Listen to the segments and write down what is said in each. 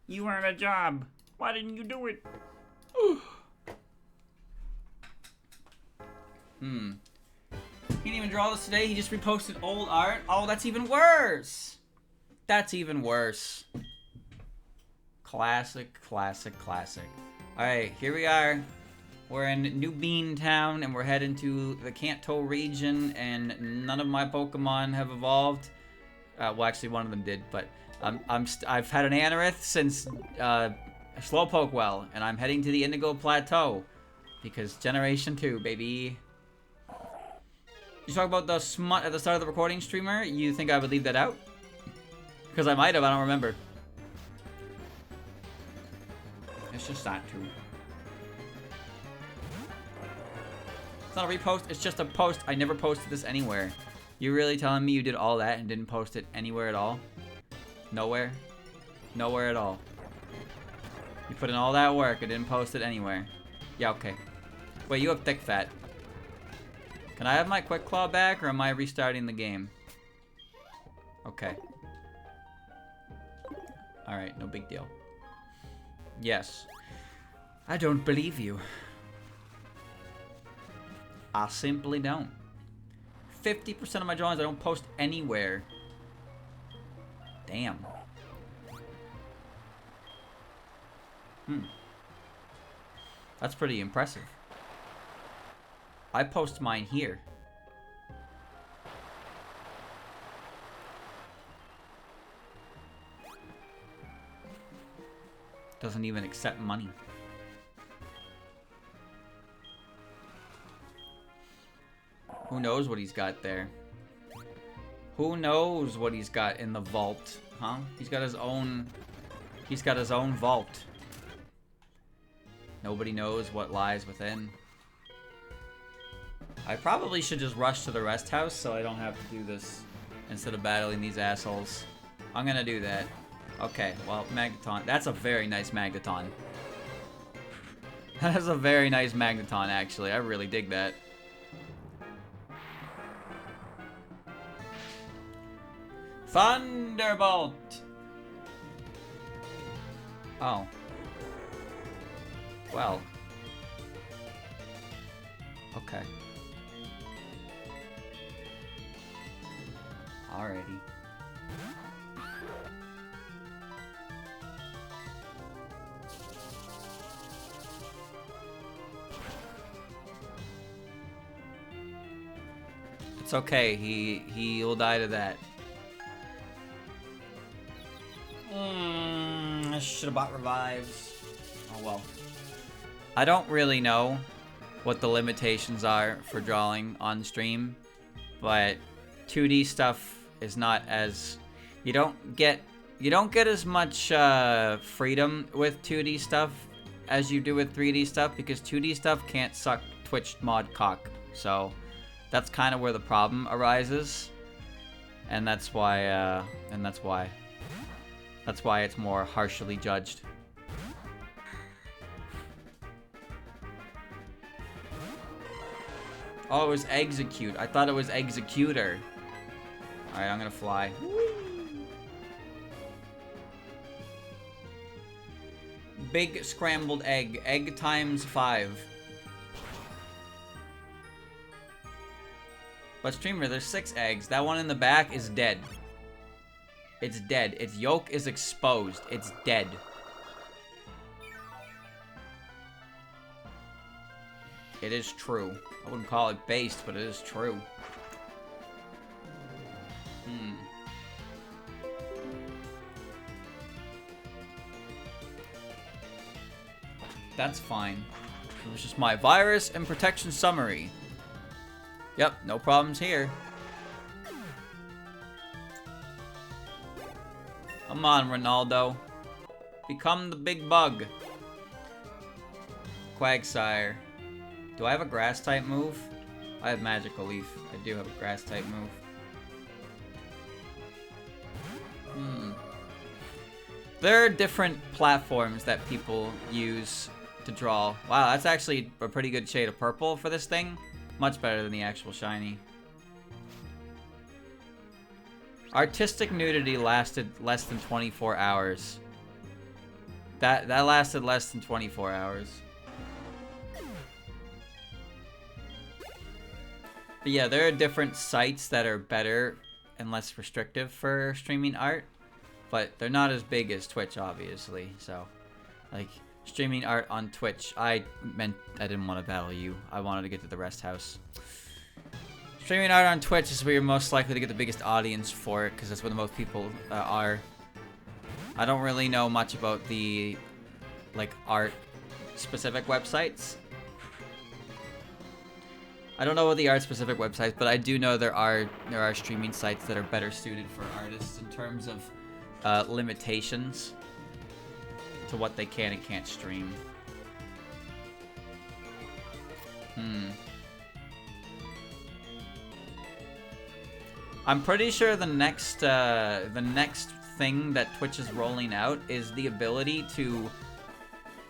You earned a job. Why didn't you do it? He didn't even draw this today. He just reposted old art. Oh, that's even worse. That's even worse. Classic, classic, classic. Alright, here we are. We're in New Bean Town, and we're heading to the Kanto region, and none of my Pokemon have evolved. Well, actually, one of them did, but I've had an Anorith since Slowpoke Well, and I'm heading to the Indigo Plateau because Generation 2, baby. You talk about the smut at the start of the recording, streamer. You think I would leave that out? Because I might have. I don't remember. It's just not true. It's not a repost. It's just a post. I never posted this anywhere. You really telling me you did all that and didn't post it anywhere at all? Nowhere? Nowhere at all. You put in all that work and didn't post it anywhere. Yeah, okay. Wait, you have thick fat. Can I have my Quick Claw back, or am I restarting the game? Okay. Alright, no big deal. Yes. I don't believe you. I simply don't. 50% of my drawings I don't post anywhere. Damn. That's pretty impressive. I post mine here. Doesn't even accept money. Who knows what he's got there? Who knows what he's got in the vault, huh? He's got his own vault. Nobody knows what lies within. I probably should just rush to the rest house so I don't have to do this instead of battling these assholes. I'm gonna do that. Okay, well, Magneton. That's a very nice Magneton. That is a very nice Magneton, actually. I really dig that. Thunderbolt! Oh. Well. Okay. Alrighty. It's okay. He'll die to that. I should have bought revives. Oh well. I don't really know what the limitations are for drawing on stream, but 2D stuff is not as you don't get as much freedom with 2D stuff as you do with 3D stuff, because 2D stuff can't suck Twitch mod cock. So that's kind of where the problem arises, and that's why it's more harshly judged. Oh, it was execute. I thought it was executor. Alright, I'm gonna fly. Big scrambled egg. Egg times 5. But streamer, there's 6 eggs. That one in the back is dead. It's dead. Its yolk is exposed. It's dead. It is true. I wouldn't call it based, but it is true. That's fine. It was just my virus and protection summary. Yep, no problems here. Come on, Ronaldo. Become the big bug. Quagsire. Do I have a grass type move? I have Magical Leaf. I do have a grass type move. There are different platforms that people use to draw. Wow, that's actually a pretty good shade of purple for this thing. Much better than the actual shiny. Artistic nudity lasted less than 24 hours. That lasted less than 24 hours. But yeah, there are different sites that are better and less restrictive for streaming art, but they're not as big as Twitch, obviously. So, like, streaming art on Twitch, I didn't want to battle you. I wanted to get to the rest house. Streaming art on Twitch is where you're most likely to get the biggest audience for it, because that's where the most people are. I don't really know much about the, like, art-specific websites. I don't know what the art-specific websites, but I do know there are streaming sites that are better suited for artists in terms of limitations to what they can and can't stream. I'm pretty sure the next thing that Twitch is rolling out is the ability to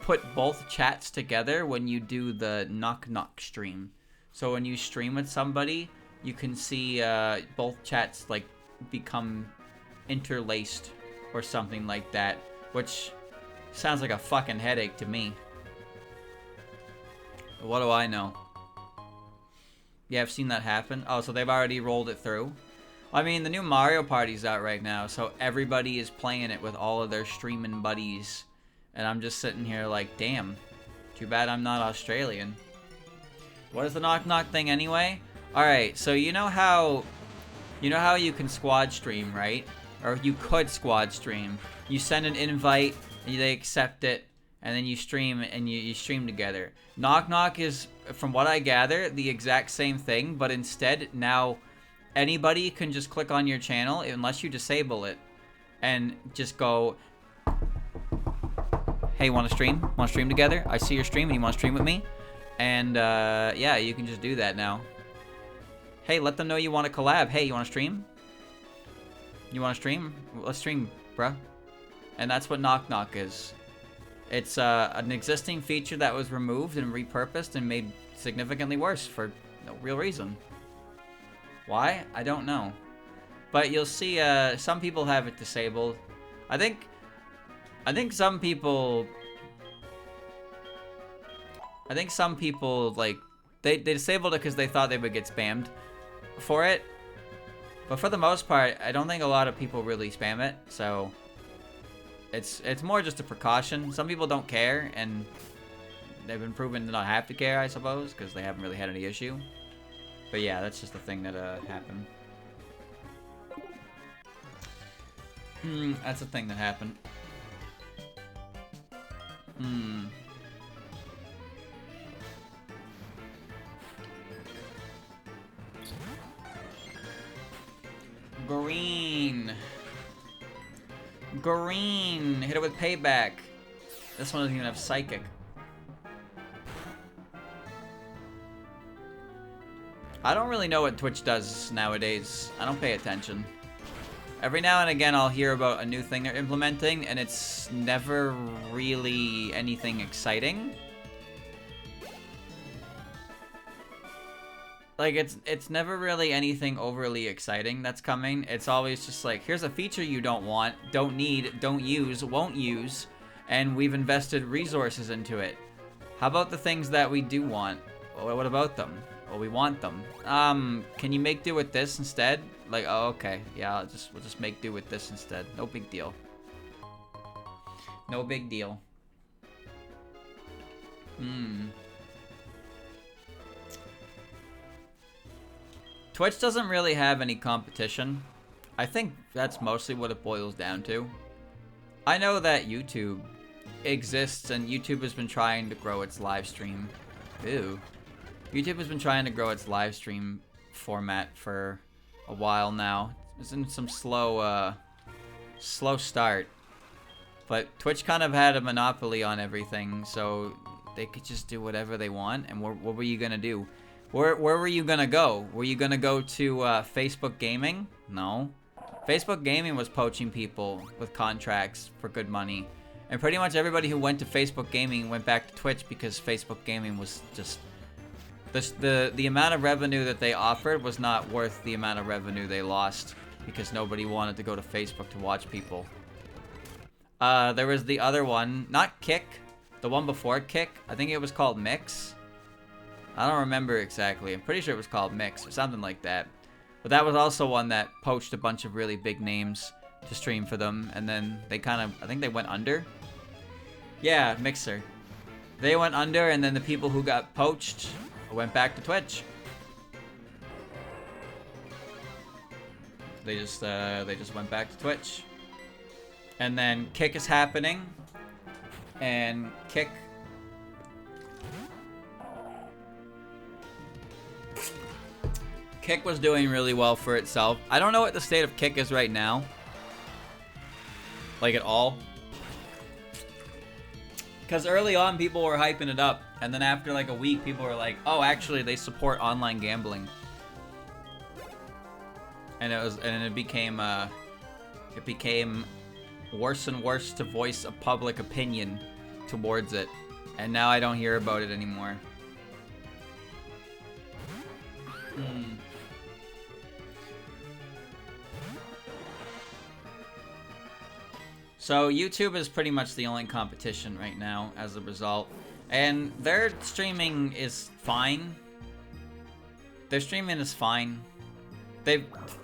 put both chats together when you do the knock-knock stream. So when you stream with somebody, you can see both chats like become interlaced or something like that, which sounds like a fucking headache to me. What do I know? Yeah, I've seen that happen. Oh, so they've already rolled it through. I mean, the new Mario Party's out right now, so everybody is playing it with all of their streaming buddies. And I'm just sitting here like, damn, too bad I'm not Australian. What is the knock-knock thing anyway? Alright, so you know how you can squad stream, right? Or you could squad stream. You send an invite, and they accept it, and then you stream, and you stream together. Knock-knock is, from what I gather, the exact same thing, but instead, now, anybody can just click on your channel, unless you disable it, and just go, hey, want to stream? Want to stream together? I see your stream, and you want to stream with me? And, yeah, you can just do that now. Hey, let them know you want to collab. Hey, you want to stream? You want to stream? Let's stream, bruh. And that's what Knock Knock is. It's, an existing feature that was removed and repurposed and made significantly worse for no real reason. Why? I don't know. But you'll see, some people have it disabled. I think some people... like, they disabled it because they thought they would get spammed for it. But for the most part, I don't think a lot of people really spam it, so it's more just a precaution. Some people don't care, and they've been proven to not have to care, I suppose, because they haven't really had any issue. But yeah, that's just the thing that happened. That's the thing that happened. Green. Green. Hit it with payback. This one doesn't even have psychic. I don't really know what Twitch does nowadays. I don't pay attention. Every now and again I'll hear about a new thing they're implementing, and it's never really anything exciting. Like, it's never really anything overly exciting that's coming. It's always just like, here's a feature you don't want, don't need, don't use, won't use, and we've invested resources into it. How about the things that we do want? Well, what about them? Well, we want them. Can you make do with this instead? Like, oh, okay. Yeah, we'll just make do with this instead. No big deal. No big deal. Twitch doesn't really have any competition. I think that's mostly what it boils down to. I know that YouTube exists, and YouTube has been trying to grow its live stream. Ew. YouTube has been trying to grow its live stream format for a while now. It's in some slow start. But Twitch kind of had a monopoly on everything, so they could just do whatever they want. And what were you gonna do? Where were you gonna go? Were you gonna go to Facebook Gaming? No. Facebook Gaming was poaching people with contracts for good money. And pretty much everybody who went to Facebook Gaming went back to Twitch because Facebook Gaming was just... The amount of revenue that they offered was not worth the amount of revenue they lost because nobody wanted to go to Facebook to watch people. There was the other one, not Kick, the one before Kick. I think it was called Mix. I don't remember exactly. I'm pretty sure it was called Mix or something like that. But that was also one that poached a bunch of really big names to stream for them, and then they kind of, I think they went under. Yeah, Mixer. They went under, and then the people who got poached went back to Twitch. They just went back to Twitch. And then Kick is happening, and Kick was doing really well for itself. I don't know what the state of Kick is right now. Like, at all. Because early on, people were hyping it up. And then after, like, a week, people were like, oh, actually, they support online gambling. And it became worse and worse to voice a public opinion towards it. And now I don't hear about it anymore. So YouTube is pretty much the only competition right now as a result. And their streaming is fine. Their streaming is fine.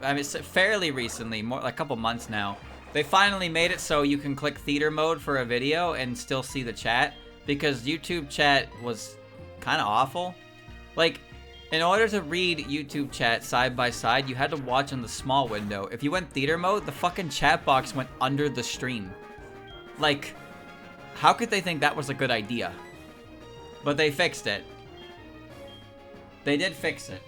I mean, fairly recently, more like a couple months now, they finally made it so you can click theater mode for a video and still see the chat, because YouTube chat was kind of awful. Like, in order to read YouTube chat side by side, you had to watch in the small window. If you went theater mode, the fucking chat box went under the stream. Like, how could they think that was a good idea? But they fixed it. They did fix it.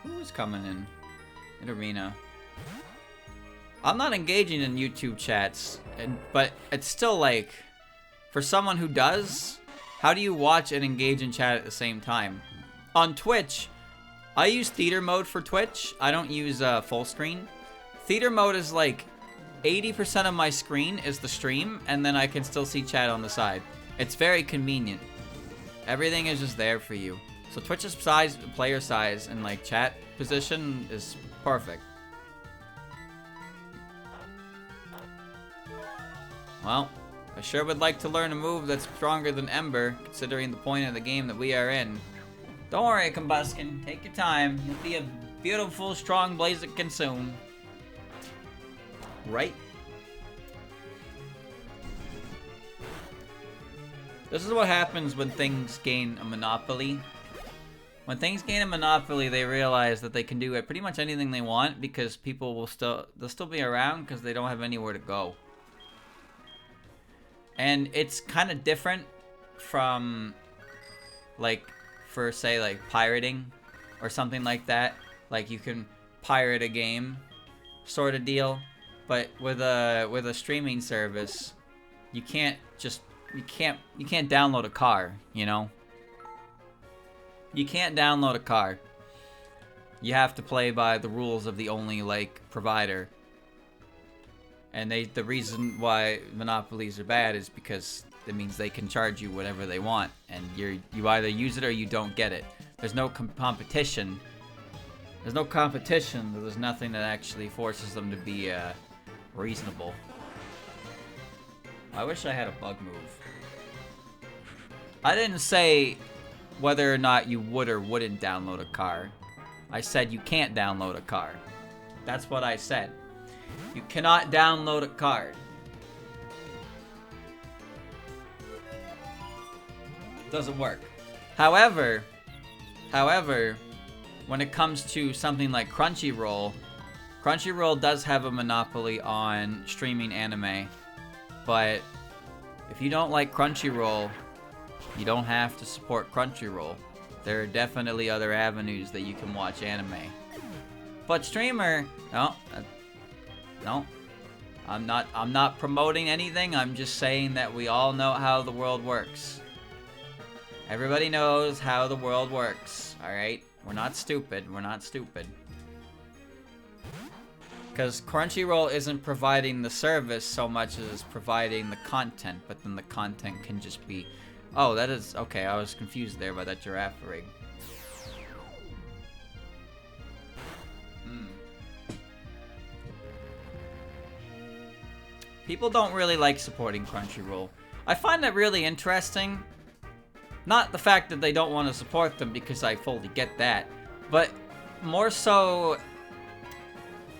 Who is coming in arena? I'm not engaging in YouTube chats, but it's still like, for someone who does, how do you watch and engage in chat at the same time? On Twitch, I use theater mode for Twitch. I don't use full screen. Theater mode is like 80% of my screen is the stream, and then I can still see chat on the side. It's very convenient. Everything is just there for you. So Twitch's size, player size, and like chat position is perfect. Well, I sure would like to learn a move that's stronger than Ember, considering the point of the game that we are in. Don't worry, Combustion. Take your time. You'll be a beautiful, strong blaze that consume. Right? This is what happens when things gain a monopoly. When things gain a monopoly, they realize that they can do pretty much anything they want, because people will they'll still be around because they don't have anywhere to go. And it's kind of different from, like, for say like pirating or something like that. Like, you can pirate a game sort of deal, but with a streaming service, you can't download a car, you know? You can't download a car. You have to play by the rules of the only, like, provider. And the reason why monopolies are bad is because it means they can charge you whatever they want, and you either use it or you don't get it. There's no competition. There's no competition. There's nothing that actually forces them to be reasonable. I wish I had a bug move. I didn't say whether or not you would or wouldn't download a car. I said you can't download a car. That's what I said. You cannot download a card. It doesn't work. However, when it comes to something like Crunchyroll, Crunchyroll does have a monopoly on streaming anime. But if you don't like Crunchyroll, you don't have to support Crunchyroll. There are definitely other avenues that you can watch anime. But streamer, no, I'm not promoting anything. I'm just saying that we all know how the world works. Everybody knows how the world works, alright? We're not stupid. We're not stupid. Because Crunchyroll isn't providing the service so much as providing the content, but then the content can just be... Oh, that is... Okay, I was confused there by that giraffe rig. People don't really like supporting Crunchyroll. I find that really interesting. Not the fact that they don't want to support them, because I fully get that. But more so...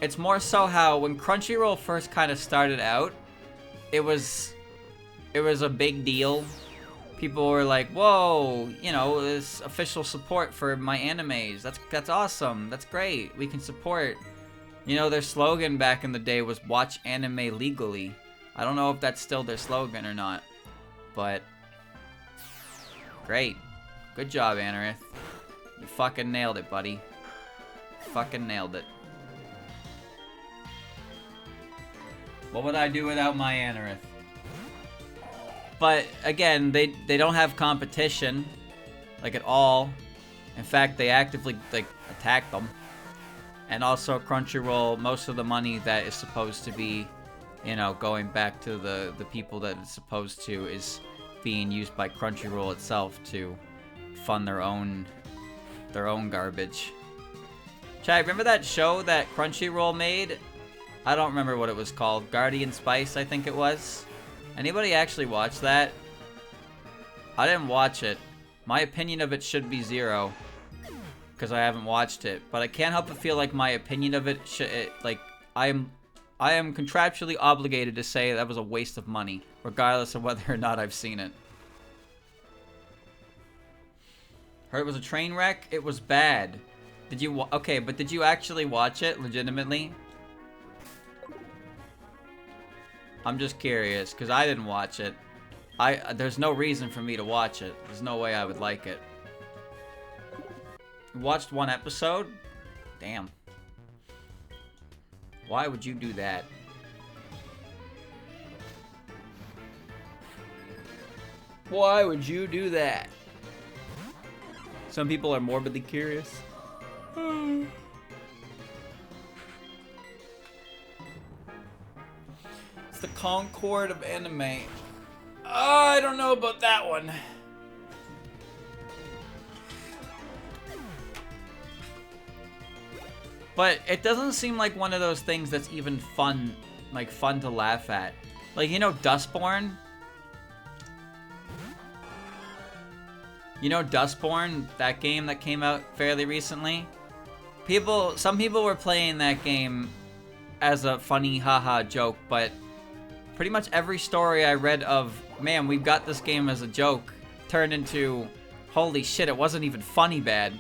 It's more so how when Crunchyroll first kind of started out, it was a big deal. People were like, whoa, you know, this official support for my animes. That's awesome. That's great. We can support. You know, their slogan back in the day was watch anime legally. I don't know if that's still their slogan or not. But great. Good job, Anorith. You fucking nailed it, buddy. Fucking nailed it. What would I do without my Anorith? But again, they don't have competition, like, at all. In fact, they actively, like, attack them. And also Crunchyroll, most of the money that is supposed to be, you know, going back to the people that it's supposed to is being used by Crunchyroll itself to fund their own garbage. Chad, remember that show that Crunchyroll made? I don't remember what it was called. Guardian Spice, I think it was. Anybody actually watch that? I didn't watch it. My opinion of it should be 0. Because I haven't watched it. But I can't help but feel like my opinion of it should... I am contractually obligated to say that was a waste of money. Regardless of whether or not I've seen it. Heard it was a train wreck? It was bad. Did you... Okay, but did you actually watch it legitimately? I'm just curious, because I didn't watch it. There's no reason for me to watch it. There's no way I would like it. You watched one episode? Damn. Why would you do that? Why would you do that? Some people are morbidly curious. It's the Concord of anime. I don't know about that one. But it doesn't seem like one of those things that's even fun, like fun to laugh at. Like, you know Dustborn? You know Dustborn, that game that came out fairly recently? Some people were playing that game as a funny haha joke, but pretty much every story I read of, man, we've got this game as a joke, turned into, holy shit, it wasn't even funny bad.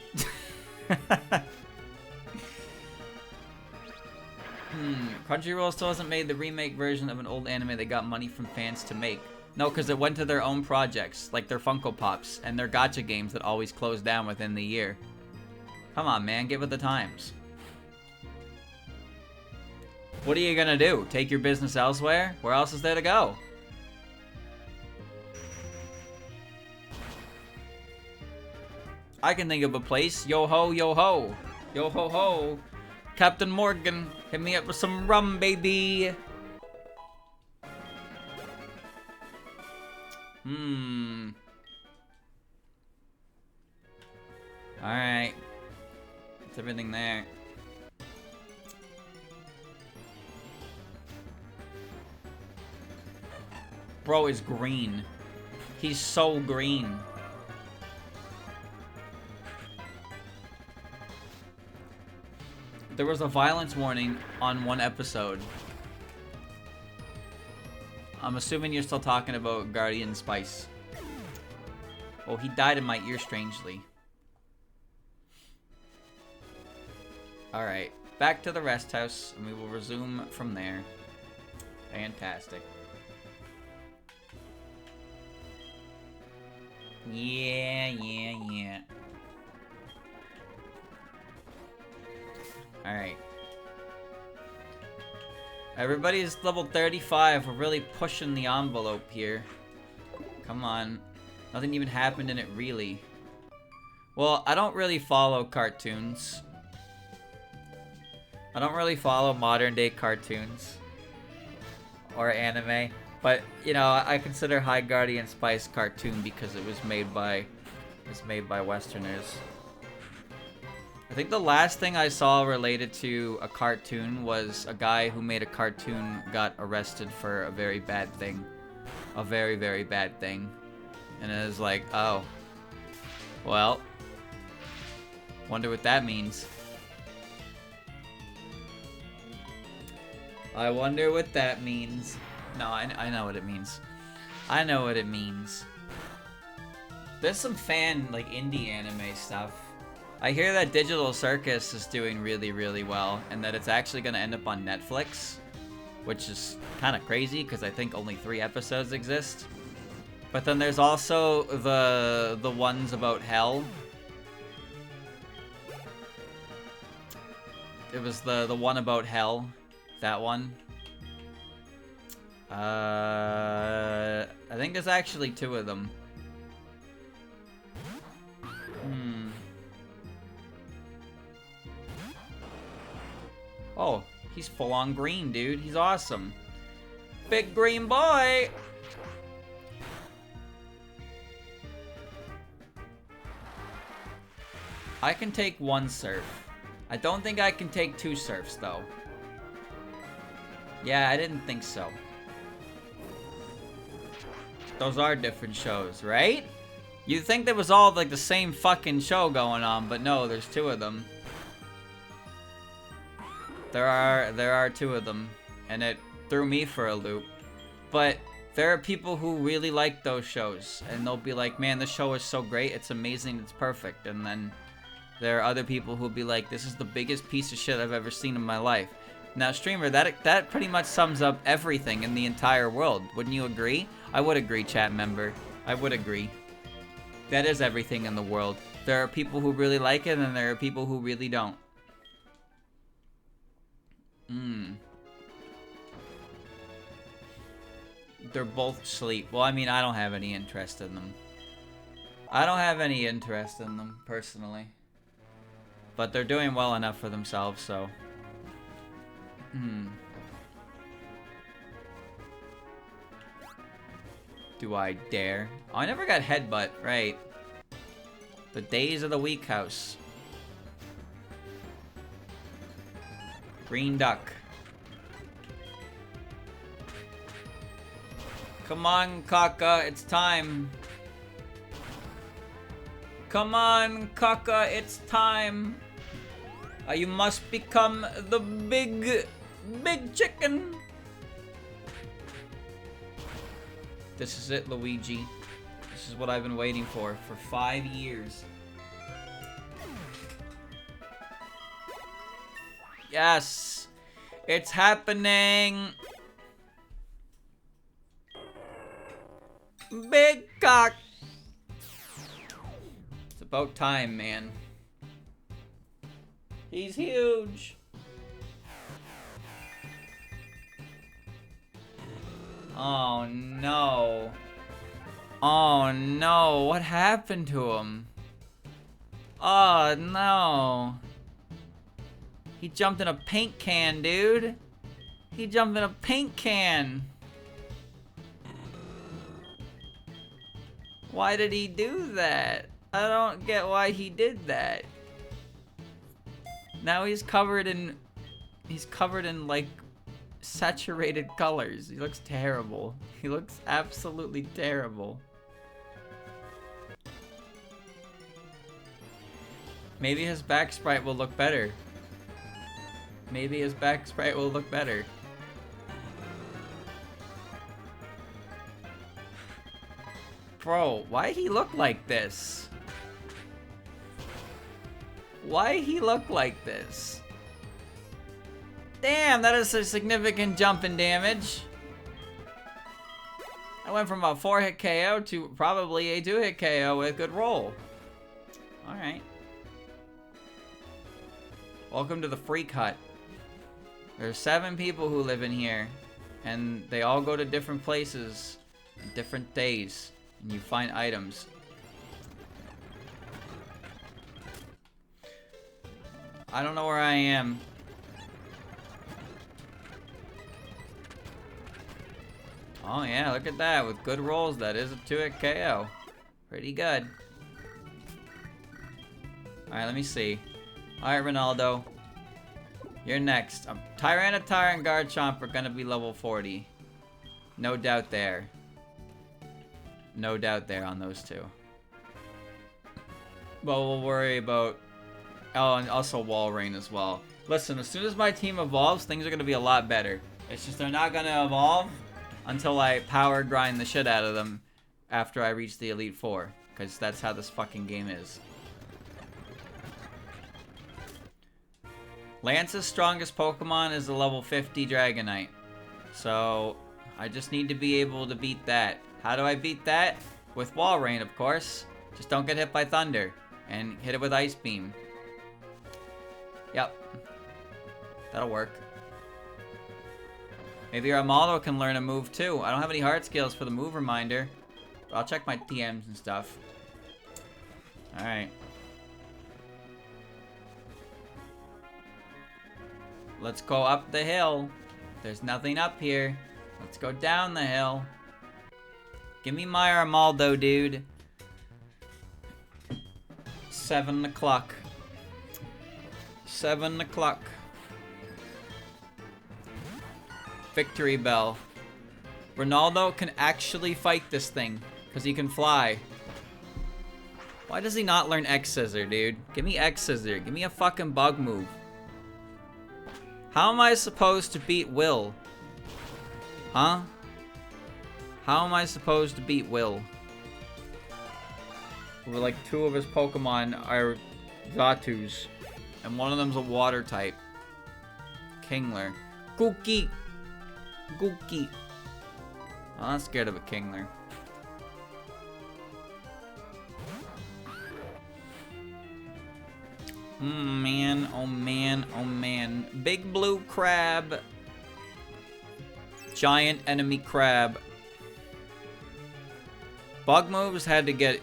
Crunchyroll still hasn't made the remake version of an old anime they got money from fans to make. No, because it went to their own projects, like their Funko Pops, and their gacha games that always close down within the year. Come on, man, get with the times. What are you gonna do? Take your business elsewhere? Where else is there to go? I can think of a place. Yo ho, yo ho. Yo ho ho. Captain Morgan, hit me up with some rum, baby. Alright. That's everything there. Bro is green. He's so green. There was a violence warning on one episode. I'm assuming you're still talking about Guardian Spice. Oh, he died in my ear strangely. Alright, back to the rest house, and we will resume from there. Fantastic. Yeah. Alright. Everybody's level 35. We're really pushing the envelope here. Come on. Nothing even happened in it, really. Well, I don't really follow cartoons. I don't really follow modern day cartoons. Or anime. But, you know, I consider High Guardian Spice cartoon because it was made by Westerners. I think the last thing I saw related to a cartoon was a guy who made a cartoon got arrested for a very bad thing. A very, very bad thing. And it was like, oh. Well. Wonder what that means. I wonder what that means. No, I know what it means. I know what it means. There's some fan, like, indie anime stuff. I hear that Digital Circus is doing really, really well, and that it's actually going to end up on Netflix, which is kind of crazy, because I think only 3 episodes exist. But then there's also the ones about hell. It was the one about hell. That one. I think there's actually 2 of them. Oh, he's full on green, dude. He's awesome. Big green boy! I can take 1 surf. I don't think I can take 2 surfs, though. Yeah, I didn't think so. Those are different shows, right? You'd think there was all, like, the same fucking show going on, but no, there's 2 of them. There are 2 of them, and it threw me for a loop. But there are people who really like those shows, and they'll be like, man, this show is so great, it's amazing, it's perfect. And then there are other people who'll be like, this is the biggest piece of shit I've ever seen in my life. Now, streamer, that pretty much sums up everything in the entire world. Wouldn't you agree? I would agree, chat member. I would agree. That is everything in the world. There are people who really like it, and there are people who really don't. They're both sleep. Well, I mean, I don't have any interest in them. I don't have any interest in them, personally. But they're doing well enough for themselves, so... Do I dare? Oh, I never got headbutt, right. The days of the weak house. Green duck. Come on, Koga, it's time. Come on, Koga, it's time. You must become the big chicken. This is it, Luigi. This is what I've been waiting for 5 years. Yes! It's happening! Big cock! It's about time, man. He's huge! Oh no. Oh no, what happened to him? Oh no. He jumped in a paint can, dude. He jumped in a paint can. Why did he do that? I don't get why he did that. Now he's covered in like saturated colors. He looks terrible. He looks absolutely terrible. Maybe his back sprite will look better. Maybe his back sprite will look better. Bro, why he look like this? Why he look like this? Damn, that is a significant jump in damage. I went from a 4-hit KO to probably a 2-hit KO with a good roll. Alright. Welcome to the Freak Hut. There's 7 people who live in here. And they all go to different places on different days. And you find items. I don't know where I am. Oh yeah, look at that. With good rolls, that is a 2-hit KO. Pretty good. Alright, let me see. Alright, Ronaldo. You're next. Tyranitar and Garchomp are gonna be level 40. No doubt there. No doubt there on those two. But we'll worry about... Oh, and also Walrein as well. Listen, as soon as my team evolves, things are gonna be a lot better. It's just they're not gonna evolve until I power grind the shit out of them after I reach the Elite Four. Because that's how this fucking game is. Lance's strongest Pokemon is the level 50 Dragonite. So, I just need to be able to beat that. How do I beat that? With Walrein, of course. Just don't get hit by Thunder. And hit it with Ice Beam. Yep. That'll work. Maybe Armaldo can learn a move too. I don't have any hard skills for the move reminder. But I'll check my TMs and stuff. Alright. Let's go up the hill. There's nothing up here. Let's go down the hill. Give me my Armaldo, dude. 7 o'clock. 7 o'clock. Victory bell. Ronaldo can actually fight this thing because he can fly. Why does he not learn X-Scissor, dude? Give me X-Scissor. Give me a fucking bug move. How am I supposed to beat Will? Huh? How am I supposed to beat Will? Where like 2 of his Pokemon are Zatus. And one of them's a water type. Kingler. Gookie! Gookie. I'm not scared of a Kingler. Man, oh man, oh man. Big blue crab. Giant enemy crab. Bug moves had to get...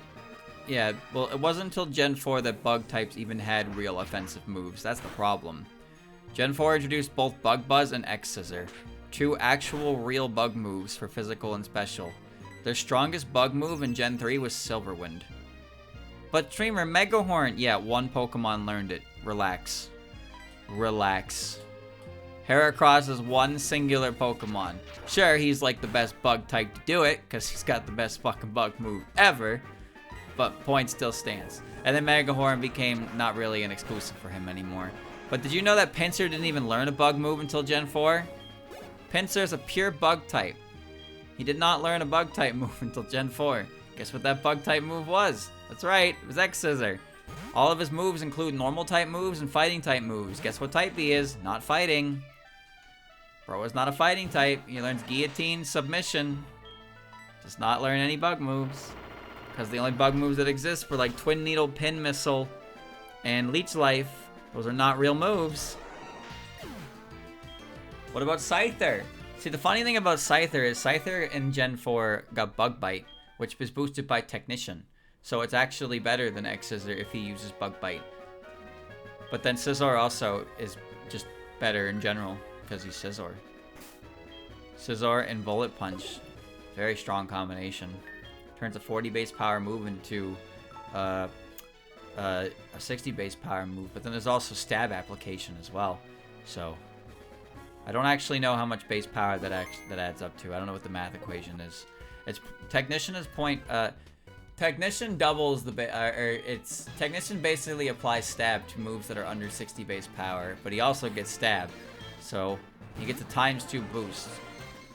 Yeah, well, it wasn't until Gen 4 that bug types even had real offensive moves. That's the problem. Gen 4 introduced both Bug Buzz and X-Scissor. 2 actual real bug moves for physical and special. Their strongest bug move in Gen 3 was Silverwind. But Streamer, Megahorn, yeah, 1 Pokemon learned it. Relax. Relax. Heracross is 1 singular Pokemon. Sure, he's like the best bug type to do it, because he's got the best fucking bug move ever. But point still stands. And then Megahorn became not really an exclusive for him anymore. But did you know that Pinsir didn't even learn a bug move until Gen 4? Pinsir is a pure bug type. He did not learn a bug type move until Gen 4. Guess what that bug type move was? That's right, it was X-Scissor. All of his moves include normal type moves and fighting type moves. Guess what type he is? Not fighting. Bro is not a fighting type. He learns Guillotine, Submission. Does not learn any bug moves. Because the only bug moves that exist were like Twin Needle, Pin Missile, and Leech Life. Those are not real moves. What about Scyther? See, the funny thing about Scyther is Scyther in Gen 4 got Bug Bite, which is boosted by Technician. So it's actually better than X-Scissor if he uses Bug Bite. But then Scizor also is just better in general because he's Scizor. Scizor and Bullet Punch. Very strong combination. Turns a 40 base power move into a 60 base power move. But then there's also Stab application as well. So I don't actually know how much base power that adds up to. I don't know what the math equation is. It's Technician is Technician doubles the Technician basically applies Stab to moves that are under 60 base power, but he also gets Stab, so he gets a ×2 boost,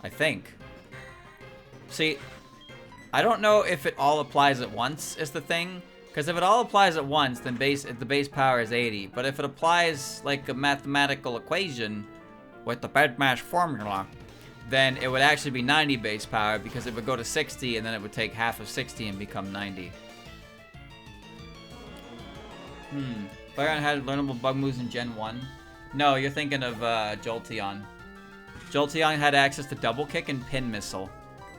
I think. See, I don't know if it all applies at once is the thing, because if it all applies at once, then the base power is 80. But if it applies like a mathematical equation with the BEDMAS formula, then it would actually be 90 base power because it would go to 60 and then it would take half of 60 and become 90. Flareon had learnable bug moves in Gen 1. No, you're thinking of Jolteon. Jolteon had access to Double Kick and Pin Missile.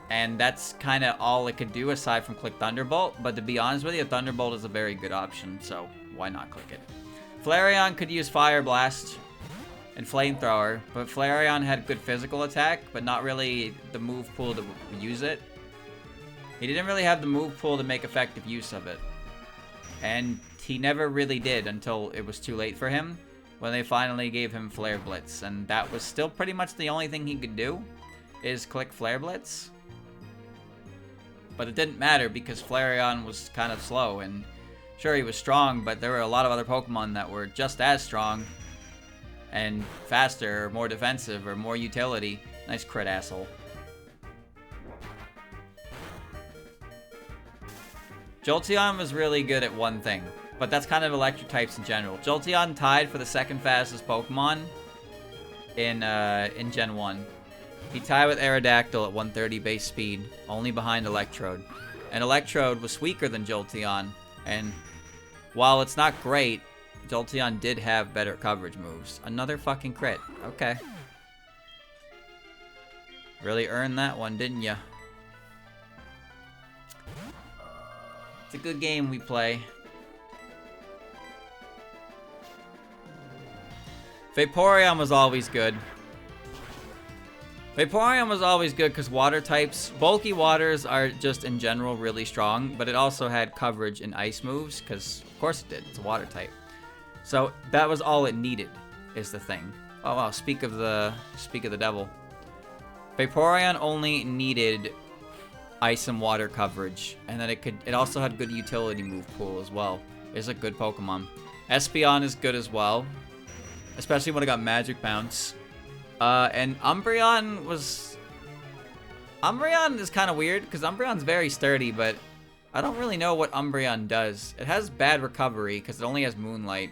And that's kind of all it could do aside from click Thunderbolt. But to be honest with you, Thunderbolt is a very good option, so why not click it? Flareon could use Fire Blast and Flamethrower, but Flareon had good physical attack, but not really the move pool to use it. He didn't really have the move pool to make effective use of it. And he never really did until it was too late for him, when they finally gave him Flare Blitz. And that was still pretty much the only thing he could do, is click Flare Blitz. But it didn't matter because Flareon was kind of slow, and sure, he was strong, but there were a lot of other Pokemon that were just as strong and faster, or more defensive, or more utility. Nice crit, asshole. Jolteon was really good at one thing, but that's kind of electric types in general. Jolteon tied for the second fastest Pokemon in Gen 1. He tied with Aerodactyl at 130 base speed, only behind Electrode. And Electrode was weaker than Jolteon, and while it's not great, Jolteon did have better coverage moves. Another fucking crit. Okay. Really earned that one, didn't ya? It's a good game we play. Vaporeon was always good. Vaporeon was always good because water types, bulky waters are just in general really strong, but it also had coverage in ice moves because of course it did, it's a water type. So that was all it needed, is the thing. Oh wow, speak of the devil. Vaporeon only needed ice and water coverage, and then it also had good utility move pool as well. It's a good Pokemon. Espeon is good as well, especially when it got Magic Bounce. And Umbreon is kind of weird, because Umbreon's very sturdy, but I don't really know what Umbreon does. It has bad recovery, because it only has Moonlight.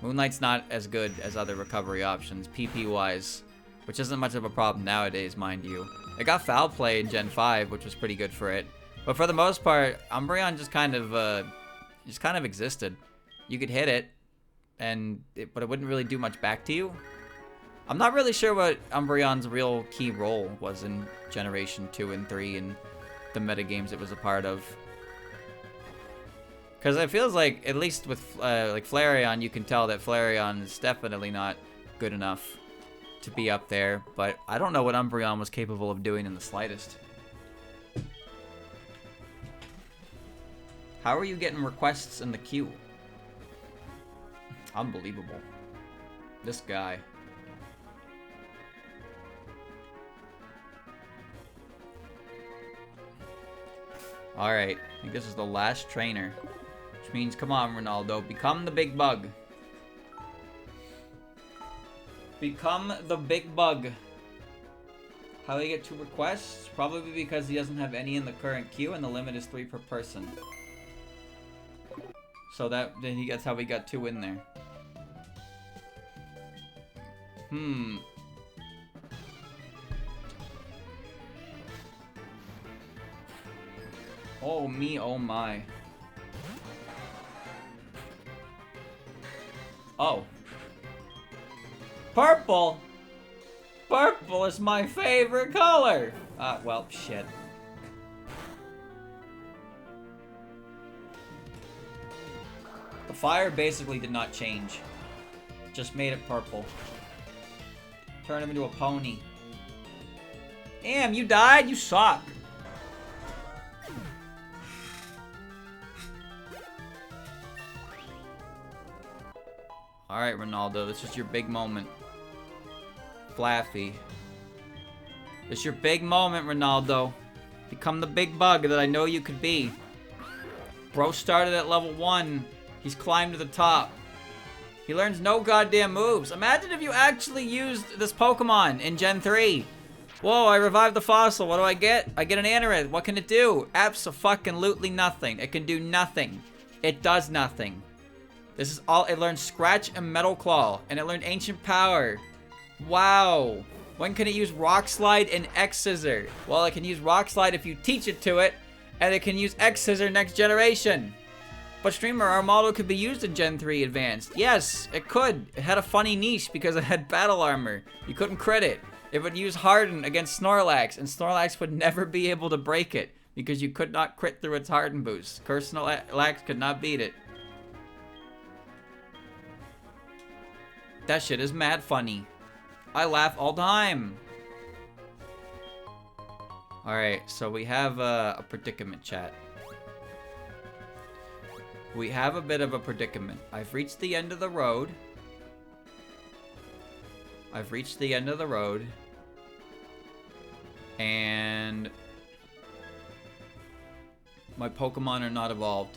Moonlight's not as good as other recovery options, PP-wise, which isn't much of a problem nowadays, mind you. It got Foul Play in Gen 5, which was pretty good for it. But for the most part, Umbreon just kind of existed. You could hit it, but it wouldn't really do much back to you. I'm not really sure what Umbreon's real key role was in Generation 2 and 3 and the metagames it was a part of. Because it feels like, at least with like Flareon, you can tell that Flareon is definitely not good enough to be up there. But I don't know what Umbreon was capable of doing in the slightest. How are you getting requests in the queue? Unbelievable. This guy. Alright, I think this is the last trainer. Which means, come on, Ronaldo, become the big bug. Become the big bug. How do you get 2 requests? Probably because he doesn't have any in the current queue, and the limit is 3 per person. So that's how we got 2 in there. Oh me, oh my. Oh. Purple! Purple is my favorite color! Well, shit. The fire basically did not change. Just made it purple. Turned him into a pony. Damn, you died? You suck. Alright, Ronaldo, this is your big moment. Flaffy. This is your big moment, Ronaldo. Become the big bug that I know you could be. Bro started at level 1. He's climbed to the top. He learns no goddamn moves. Imagine if you actually used this Pokemon in Gen 3. Whoa, I revived the fossil. What do I get? I get an Anorith. What can it do? Abso-fucking-lutely nothing. It can do nothing. It does nothing. This is all. It learned Scratch and Metal Claw, and it learned Ancient Power. Wow. When can it use Rock Slide and X Scissor? Well, it can use Rock Slide if you teach it to it, and it can use X Scissor next generation. But Streamer, our model could be used in Gen 3 Advanced. Yes, it could. It had a funny niche because it had Battle Armor. You couldn't crit it. It would use Harden against Snorlax, and Snorlax would never be able to break it because you could not crit through its Harden boost. Cursed Snorlax could not beat it. That shit is mad funny. I laugh all the time. Alright, so we have a predicament, chat. We have a bit of a predicament. I've reached the end of the road. I've reached the end of the road. And my Pokemon are not evolved.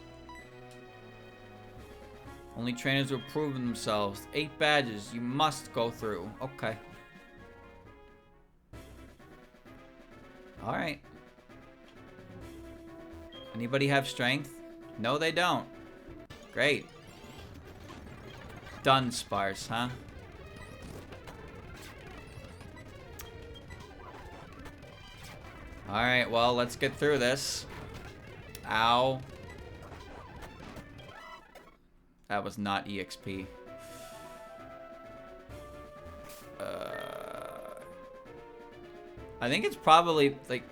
Only trainers who have proven themselves. 8 badges you must go through. Okay. Alright. Anybody have strength? No, they don't. Great. Dunsparce, huh? Alright, well, let's get through this. Ow. That was not EXP. I think it's probably, like,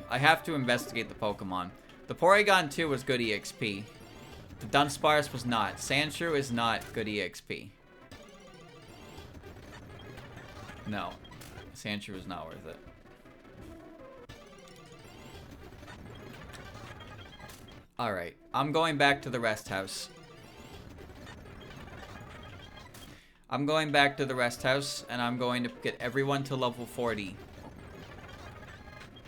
I have to investigate the Pokemon. The Porygon 2 was good EXP. The Dunsparce was not. Sandshrew is not good EXP. No. Sandshrew is not worth it. Alright. I'm going back to the rest house. I'm going back to the rest house, and I'm going to get everyone to level 40.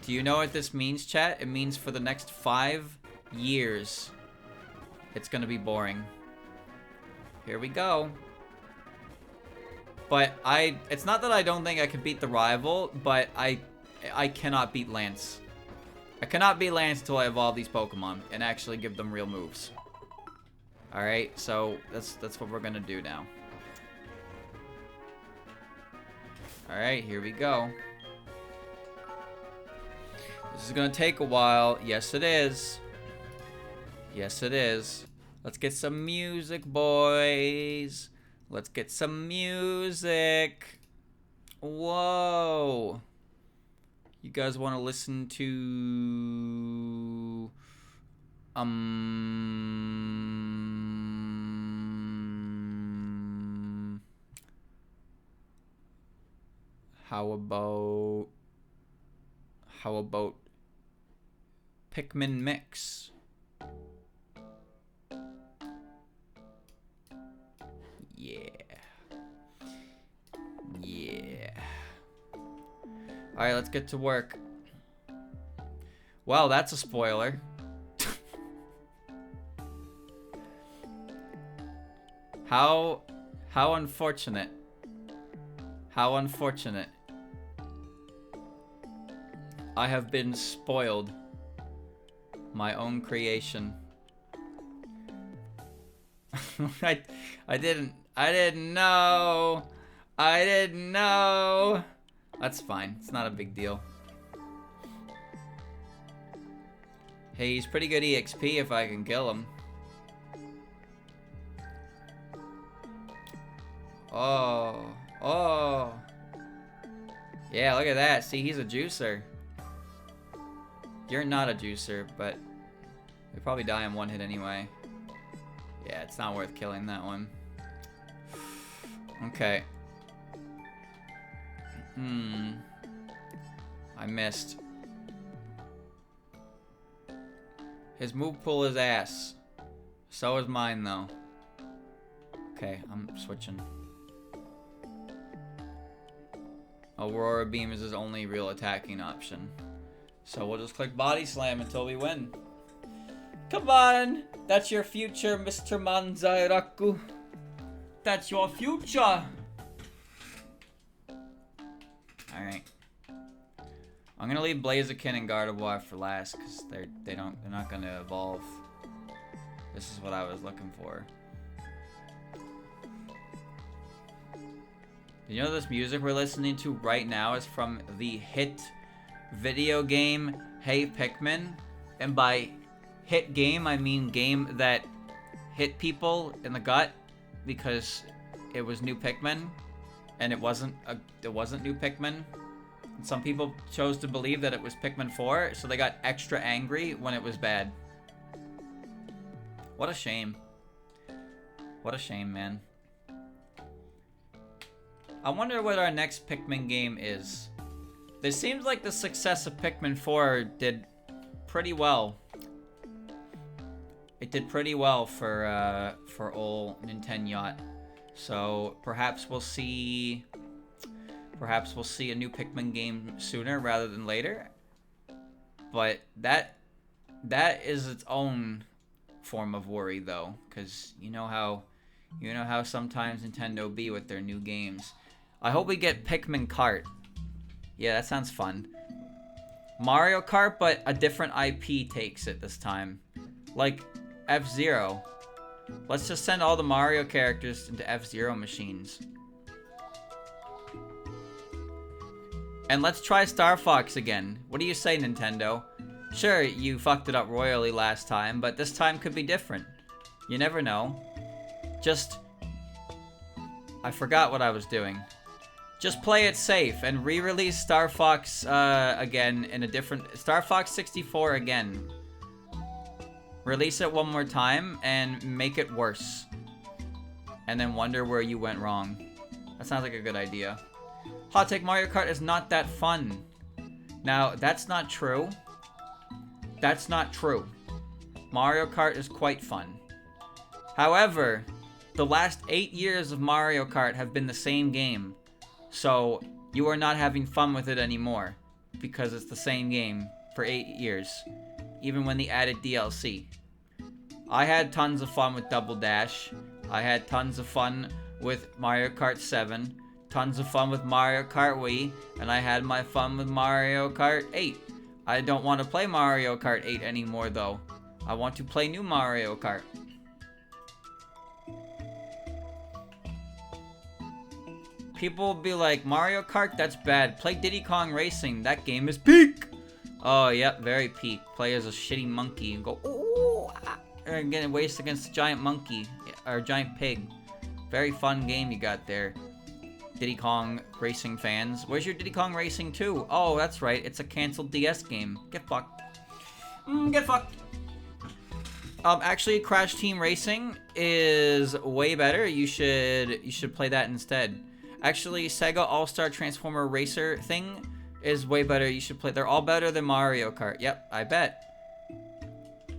Do you know what this means, chat? It means for the next 5 years, it's gonna be boring. Here we go. But it's not that I don't think I can beat the rival, but I cannot beat Lance. I cannot beat Lance until I evolve these Pokemon and actually give them real moves. Alright, so that's what we're gonna do now. Alright, here we go. This is gonna take a while. Yes, it is. Yes, it is. Let's get some music, boys. Let's get some music. Whoa. You guys want to listen to... How about Pikmin Mix? Yeah. Yeah. Alright, let's get to work. Well, that's a spoiler. How unfortunate. How unfortunate. I have been spoiled. My own creation. I didn't know. I didn't know. That's fine. It's not a big deal. Hey, he's pretty good EXP if I can kill him. Oh. Oh. Yeah, look at that. See, he's a juicer. You're not a juicer, but you'll probably die in one hit anyway. Yeah, it's not worth killing that one. Okay. I missed. His move pool is ass. So is mine, though. Okay, I'm switching. Aurora Beam is his only real attacking option. So we'll just click Body Slam until we win. Come on! That's your future, Mr. Manzairaku. That's your future! Alright. I'm gonna leave Blaziken and Gardevoir for last, because they're not gonna evolve. This is what I was looking for. You know this music we're listening to right now is from the hit video game Hey Pikmin? And by hit game, I mean game that hit people in the gut because it was new Pikmin and it wasn't new Pikmin. And some people chose to believe that it was Pikmin 4, so they got extra angry when it was bad. What a shame. What a shame, man. I wonder what our next Pikmin game is. It seems like the success of Pikmin 4 did pretty well. It did pretty well for old Nintendo Yacht. So perhaps we'll see a new Pikmin game sooner rather than later. But that is its own form of worry though, because you know how sometimes Nintendo be with their new games. I hope we get Pikmin Kart. Yeah, that sounds fun. Mario Kart, but a different IP takes it this time. Like F-Zero. Let's just send all the Mario characters into F-Zero machines. And let's try Star Fox again. What do you say, Nintendo? Sure, you fucked it up royally last time, but this time could be different. You never know. I forgot what I was doing. Just play it safe and re-release Star Fox again in a different... Star Fox 64 again. Release it one more time and make it worse. And then wonder where you went wrong. That sounds like a good idea. Hot take, Mario Kart is not that fun. Now, that's not true. That's not true. Mario Kart is quite fun. However, the last 8 years of Mario Kart have been the same game. So, you are not having fun with it anymore. Because it's the same game for 8 years. Even when they added DLC. I had tons of fun with Double Dash. I had tons of fun with Mario Kart 7. Tons of fun with Mario Kart Wii. And I had my fun with Mario Kart 8. I don't want to play Mario Kart 8 anymore though. I want to play new Mario Kart. People will be like, Mario Kart, that's bad. Play Diddy Kong Racing. That game is peak. Oh, yep, very peak. Play as a shitty monkey and go, ooh, ah, and get raced against a giant monkey or a giant pig. Very fun game you got there. Diddy Kong Racing fans. Where's your Diddy Kong Racing 2? Oh, that's right. It's a canceled DS game. Get fucked. Get fucked. Actually, Crash Team Racing is way better. You should play that instead. Actually, Sega All-Star Transformer Racer thing is way better. You should play. They're all better than Mario Kart. Yep, I bet.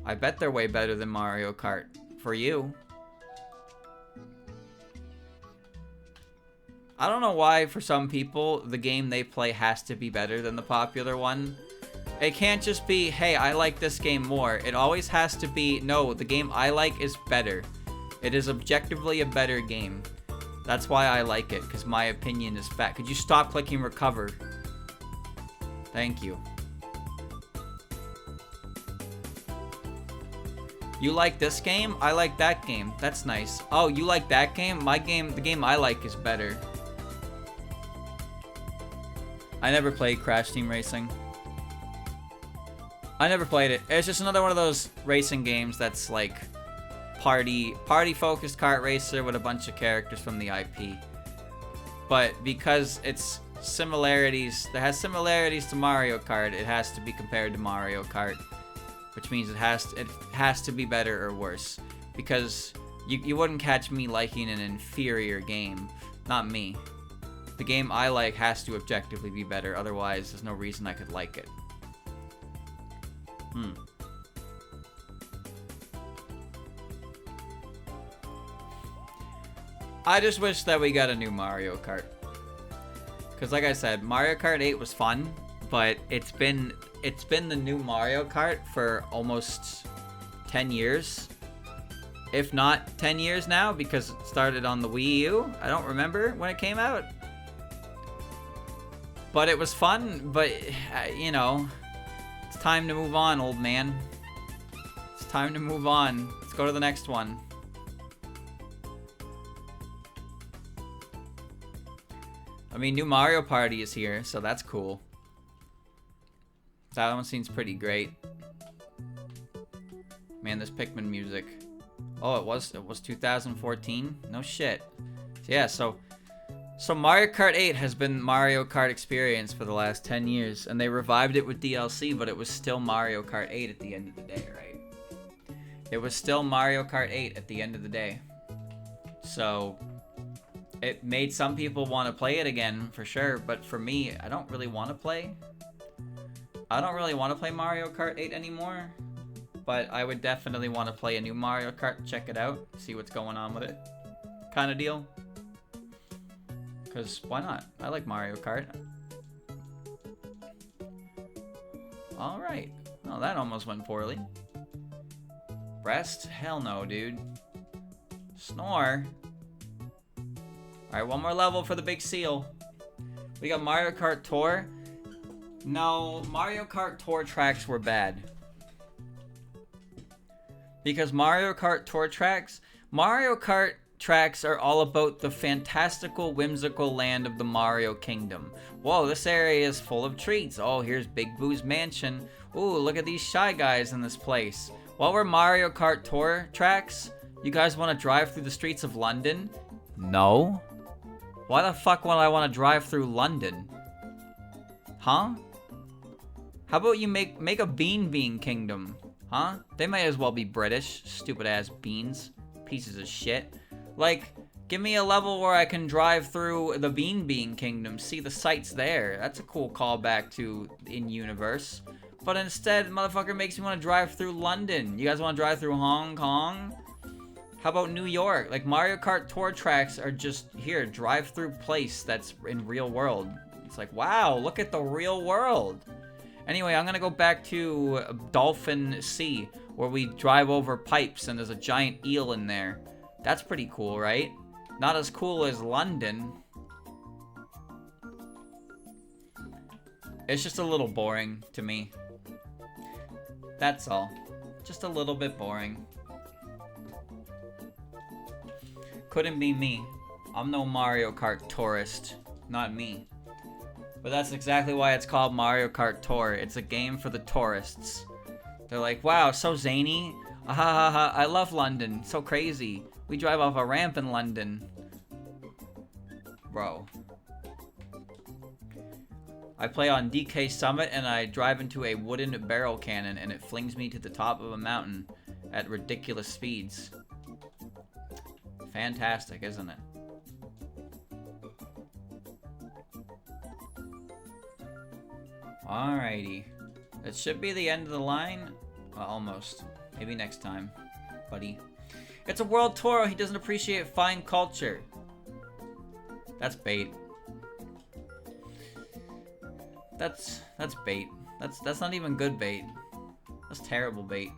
I bet they're way better than Mario Kart. For you. I don't know why, for some people, the game they play has to be better than the popular one. It can't just be, hey, I like this game more. It always has to be, no, the game I like is better. It is objectively a better game. That's why I like it, because my opinion is fat. Could you stop clicking recover? Thank you. You like this game? I like that game. That's nice. Oh, you like that game? The game I like is better. I never played Crash Team Racing. I never played it. It's just another one of those racing games that's like party-focused kart racer with a bunch of characters from the IP. But because it's that has similarities to Mario Kart, it has to be compared to Mario Kart, which means it has to be better or worse. Because you wouldn't catch me liking an inferior game, not me. The game I like has to objectively be better, otherwise there's no reason I could like it. I just wish that we got a new Mario Kart. Because like I said, Mario Kart 8 was fun, but it's been the new Mario Kart for almost 10 years. If not 10 years now, because it started on the Wii U. I don't remember when it came out. But it was fun, but, you know, it's time to move on, old man. It's time to move on. Let's go to the next one. I mean, new Mario Party is here, so that's cool. That one seems pretty great. Man, this Pikmin music. Oh, it was 2014? No shit. Yeah, so Mario Kart 8 has been Mario Kart experience for the last 10 years, and they revived it with DLC, but it was still Mario Kart 8 at the end of the day, right? It was still Mario Kart 8 at the end of the day. So it made some people want to play it again, for sure, but for me, I don't really want to play. I don't really want to play Mario Kart 8 anymore. but I would definitely want to play a new Mario Kart, check it out, see what's going on with it, kind of deal. Because why not? I like Mario Kart. Alright. Oh, that almost went poorly. Rest? Hell no, dude. Snore? Alright, one more level for the big seal. We got Mario Kart Tour. No, Mario Kart Tour tracks were bad. Because Mario Kart Tour tracks are all about the fantastical, whimsical land of the Mario Kingdom. Whoa, this area is full of treats. Oh, here's Big Boo's mansion. Ooh, look at these shy guys in this place. While we're Mario Kart Tour tracks, you guys want to drive through the streets of London? No. Why the fuck would I want to drive through London? Huh? How about you make a bean kingdom? Huh? They might as well be British. Stupid ass beans. Pieces of shit. Like, give me a level where I can drive through the Bean Kingdom, see the sights there. That's a cool callback to in-universe. But instead, motherfucker makes me want to drive through London. You guys want to drive through Hong Kong? How about New York? Like, Mario Kart Tour tracks are just, here, drive through place that's in real world. It's like, wow, look at the real world. Anyway, I'm gonna go back to Dolphin Sea, where we drive over pipes and there's a giant eel in there. That's pretty cool, right? Not as cool as London. It's just a little boring to me. That's all. Just a little bit boring. Couldn't be me. I'm no Mario Kart tourist. Not me. But that's exactly why it's called Mario Kart Tour. It's a game for the tourists. They're like, wow, so zany. Ah, ha, ha, ha. I love London. So crazy. We drive off a ramp in London. Bro. I play on DK Summit and I drive into a wooden barrel cannon and it flings me to the top of a mountain at ridiculous speeds. Fantastic, isn't it? Alrighty. That should be the end of the line. Well, almost. Maybe next time, buddy. It's a world tour. He doesn't appreciate fine culture. That's bait. That's bait. That's not even good bait. That's terrible bait.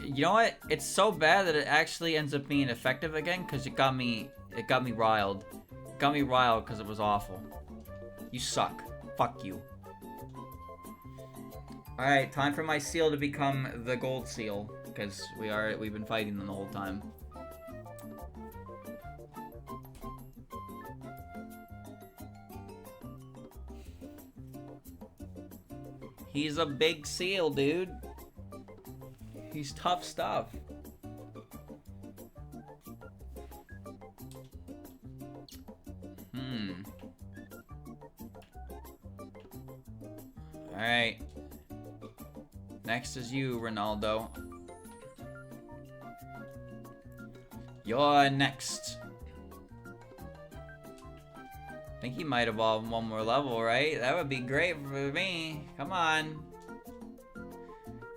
You know what? It's so bad that it actually ends up being effective again because it got me riled. It got me riled because it was awful. You suck. Fuck you. Alright, time for my seal to become the gold seal. Because we've been fighting them the whole time. He's a big seal, dude. He's tough stuff. Alright. Next is you, Ronaldo. You're next. I think he might evolve one more level, right? That would be great for me. Come on.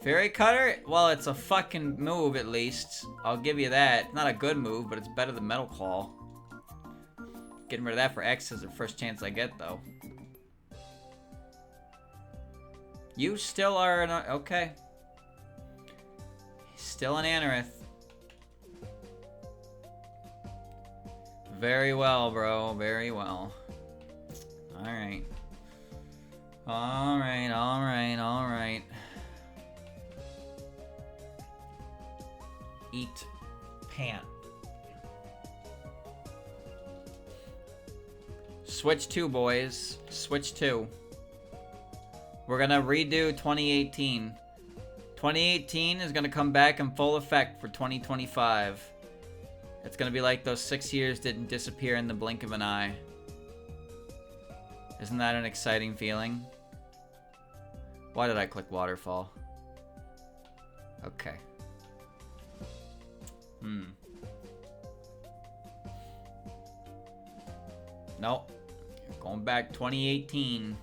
Fairy Cutter? Well, it's a fucking move, at least. I'll give you that. Not a good move, but it's better than Metal Claw. Getting rid of that for X is the first chance I get, though. You still are an... Okay. Still an Anorith. Very well, bro. Very well. Alright. Alright, alright, alright. Eat pant. Switch 2, boys. Switch 2. We're gonna redo 2018. 2018 is gonna come back in full effect for 2025. It's gonna be like those 6 years didn't disappear in the blink of an eye. Isn't that an exciting feeling? Why did I click waterfall? Okay. Nope. Going back 2018.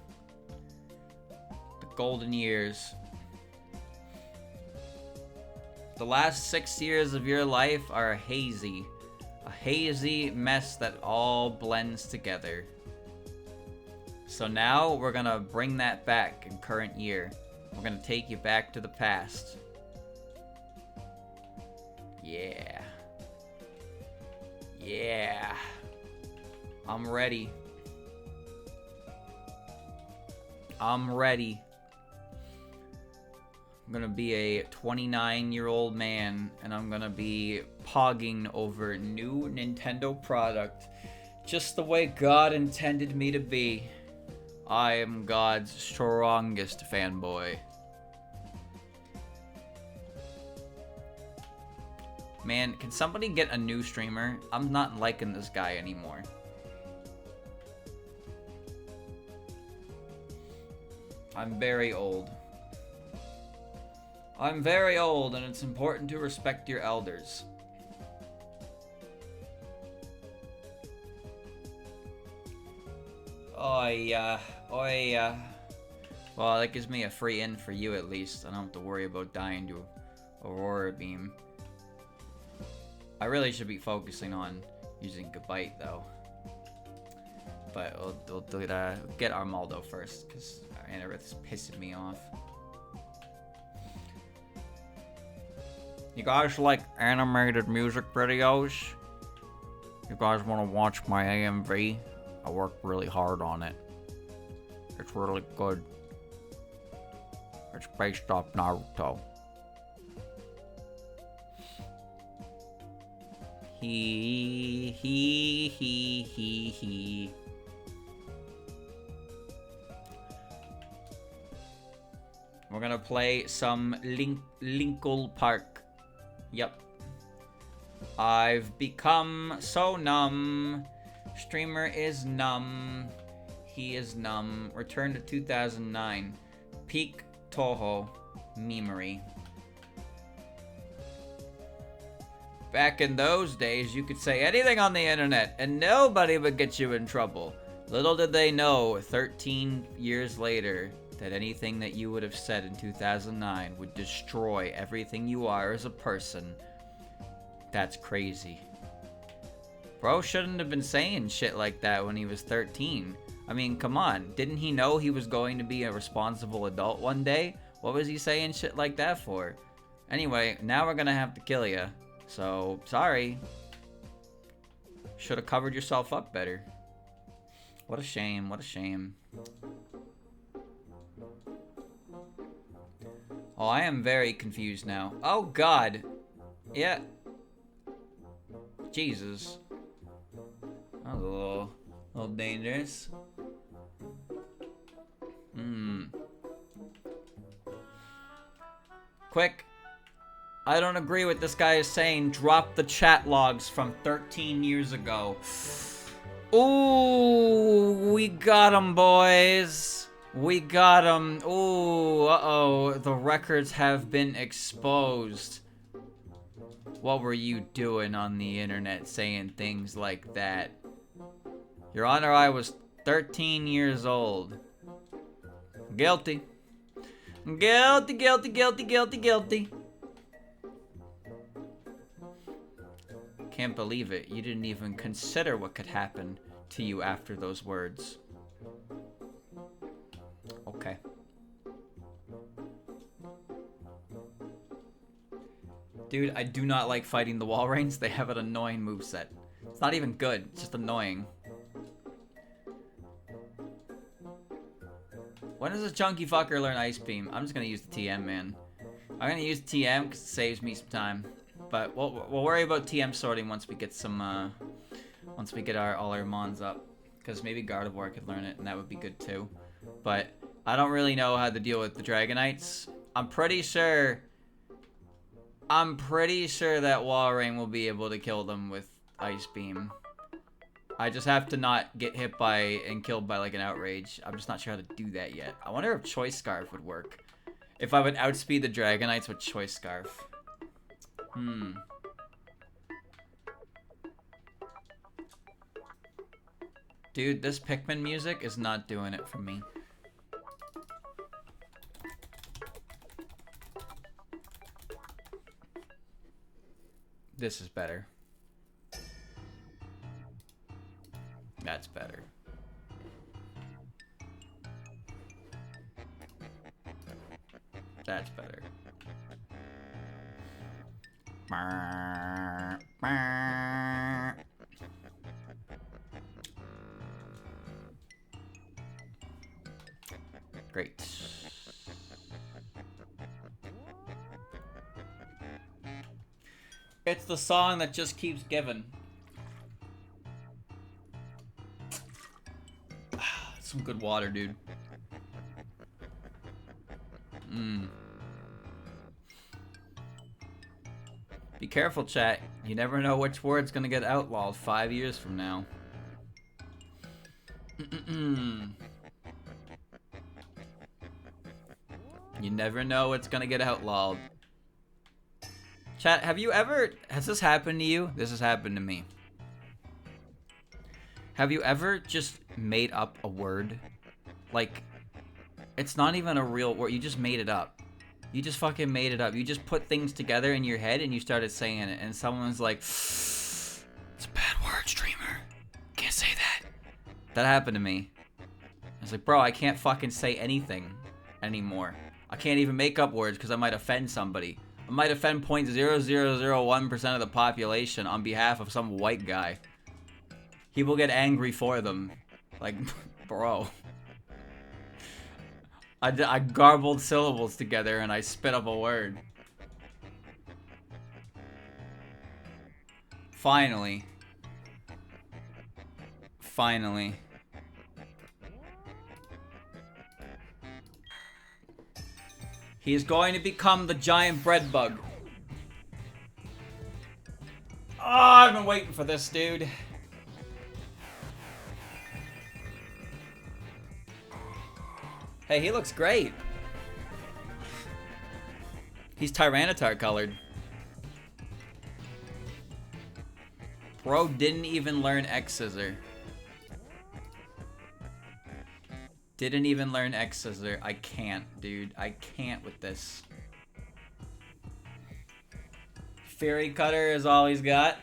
The golden years. The last 6 years of your life are hazy. A hazy mess that all blends together. So now we're gonna bring that back in current year. We're gonna take you back to the past. Yeah. Yeah. I'm ready. I'm ready. I'm gonna be a 29-year-old man, and I'm gonna be pogging over new Nintendo product just the way God intended me to be. I am God's strongest fanboy. Man, can somebody get a new streamer? I'm not liking this guy anymore. I'm very old. I'm very old, and it's important to respect your elders. Oh yeah. Well, that gives me a free in for you at least. I don't have to worry about dying to Aurora Beam. I really should be focusing on using Gabite though. But we'll do that. Get Armaldo first, because Anorith's pissing me off. You guys like animated music videos? You guys want to watch my AMV? I worked really hard on it. It's really good. It's based off Naruto. He. We're gonna play some Linkin Park. Yep. I've become so numb. Streamer is numb. He is numb. Return to 2009. Peak Toho. Memory. Back in those days, you could say anything on the internet, and nobody would get you in trouble. Little did they know, 13 years later, that anything that you would have said in 2009 would destroy everything you are as a person. That's crazy. Bro shouldn't have been saying shit like that when he was 13. I mean, come on. Didn't he know he was going to be a responsible adult one day? What was he saying shit like that for? Anyway, now we're gonna have to kill you. So, sorry. Should have covered yourself up better. What a shame, what a shame. Oh, I am very confused now. Oh, God. Yeah. Jesus. That was a little dangerous. Quick. I don't agree with this guy is saying. Drop the chat logs from 13 years ago. Ooh, we got him, boys. We got him. Ooh, uh-oh. The records have been exposed. What were you doing on the internet saying things like that? Your Honor, I was 13 years old. Guilty. Guilty, guilty, guilty, guilty, guilty. Can't believe it. You didn't even consider what could happen to you after those words. Okay. Dude, I do not like fighting the Walrus. They have an annoying moveset. It's not even good. It's just annoying. When does this chunky fucker learn Ice Beam? I'm just gonna use the TM, man. I'm gonna use TM because it saves me some time. But we'll worry about TM sorting once we get some, once we get all our mons up. Because maybe Gardevoir could learn it, and that would be good too. But I don't really know how to deal with the Dragonites. I'm pretty sure that Walrein will be able to kill them with Ice Beam. I just have to not get hit by and killed by like an Outrage. I'm just not sure how to do that yet. I wonder if Choice Scarf would work. If I would outspeed the Dragonites with Choice Scarf. Dude, this Pikmin music is not doing it for me. This is better. That's better. That's better. Great. It's the song that just keeps giving. Some good water, dude. Be careful, chat. You never know which word's gonna get outlawed 5 years from now. You never know what's gonna get outlawed. Chat, has this happened to you? This has happened to me. Have you ever just made up a word? Like, it's not even a real word, you just made it up. You just fucking made it up. You just put things together in your head and you started saying it, and someone's like, it's a bad word, streamer. Can't say that. That happened to me. I was like, bro, I can't fucking say anything anymore. I can't even make up words because I might offend somebody. I might offend 0.0001% of the population on behalf of some white guy. He will get angry for them. Like, bro. I garbled syllables together and I spit up a word. Finally. Finally. He is going to become the giant bread bug. Oh, I've been waiting for this, dude. Hey, he looks great. He's Tyranitar colored. Bro didn't even learn X-Scissor. Didn't even learn X-Scissor. I can't, dude. I can't with this. Fairy Cutter is all he's got.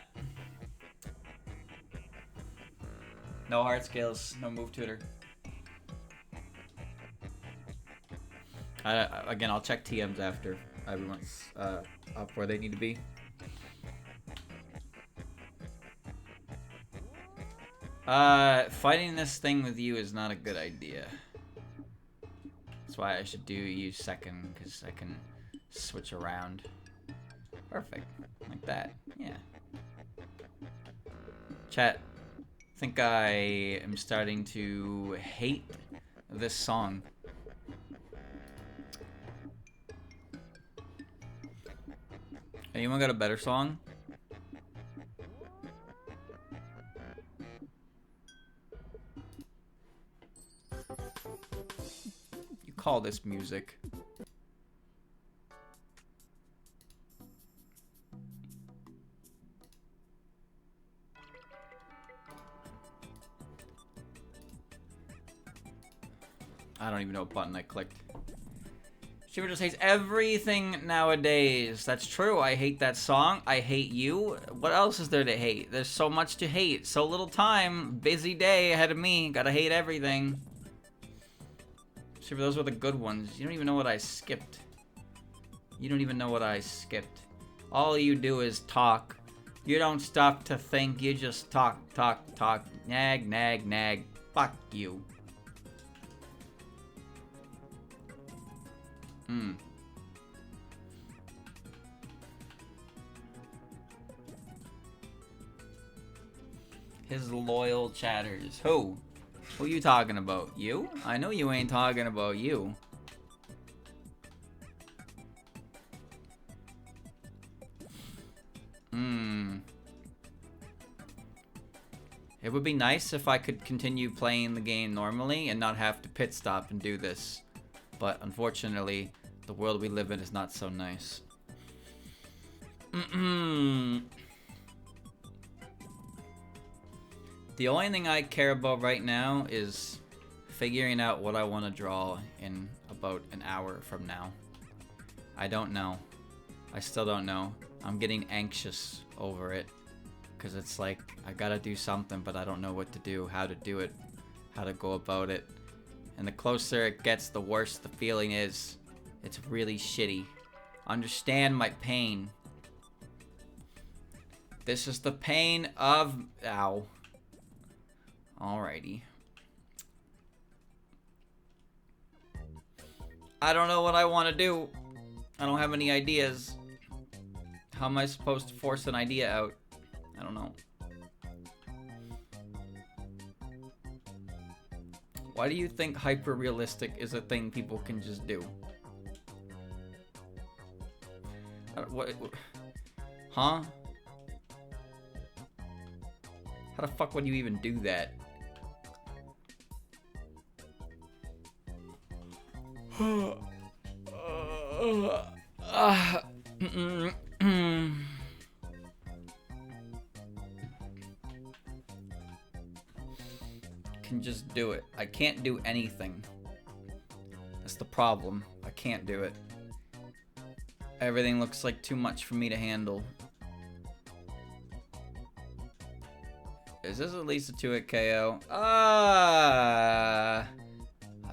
No heart scales, no move tutor. Again, I'll check TMs after everyone's up where they need to be. Fighting this thing with you is not a good idea. That's why I should use second, because I can switch around. Perfect. Like that. Yeah. Chat, I think I am starting to hate this song. Anyone got a better song? You call this music? I don't even know what button I clicked. Shiver just hates everything nowadays. That's true. I hate that song. I hate you. What else is there to hate? There's so much to hate. So little time. Busy day ahead of me. Gotta hate everything. Shiver, those were the good ones. You don't even know what I skipped. You don't even know what I skipped. All you do is talk. You don't stop to think. You just talk, talk, talk. Nag, nag, nag. Fuck you. His loyal chatters. Who? Who you talking about? You? I know you ain't talking about you. It would be nice if I could continue playing the game normally and not have to pit stop and do this. But unfortunately, the world we live in is not so nice. The only thing I care about right now is figuring out what I want to draw in about an hour from now. I don't know. I still don't know. I'm getting anxious over it. Because it's like, I gotta do something, but I don't know what to do, how to do it, how to go about it. And the closer it gets, the worse the feeling is. It's really shitty. Understand my pain. This is the pain of... Ow. Alrighty. I don't know what I want to do. I don't have any ideas. How am I supposed to force an idea out? I don't know. Why do you think hyper-realistic is a thing people can just do? What? Huh? How the fuck would you even do that? Can just do it. I can't do anything. That's the problem. I can't do it. Everything looks like too much for me to handle. Is this at least a 2-hit KO? I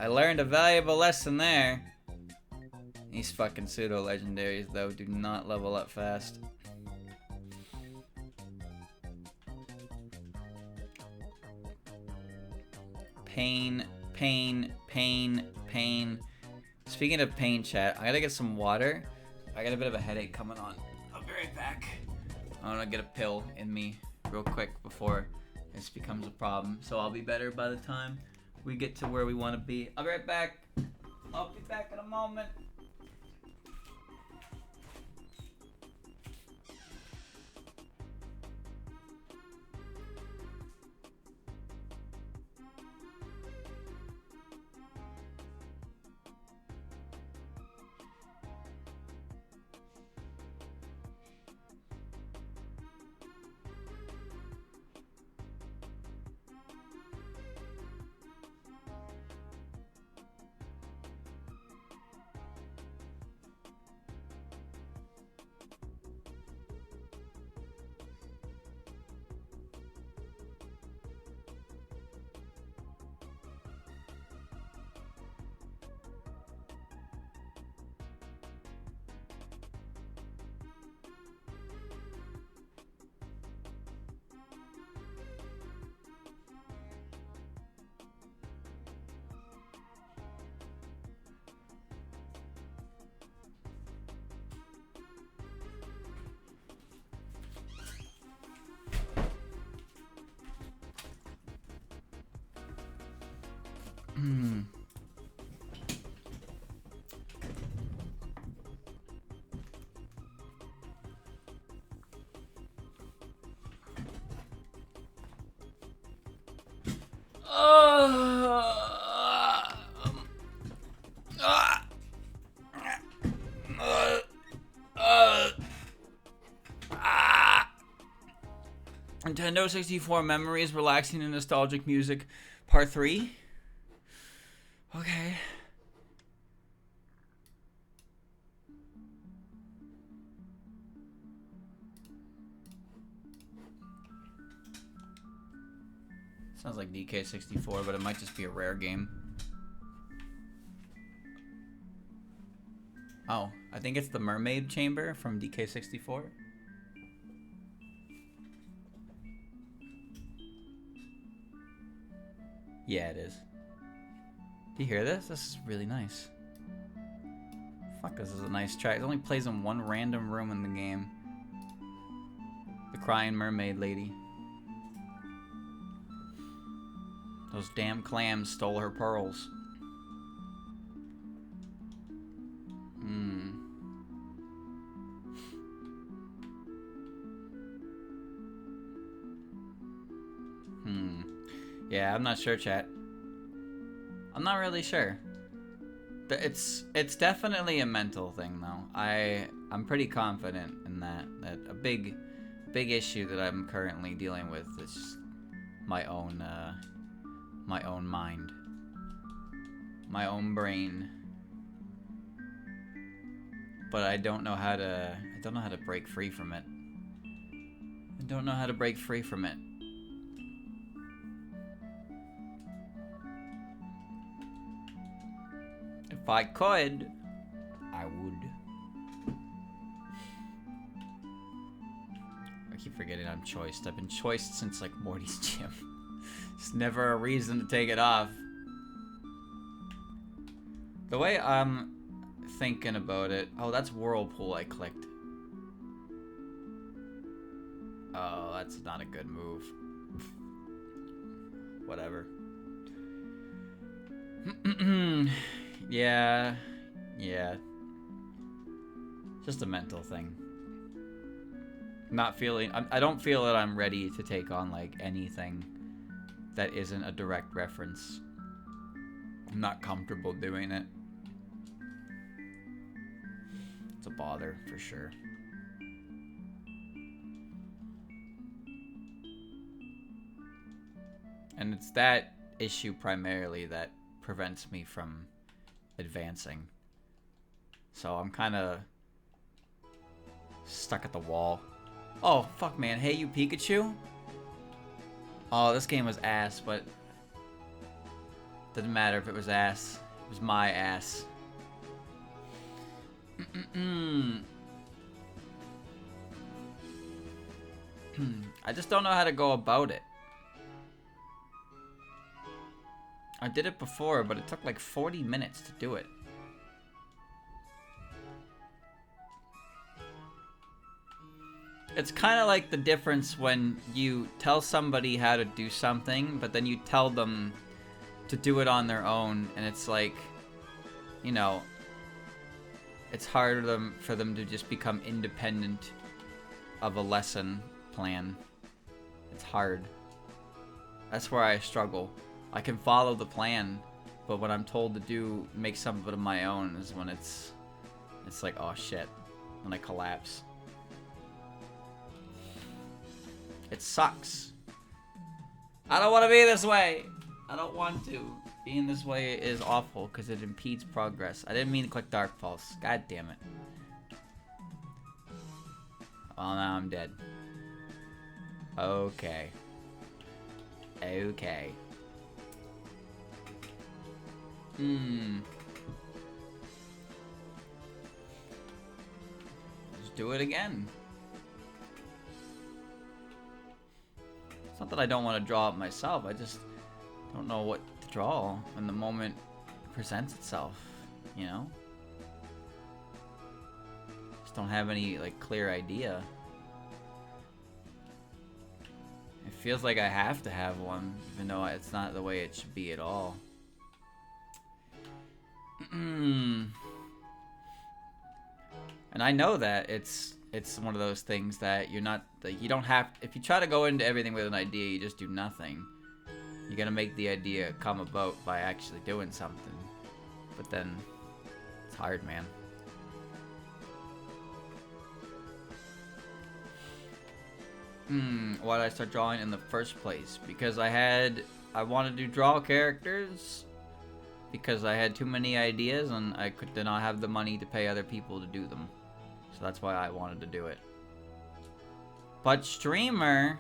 learned a valuable lesson there. These fucking pseudo-legendaries, though, do not level up fast. Pain, pain, pain, pain. Speaking of pain, chat, I gotta get some water. I got a bit of a headache coming on. I'll be right back. I'm gonna get a pill in me real quick before this becomes a problem. So I'll be better by the time we get to where we want to be. I'll be right back. I'll be back in a moment. Nintendo 64 Memories, Relaxing and Nostalgic Music, Part 3. Okay. Sounds like DK64, but it might just be a rare game. Oh, I think it's the Mermaid Chamber from DK64. Yeah, it is. Do you hear this? This is really nice. Fuck, this is a nice track. It only plays in one random room in the game. The crying mermaid lady. Those damn clams stole her pearls. Yeah, I'm not sure, chat. I'm not really sure. It's definitely a mental thing, though. I'm pretty confident in that a big issue that I'm currently dealing with is my own mind, my own brain. but I don't know how to break free from it. I don't know how to break free from it. If I could, I would. I keep forgetting I'm choiced. I've been choiced since like Morty's gym. It's never a reason to take it off. The way I'm thinking about it... Oh, that's Whirlpool I clicked. Oh, that's not a good move. Whatever. Yeah. Just a mental thing. Not feeling... I don't feel that I'm ready to take on, like, anything that isn't a direct reference. I'm not comfortable doing it. It's a bother, for sure. And it's that issue primarily that prevents me from advancing. So I'm kind of stuck at the wall. Oh, fuck, man. Hey, you Pikachu? Oh, this game was ass, but... Doesn't matter if it was ass. It was my ass. I just don't know how to go about it. I did it before, but it took like 40 minutes to do it. It's kind of like the difference when you tell somebody how to do something, but then you tell them to do it on their own, and it's like, you know, it's hard for them to just become independent of a lesson plan. It's hard. That's where I struggle. I can follow the plan, but when I'm told to do, make some of it of my own is when it's like, oh shit, when I collapse. It sucks. I don't want to be this way. I don't want to. Being this way is awful because it impedes progress. I didn't mean to click Dark Pulse. God damn it. Well, now I'm dead. Okay. Okay. Let's do it again. It's not that I don't want to draw it myself. I just don't know what to draw when the moment presents itself, you know? Just don't have any, like, clear idea. It feels like I have to have one, even though it's not the way it should be at all. And I know that it's one of those things that you're not, like, you don't have, if you try to go into everything with an idea, you just do nothing. You're gonna make the idea come about by actually doing something. But then, it's hard, man. Why did I start drawing in the first place? Because I wanted to draw characters, because I had too many ideas and I did not have the money to pay other people to do them. So that's why I wanted to do it. But streamer,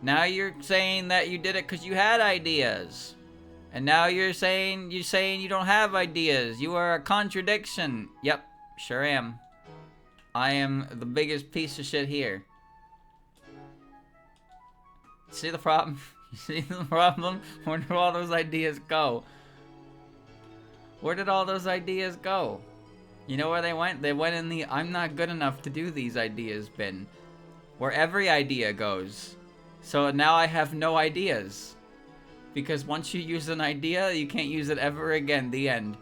now you're saying that you did it because you had ideas. And now you're saying you don't have ideas. You are a contradiction. Yep, sure am. I am the biggest piece of shit here. See the problem? You see the problem? Where did all those ideas go? Where did all those ideas go? You know where they went? They went in the I'm not good enough to do these ideas bin. Where every idea goes. So now I have no ideas. Because once you use an idea, you can't use it ever again. The end.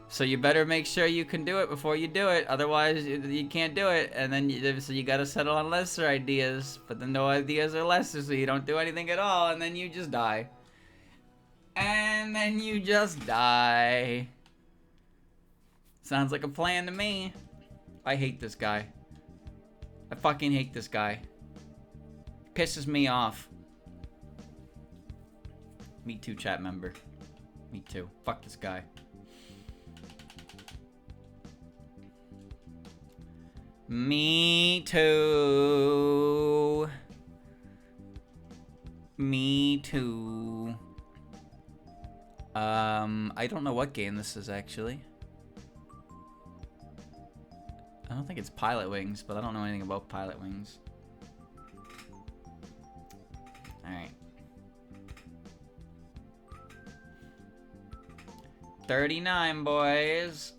So you better make sure you can do it before you do it. Otherwise, you can't do it. And then so you gotta settle on lesser ideas. But then no ideas are lesser, so you don't do anything at all. And then you just die. And then you just die. Sounds like a plan to me. I hate this guy. I fucking hate this guy. Pisses me off. Me too, chat member. Me too. Fuck this guy. Me too. Me too. I don't know what game this is actually. I don't think it's Pilot Wings, but I don't know anything about Pilot Wings. Alright. 39, boys.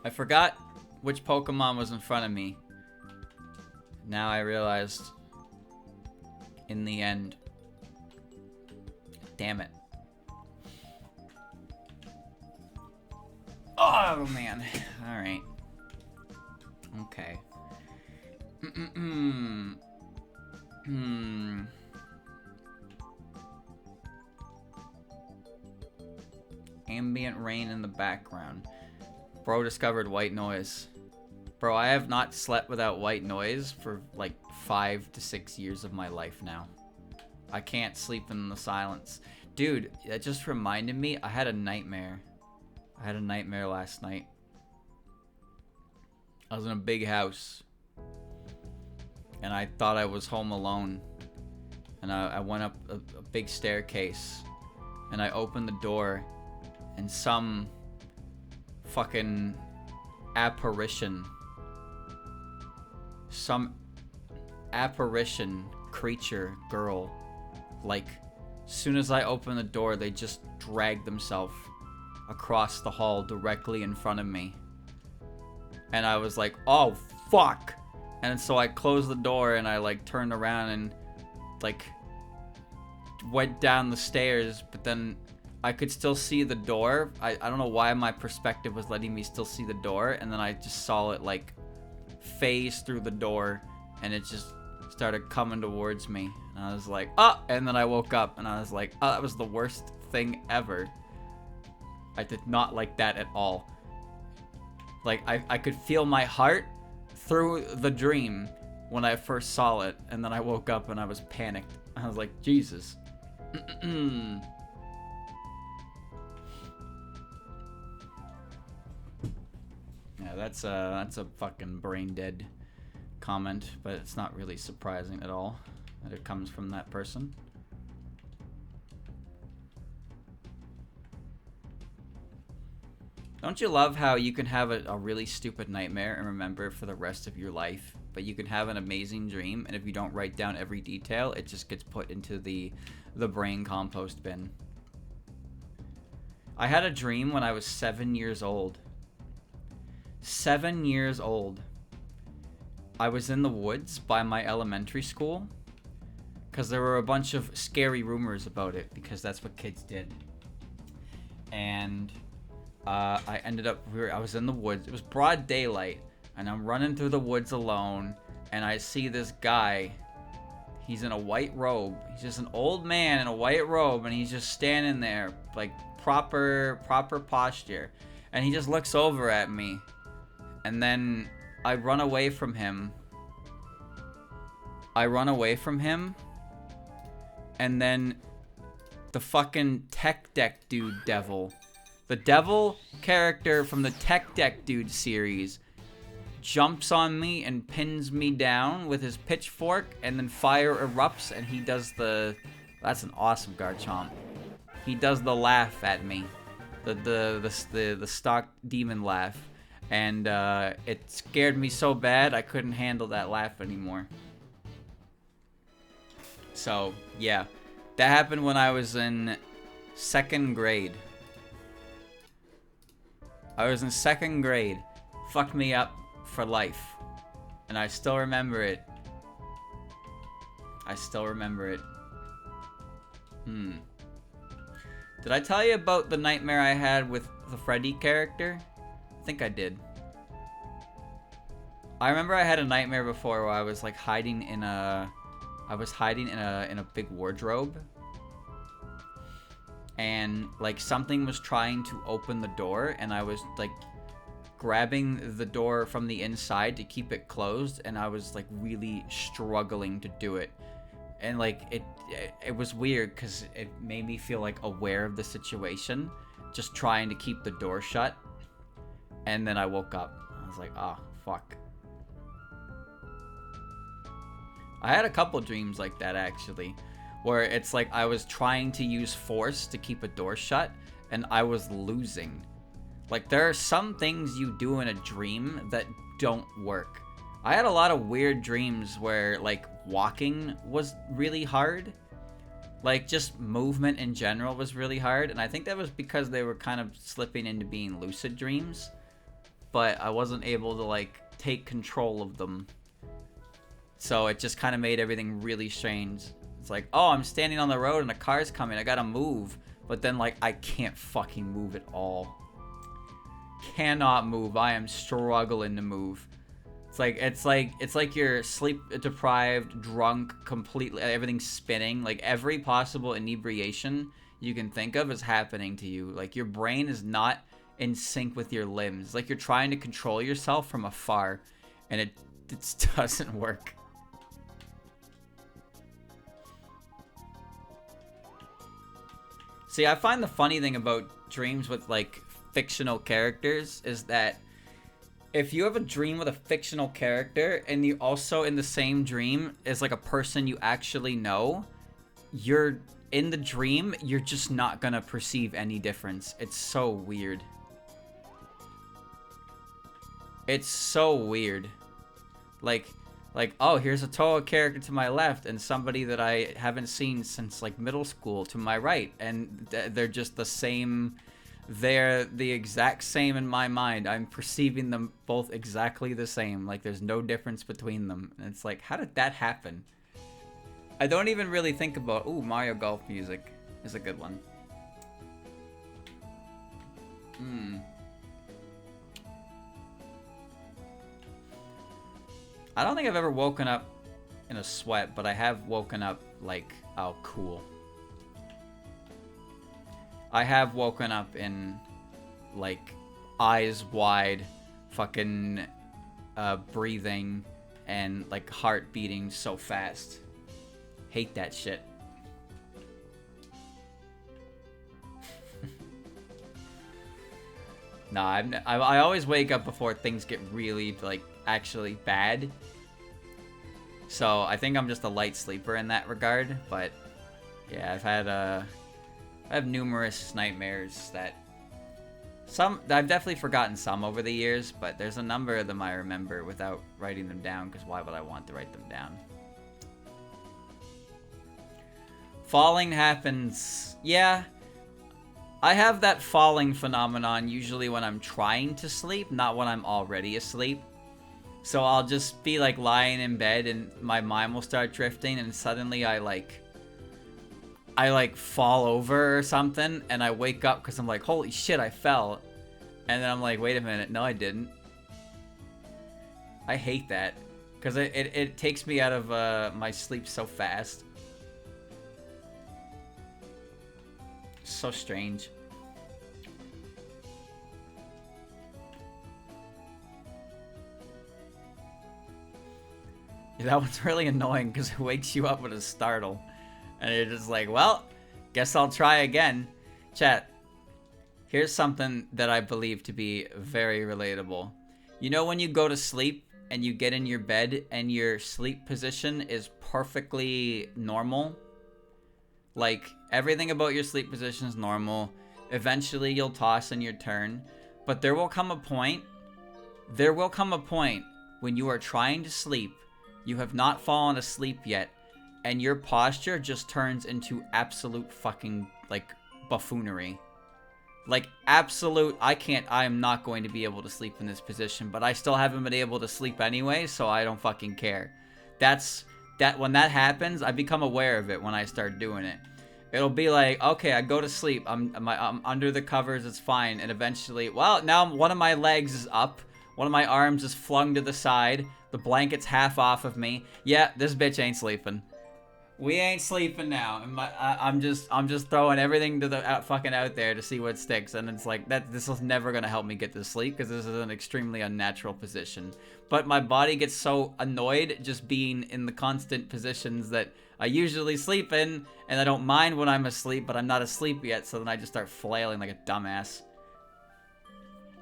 I forgot which Pokemon was in front of me. Now I realized in the end. Damn it. Oh, man. Alright. Okay. Ambient rain in the background. Bro discovered white noise. Bro, I have not slept without white noise for like 5 to 6 years of my life now. I can't sleep in the silence. Dude, that just reminded me, I had a nightmare. I had a nightmare last night. I was in a big house. And I thought I was home alone. And I went up a big staircase. And I opened the door. And some fucking apparition. Some apparition creature girl. Like, soon as I opened the door, they just dragged themselves across the hall directly in front of me. And I was like, oh, fuck. And so I closed the door and I, like, turned around and, like, went down the stairs. But then I could still see the door. I don't know why my perspective was letting me still see the door. And then I just saw it, like, phase through the door. And it just started coming towards me. And I was like, oh! And then I woke up and I was like, oh, that was the worst thing ever. I did not like that at all. Like, I could feel my heart through the dream when I first saw it. And then I woke up and I was panicked. I was like, Jesus. Yeah, that's a fucking brain dead comment, but it's not really surprising at all that it comes from that person. Don't you love how you can have a really stupid nightmare and remember it for the rest of your life, but you can have an amazing dream, and if you don't write down every detail, it just gets put into the brain compost bin. I had a dream when I was 7 years old. 7 years old. I was in the woods by my elementary school because there were a bunch of scary rumors about it because that's what kids did. And I ended up, I was in the woods. It was broad daylight and I'm running through the woods alone and I see this guy. He's in a white robe. He's just an old man in a white robe and he's just standing there like proper posture. And he just looks over at me. And then I run away from him. And then the fucking Tech Deck Dude devil. The devil character from the Tech Deck Dude series jumps on me and pins me down with his pitchfork, and then fire erupts, and he does the... That's an awesome Garchomp. He does the laugh at me. The stock demon laugh. And it scared me so bad I couldn't handle that laugh anymore. So, yeah. That happened when I was in 2nd grade. I was in 2nd grade. Fucked me up for life. And I still remember it. Did I tell you about the nightmare I had with the Freddy character? I think I did. I remember I had a nightmare before where I was like hiding in a big wardrobe. And like something was trying to open the door and I was like grabbing the door from the inside to keep it closed, and I was like really struggling to do it. And like it was weird because it made me feel like aware of the situation, just trying to keep the door shut. And then I woke up. I was like, oh, fuck. I had a couple dreams like that, actually, where it's like I was trying to use force to keep a door shut, and I was losing. Like, there are some things you do in a dream that don't work. I had a lot of weird dreams where, like, walking was really hard. Like, just movement in general was really hard, and I think that was because they were kind of slipping into being lucid dreams. But I wasn't able to, like, take control of them. So it just kind of made everything really strange. It's like, oh, I'm standing on the road and a car's coming. I gotta move. But then, like, I can't fucking move at all. Cannot move. I am struggling to move. It's like you're sleep deprived, drunk, completely, everything's spinning. Like, every possible inebriation you can think of is happening to you. Like, your brain is not in sync with your limbs. Like, you're trying to control yourself from afar, and it doesn't work. See, I find the funny thing about dreams with, like, fictional characters is that if you have a dream with a fictional character and you also in the same dream is like a person you actually know, you're in the dream, you're just not gonna perceive any difference. It's so weird. It's so weird. Like, oh, here's a Toa character to my left and somebody that I haven't seen since, like, middle school to my right. And they're just the same. They're the exact same in my mind. I'm perceiving them both exactly the same. Like, there's no difference between them. And it's like, how did that happen? I don't even really think about... Ooh, Mario Golf music is a good one. I don't think I've ever woken up in a sweat, but I have woken up like, oh, cool. I have woken up in, like, eyes wide, fucking breathing, and, like, heart beating so fast. Hate that shit. Nah, I always wake up before things get really, like, actually bad. So I think I'm just a light sleeper in that regard, but yeah, I have numerous nightmares that I've definitely forgotten some over the years, but there's a number of them I remember without writing them down, because why would I want to write them down? Falling happens. Yeah, I have that falling phenomenon usually when I'm trying to sleep, not when I'm already asleep. So I'll just be, like, lying in bed and my mind will start drifting, and suddenly I fall over or something, and I wake up because I'm like, holy shit, I fell. And then I'm like, wait a minute, no I didn't. I hate that, because it takes me out of my sleep so fast. So strange. Yeah, that one's really annoying because it wakes you up with a startle. And you're just like, well, guess I'll try again. Chat, here's something that I believe to be very relatable. You know when you go to sleep and you get in your bed and your sleep position is perfectly normal? Like, everything about your sleep position is normal. Eventually you'll toss in your turn. But there will come a point when you are trying to sleep, you have not fallen asleep yet, and your posture just turns into absolute fucking, like, buffoonery. Like, absolute, I am not going to be able to sleep in this position, but I still haven't been able to sleep anyway, so I don't fucking care. When that happens, I become aware of it when I start doing it. It'll be like, okay, I go to sleep, I'm under the covers, it's fine, and eventually, well, now one of my legs is up, one of my arms is flung to the side, the blanket's half off of me. Yeah, this bitch ain't sleeping. We ain't sleeping now. And I'm just throwing everything to the fucking out there to see what sticks. And it's like that. This is never gonna help me get to sleep because this is an extremely unnatural position. But my body gets so annoyed just being in the constant positions that I usually sleep in, and I don't mind when I'm asleep, but I'm not asleep yet. So then I just start flailing like a dumbass.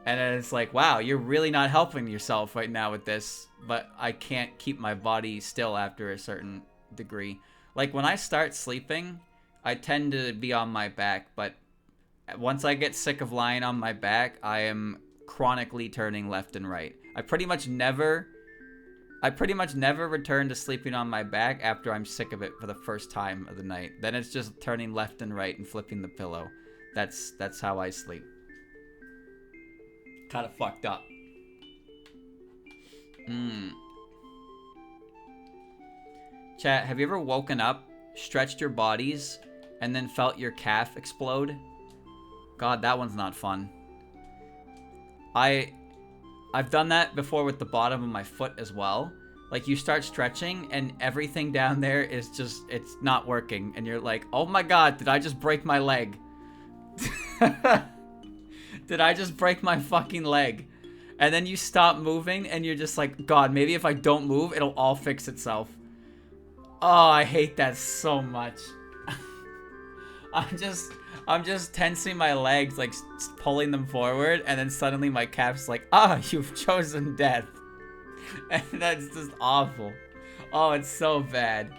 And then it's like, wow, you're really not helping yourself right now with this. But I can't keep my body still after a certain degree. Like, when I start sleeping, I tend to be on my back. But once I get sick of lying on my back, I am chronically turning left and right. I pretty much never return to sleeping on my back after I'm sick of it for the first time of the night. Then it's just turning left and right and flipping the pillow. That's how I sleep. Kind of fucked up. Chat, have you ever woken up, stretched your bodies, and then felt your calf explode? God, that one's not fun. I've done that before with the bottom of my foot as well. Like, you start stretching and everything down there is just, it's not working. And you're like, oh my God, did I just break my leg? Did I just break my fucking leg? And then you stop moving and you're just like, God, maybe if I don't move, it'll all fix itself. Oh, I hate that so much. I'm just tensing my legs, like pulling them forward, and then suddenly my calf's like, you've chosen death. And that's just awful. Oh, it's so bad.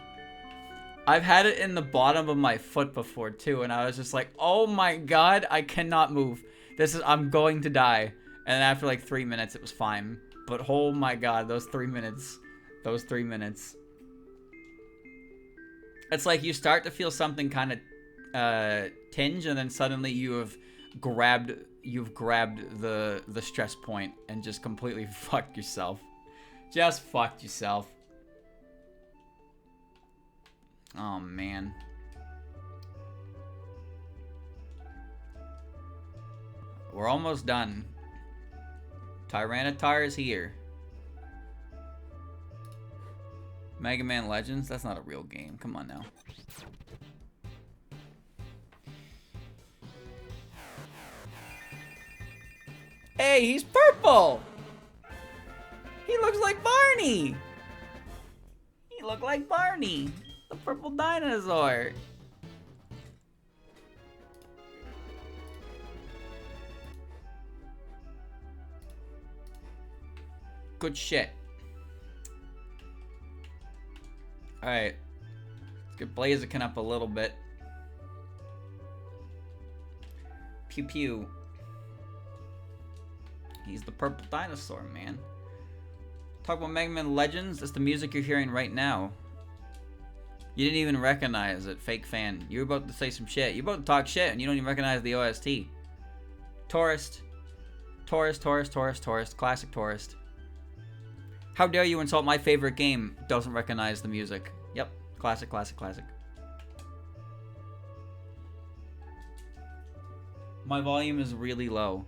I've had it in the bottom of my foot before too, and I was just like, oh my God, I cannot move. I'm going to die. And then after like 3 minutes, it was fine. But oh my God, those 3 minutes. It's like you start to feel something kind of tinge, and then suddenly you've grabbed the stress point and just completely fucked yourself. Just fucked yourself. Oh man. We're almost done. Tyranitar is here. Mega Man Legends? That's not a real game. Come on now. Hey, he's purple! He looks like Barney! He looked like Barney, the purple dinosaur. Good shit. Alright. Let's get Blaziken up a little bit. Pew pew. He's the purple dinosaur, man. Talk about Mega Man Legends. That's the music you're hearing right now. You didn't even recognize it, fake fan. You were about to say some shit. You're about to talk shit and you don't even recognize the OST. Tourist. Classic Tourist. How dare you insult my favorite game? Doesn't recognize the music. Yep. Classic. My volume is really low.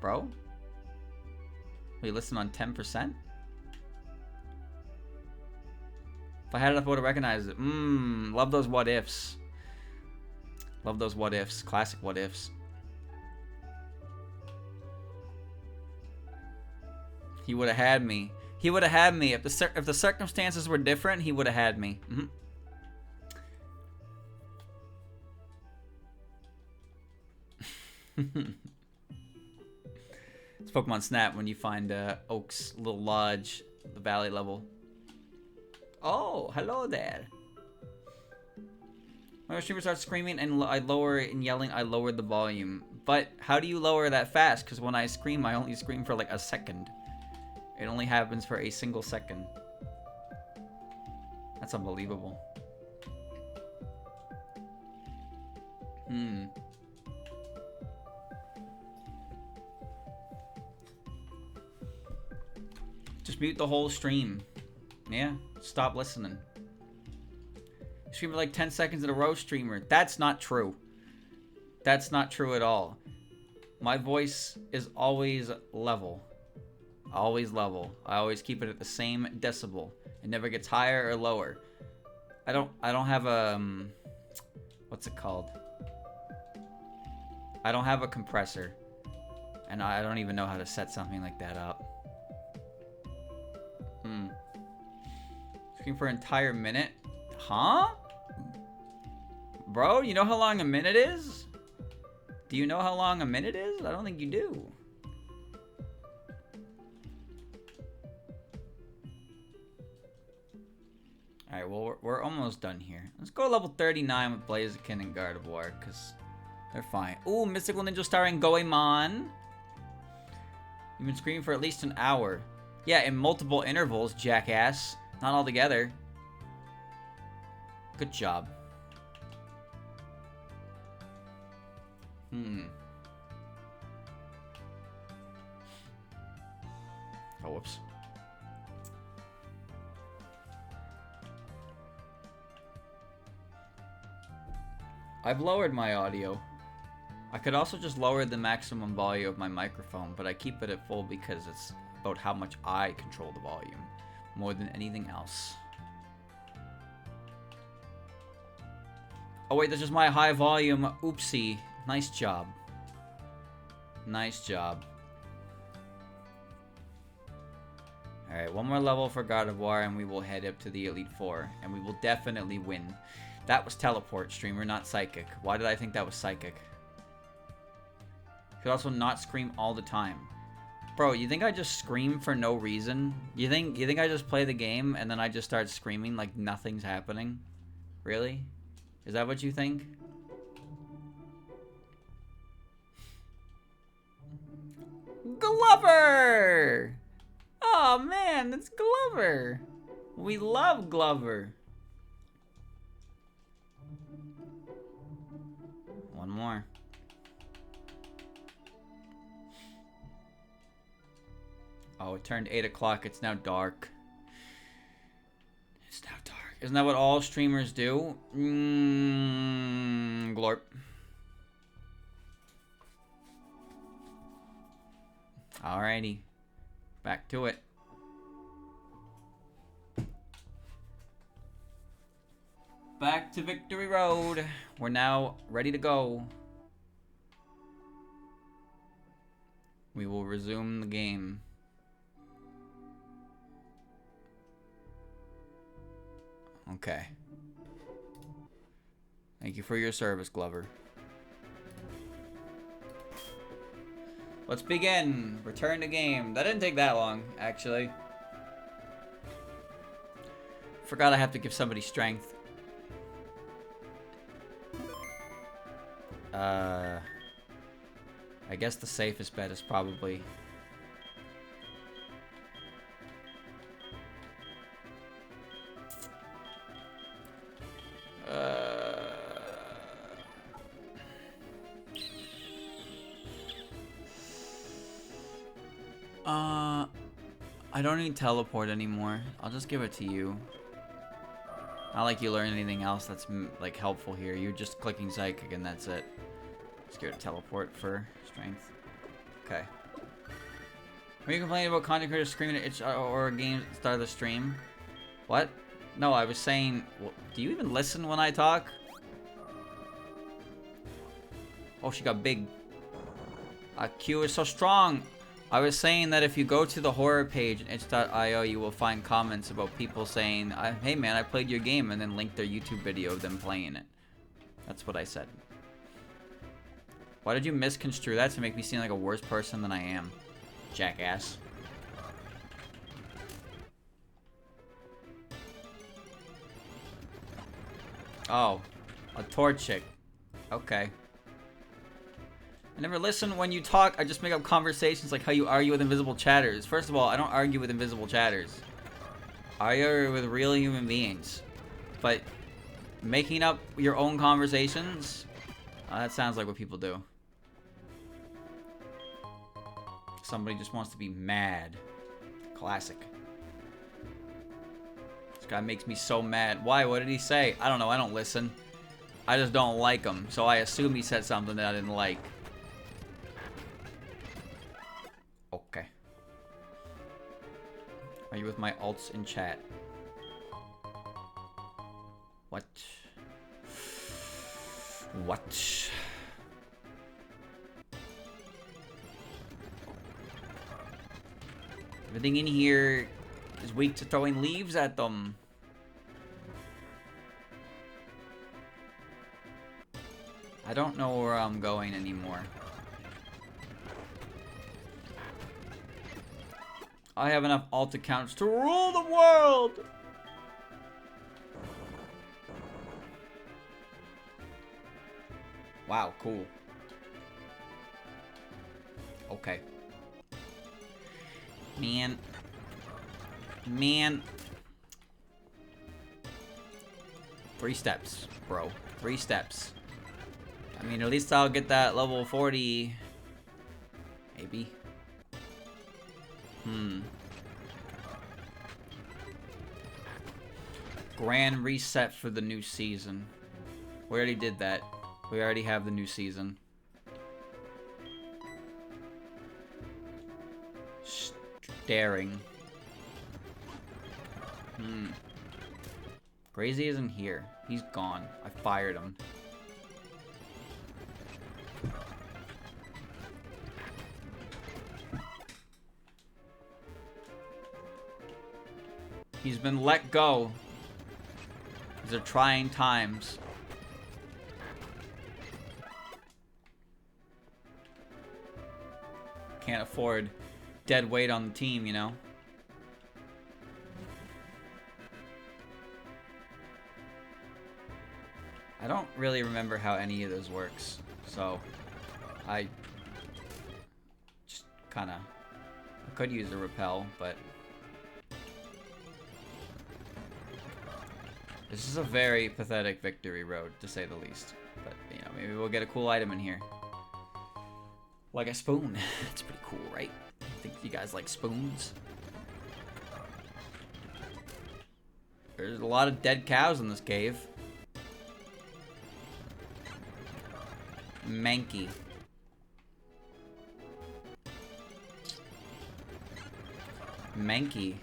Bro? We listen on 10%? If I had enough, I would have recognized it. Love those what ifs. Love those what ifs. Classic what ifs. He would have had me. He would have had me. If the circumstances were different, he would have had me. It's Pokemon Snap when you find Oak's little lodge, the valley level. Oh, hello there. When a streamer starts screaming and I lower and yelling, I lowered the volume. But how do you lower that fast? Because when I scream, I only scream for like a second. It only happens for a single second. That's unbelievable. Just mute the whole stream. Yeah, stop listening. Stream for like 10 seconds in a row, streamer. That's not true. That's not true at all. My voice is always level. Always level. I always keep it at the same decibel. It never gets higher or lower. I don't have a what's it called? I don't have a compressor. And I don't even know how to set something like that up. Scream for an entire minute? Huh? Bro, you know how long a minute is? Do you know how long a minute is? I don't think you do. Alright, well, we're almost done here. Let's go level 39 with Blaziken and Gardevoir, because they're fine. Ooh, Mystical Ninja starring Goemon. You've been screaming for at least an hour. Yeah, in multiple intervals, jackass. Not all together. Good job. Oh, whoops. I've lowered my audio. I could also just lower the maximum volume of my microphone, but I keep it at full because it's about how much I control the volume more than anything else. Oh wait, that's just my high volume. Oopsie. Nice job. Nice job. Alright, one more level for Gardevoir and we will head up to the Elite Four. And we will definitely win. That was Teleport, streamer, not Psychic. Why did I think that was Psychic? Could also not scream all the time. Bro, you think I just scream for no reason? You think I just play the game and then I just start screaming like nothing's happening? Really? Is that what you think? Glover! Oh man, that's Glover. We love Glover. One more. Oh, it turned 8 o'clock. It's now dark. It's now dark. Isn't that what all streamers do? Glorp. Alrighty. Back to it. Back to Victory Road. We're now ready to go. We will resume the game. Okay. Thank you for your service, Glover. Let's begin. Return to game. That didn't take that long, actually. Forgot I have to give somebody strength. I guess the safest bet is probably... I don't need teleport anymore. I'll just give it to you. Not like you learn anything else that's like helpful here. You're just clicking Psychic and that's it. Scared to teleport for strength. Okay. Were you complaining about content creators screaming at itch or a game at the start of the stream? What? No, I was saying... Well, do you even listen when I talk? Oh, she got big. Q is so strong. I was saying that if you go to the horror page at itch.io, you will find comments about people saying, hey man, I played your game, and then link their YouTube video of them playing it. That's what I said. Why did you misconstrue that to make me seem like a worse person than I am? Jackass. Oh, a Torchic. Okay. I never listen when you talk. I just make up conversations like how you argue with invisible chatters. First of all, I don't argue with invisible chatters. I argue with real human beings. But making up your own conversations, that sounds like what people do. Somebody just wants to be mad. Classic. This guy makes me so mad. Why? What did he say? I don't know. I don't listen. I just don't like him. So I assume he said something that I didn't like. Okay. Are you with my alts in chat? What? What? Everything in here is weak to throwing leaves at them. I don't know where I'm going anymore. I have enough alt accounts to rule the world! Wow, cool. Okay. Man. 3 steps, bro. 3 steps. I mean, at least I'll get that level 40. Maybe. Grand reset for the new season. We already did that. We already have the new season. Staring. Crazy isn't here. He's gone. I fired him. He's been let go. These are trying times. Can't afford dead weight on the team, you know? I don't really remember how any of this works, so I just kinda could use a repel, but this is a very pathetic victory road, to say the least. But, you know, maybe we'll get a cool item in here. Like a spoon. It's pretty cool, right? I think you guys like spoons. There's a lot of dead cows in this cave. Mankey. Mankey.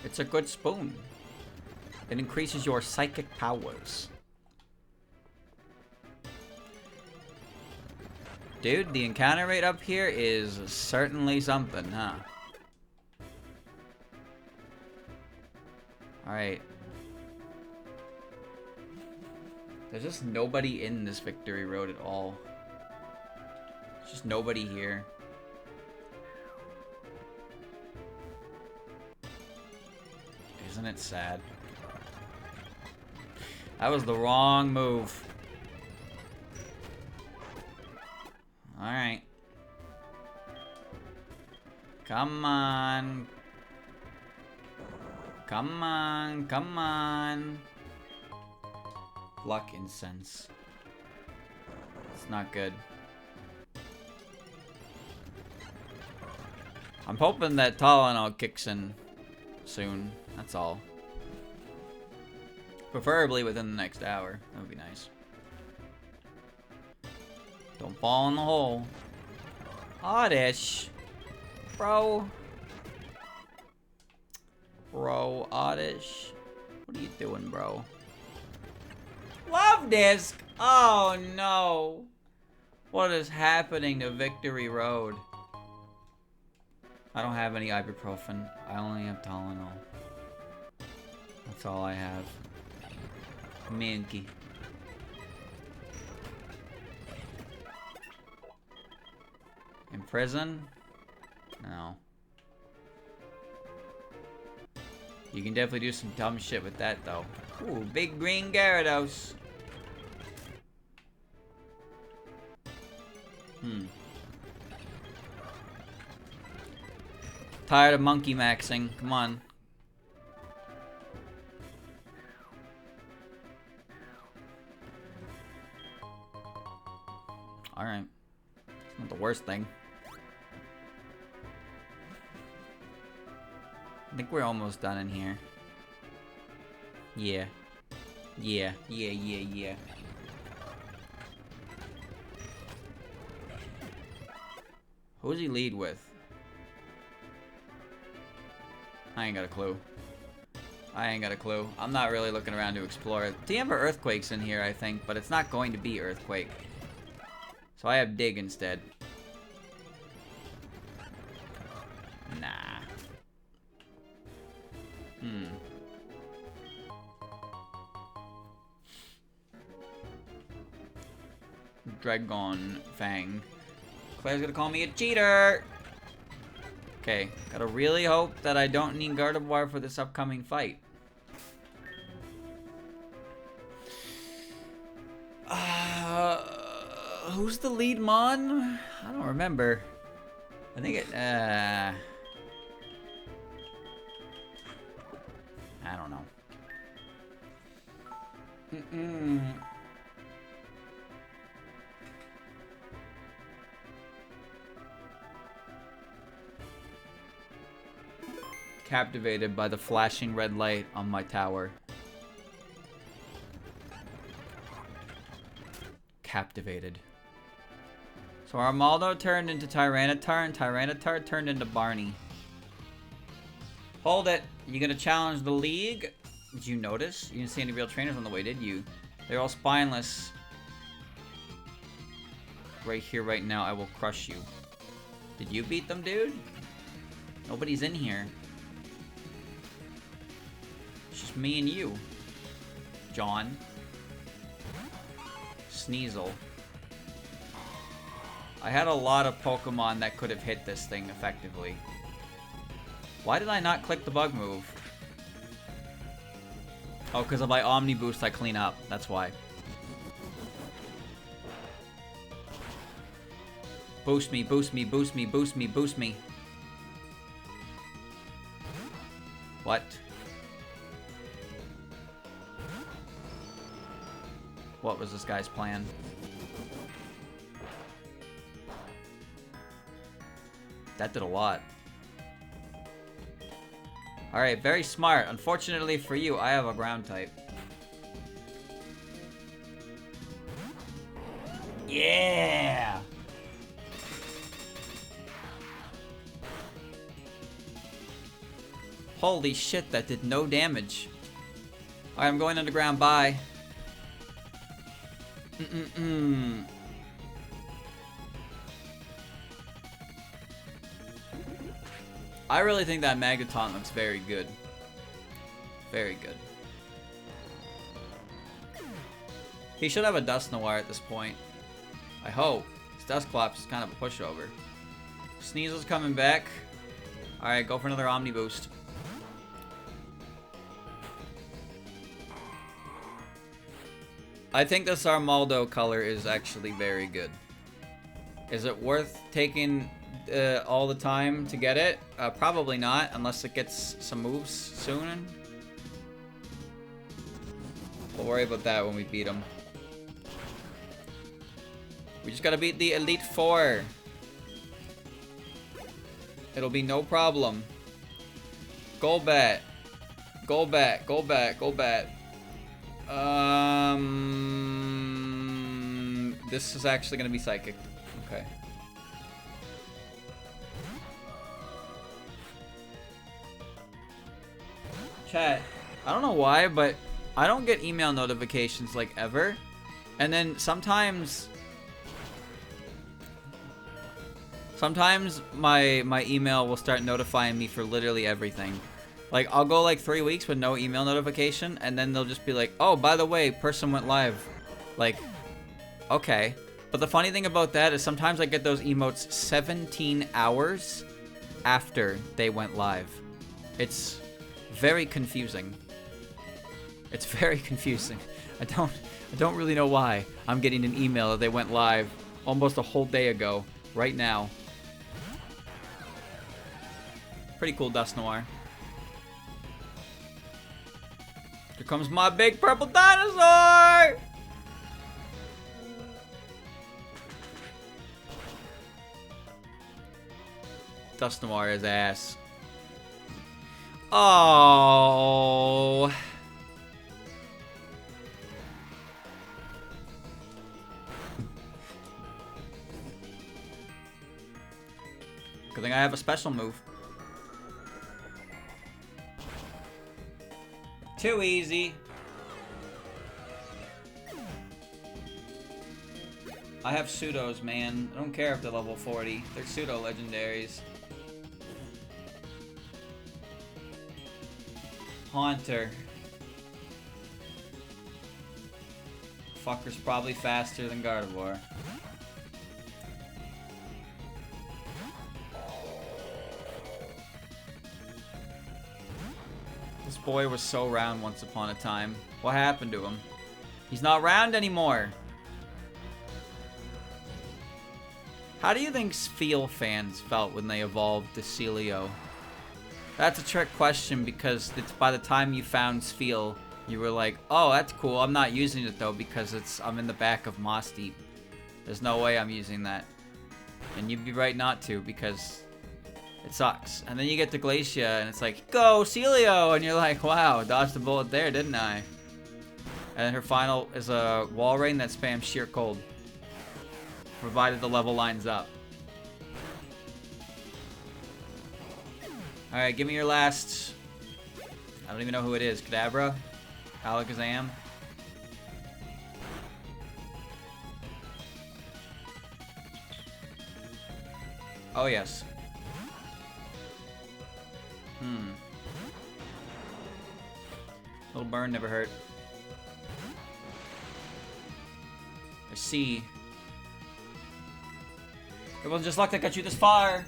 It's a good spoon. It increases your psychic powers. Dude, the encounter rate up here is certainly something, huh? Alright. There's just nobody in this victory road at all. There's just nobody here. Isn't it sad? That was the wrong move. Alright. Come on. Come on, come on. Luck incense. It's not good. I'm hoping that Tylenol kicks in soon. That's all. Preferably within the next hour. That would be nice. Don't fall in the hole. Oddish. Bro. Bro, Oddish. What are you doing, bro? Love disc! Oh no. What is happening to Victory Road? I don't have any ibuprofen. I only have Tylenol. That's all I have. Mankey. In prison? No. You can definitely do some dumb shit with that, though. Ooh, big green Gyarados. Tired of monkey maxing. Come on. Alright. It's not the worst thing. I think we're almost done in here. Yeah. Yeah. Who does he lead with? I ain't got a clue. I ain't got a clue. I'm not really looking around to explore it. TM or Earthquake's in here, I think, but it's not going to be Earthquake. So I have Dig instead. Nah. Dragon Fang. Claire's gonna call me a cheater! Okay, gotta really hope that I don't need Gardevoir for this upcoming fight. Who's the lead Mon? I don't remember. I think it, I don't know. Captivated by the flashing red light on my tower. Captivated. So Armaldo turned into Tyranitar, and Tyranitar turned into Barney. Hold it. You gonna challenge the league? Did you notice? You didn't see any real trainers on the way, did you? They're all spineless. Right here, right now, I will crush you. Did you beat them, dude? Nobody's in here. It's just me and you. John. Sneasel. I had a lot of Pokemon that could have hit this thing effectively. Why did I not click the bug move? Oh, because of my Omni Boost I clean up. That's why. Boost me, boost me, boost me, boost me, boost me. What? What was this guy's plan? That did a lot. Alright, very smart. Unfortunately for you, I have a ground type. Yeah! Holy shit, that did no damage. Alright, I'm going underground. Bye. I really think that Magaton looks very good. Very good. He should have a Dusknoir at this point. I hope. His Dusclops is kind of a pushover. Sneasel's coming back. Alright, go for another Omni Boost. I think this Armaldo color is actually very good. Is it worth taking all the time to get it? Probably not, unless it gets some moves soon. We'll worry about that when we beat him. We just gotta beat the Elite Four. It'll be no problem. Golbat. Golbat, Golbat, Golbat. This is actually gonna be Psychic. Okay. Chat, I don't know why, but I don't get email notifications like ever. And then sometimes my email will start notifying me for literally everything. Like, I'll go like 3 weeks with no email notification, and then they'll just be like, oh, by the way, person went live. Like, okay. But the funny thing about that is sometimes I get those emotes 17 hours after they went live. It's very confusing. It's very confusing. I don't really know why I'm getting an email that they went live almost a whole day ago, right now. Pretty cool Dusknoir. Here comes my big purple dinosaur! Dusknoir is ass. Oh. Good thing I have a special move. Too easy. I have pseudos, man. I don't care if they're level 40. They're pseudo legendaries. Haunter. Fucker's probably faster than Gardevoir. This boy was so round once upon a time. What happened to him? He's not round anymore. How do you think Spheal fans felt when they evolved to Celio? That's a trick question because it's by the time you found Spheal, you were like, oh, that's cool. I'm not using it though because I'm in the back of Moss Deep. There's no way I'm using that. And you'd be right not to because it sucks. And then you get to Glacia and it's like, go Celio! And you're like, wow, dodged the bullet there, didn't I? And her final is a Walrein that spams Sheer Cold. Provided the level lines up. Alright, give me your last... I don't even know who it is. Kadabra? Alakazam? Oh, yes. Little burn never hurt. I see. It wasn't just luck that got you this far.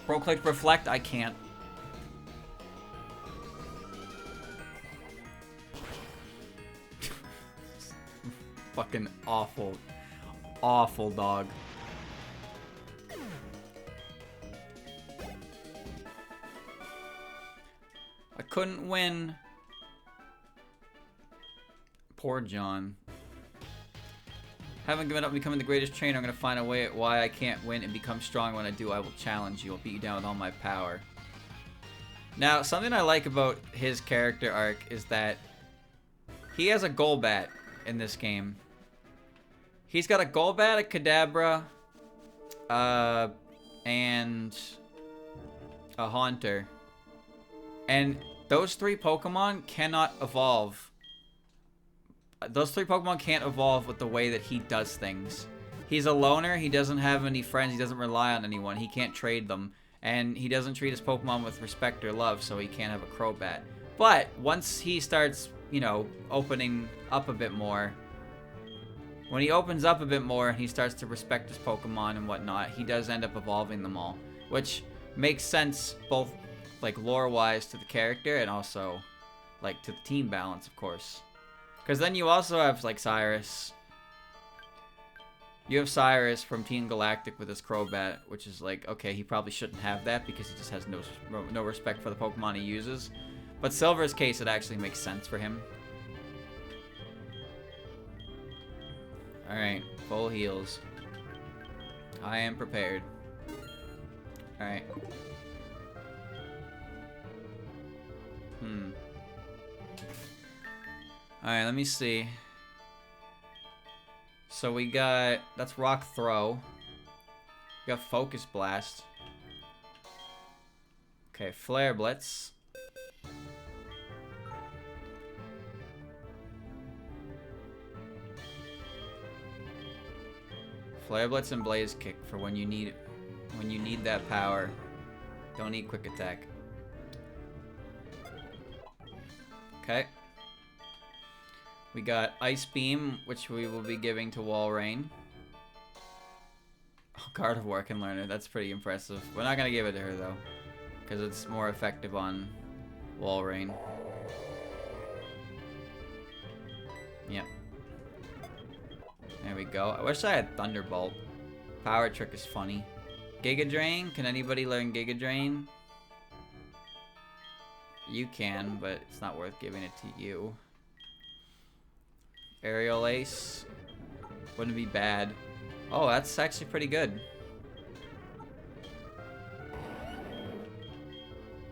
Pro-click reflect, I can't. Fucking awful. Awful dog. I couldn't win. Poor John. Haven't given up becoming the greatest trainer. I'm gonna find a way at why I can't win and become strong. When I do, I will challenge you. I'll beat you down with all my power. Now, something I like about his character arc is that he has a Golbat in this game. He's got a Golbat, a Kadabra, and a Haunter. And those three Pokemon cannot evolve. Those three Pokemon can't evolve with the way that he does things. He's a loner, he doesn't have any friends, he doesn't rely on anyone, he can't trade them, and he doesn't treat his Pokemon with respect or love, so he can't have a Crobat. But once he starts, you know, opening up a bit more, when he opens up a bit more and he starts to respect his Pokemon and whatnot, he does end up evolving them all, which makes sense both, like, lore-wise to the character and also, like, to the team balance, of course. Because then you also have, like, Cyrus. You have Cyrus from Team Galactic with his Crobat, which is like, okay, he probably shouldn't have that because he just has no respect for the Pokemon he uses. But Silver's case, it actually makes sense for him. Alright, full heals. I am prepared. Alright. Alright, let me see. So we got... That's Rock Throw. We got Focus Blast. Okay, Flare Blitz. Flare Blitz and Blaze Kick for when you need that power. Don't need Quick Attack. Okay. We got Ice Beam, which we will be giving to Walrein. Oh, Gardevoir can learn it. That's pretty impressive. We're not gonna give it to her though, because it's more effective on Walrein. Yep. There we go. I wish I had Thunderbolt. Power Trick is funny. Giga Drain? Can anybody learn Giga Drain? You can, but it's not worth giving it to you. Aerial Ace. Wouldn't be bad. Oh, that's actually pretty good.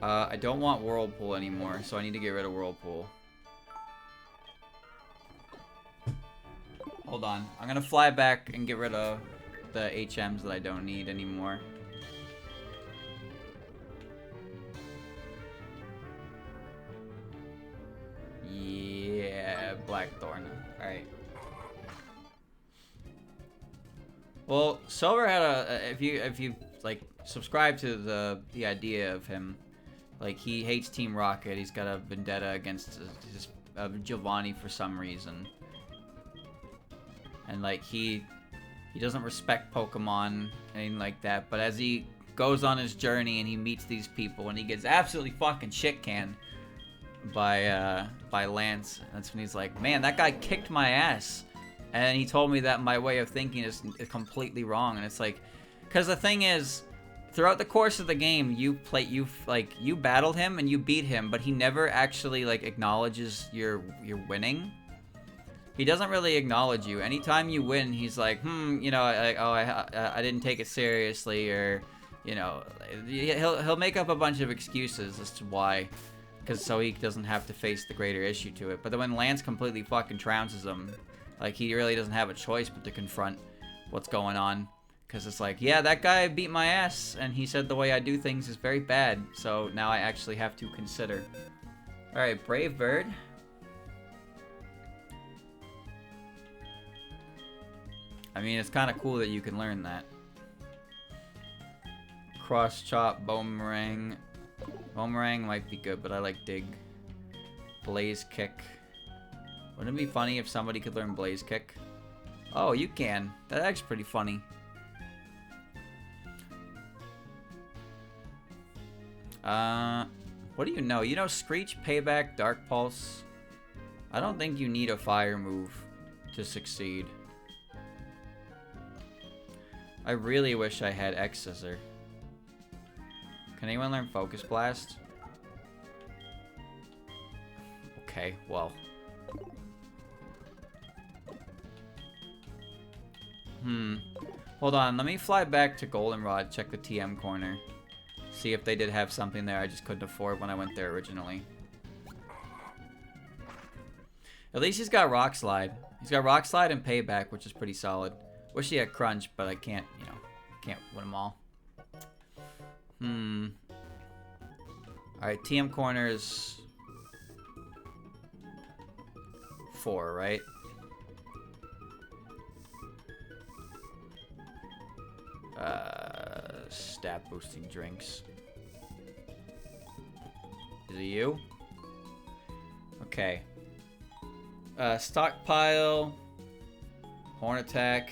I don't want Whirlpool anymore, so I need to get rid of Whirlpool. Hold on. I'm gonna fly back and get rid of the HMs that I don't need anymore. Alright. Well, Silver had a... If you like, subscribe to the idea of him, like, he hates Team Rocket. He's got a vendetta against Giovanni for some reason. And, like, he doesn't respect Pokemon, anything like that. But as he goes on his journey and he meets these people and he gets absolutely fucking shit-canned by Lance, that's when he's like, man, that guy kicked my ass. And he told me that my way of thinking is completely wrong. And it's like, because the thing is, throughout the course of the game, you battled him and you beat him, but he never actually, like, acknowledges your winning. He doesn't really acknowledge you. Anytime you win, he's like, you know, I didn't take it seriously, or, you know, he'll make up a bunch of excuses as to why, because so he doesn't have to face the greater issue to it. But then when Lance completely fucking trounces him, like, he really doesn't have a choice but to confront what's going on. Because it's like, yeah, that guy beat my ass, and he said the way I do things is very bad, so now I actually have to consider. Alright, Brave Bird. I mean, it's kind of cool that you can learn that. Cross Chop, Boomerang. Boomerang might be good, but I like Dig. Blaze Kick. Wouldn't it be funny if somebody could learn Blaze Kick? Oh, you can. That's actually pretty funny. What do you know? You know Screech, Payback, Dark Pulse? I don't think you need a fire move to succeed. I really wish I had X Scissor. Can anyone learn Focus Blast? Okay, well. Hold on, let me fly back to Goldenrod, check the TM corner. See if they did have something there I just couldn't afford when I went there originally. At least he's got Rock Slide. He's got Rock Slide and Payback, which is pretty solid. Wish he had Crunch, but I can't, you know, can't win them all. Alright, TM corner is 4, right? Stat boosting drinks. Is it you? Okay. Stockpile. Horn Attack.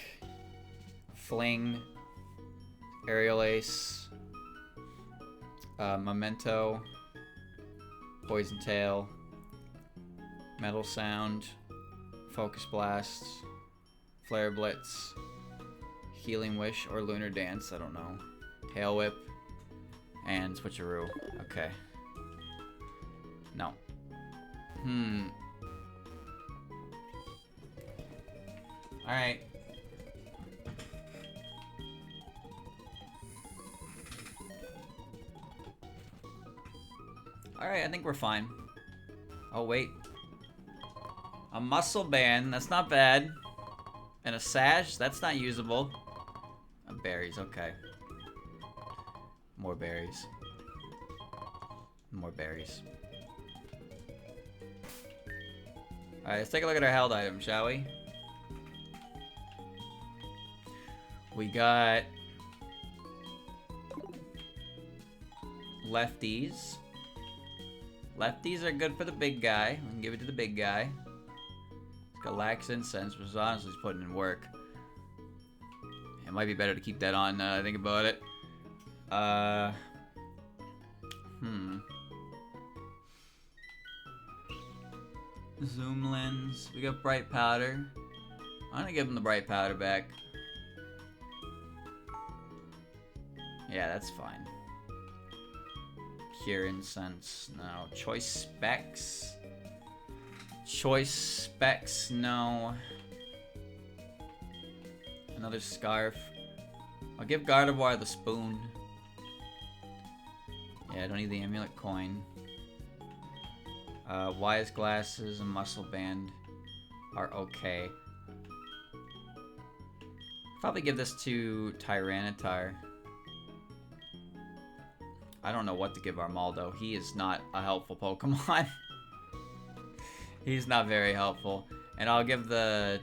Fling. Aerial Ace. Memento. Poison Tail. Metal Sound. Focus Blast. Flare Blitz. Healing Wish or Lunar Dance, I don't know. Hail Whip. And Switcheroo. Okay. No. Alright. Alright, I think we're fine. Oh, wait. A Muscle Band, that's not bad. And a Sash, that's not usable. Berries, okay. More berries. More berries. Alright, let's take a look at our held items, shall we? We got lefties. Lefties are good for the big guy. We can give it to the big guy. It's got Lax Incense, which is honestly putting in work. It might be better to keep that on now that I think about it. Zoom lens. We got bright powder. I'm gonna give him the bright powder back. Yeah, that's fine. Cure incense. No. Choice specs. Choice specs. No. Another scarf. I'll give Gardevoir the spoon. Yeah, I don't need the amulet coin. Wise glasses and muscle band are okay. Probably give this to Tyranitar. I don't know what to give Armaldo. He is not a helpful Pokemon. He's not very helpful. And I'll give the...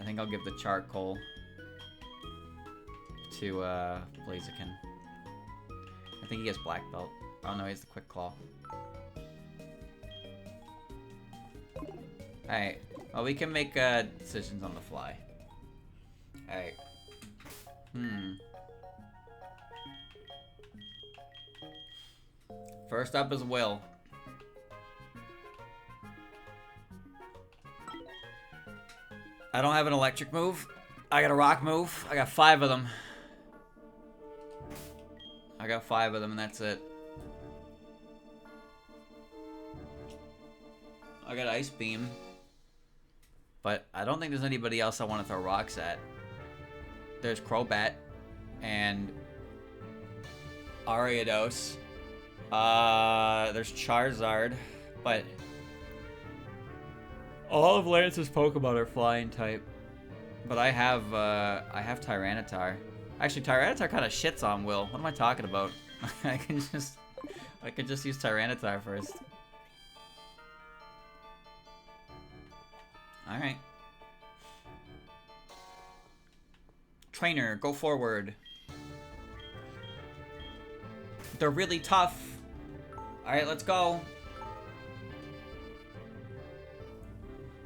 I think I'll give the charcoal to Blaziken. I think he gets black belt. Oh no, he has the quick claw. Alright. Well, we can make decisions on the fly. Alright. First up is Will. I don't have an electric move. I got a rock move. I got 5 of them. I got 5 of them and that's it. I got Ice Beam. But I don't think there's anybody else I want to throw rocks at. There's Crobat. And... Ariados. There's Charizard. But... all of Lance's Pokemon are flying type. But I have Tyranitar. Actually, Tyranitar kind of shits on Will. What am I talking about? I could just use Tyranitar first. Alright. Trainer, go forward. They're really tough. Alright, let's go.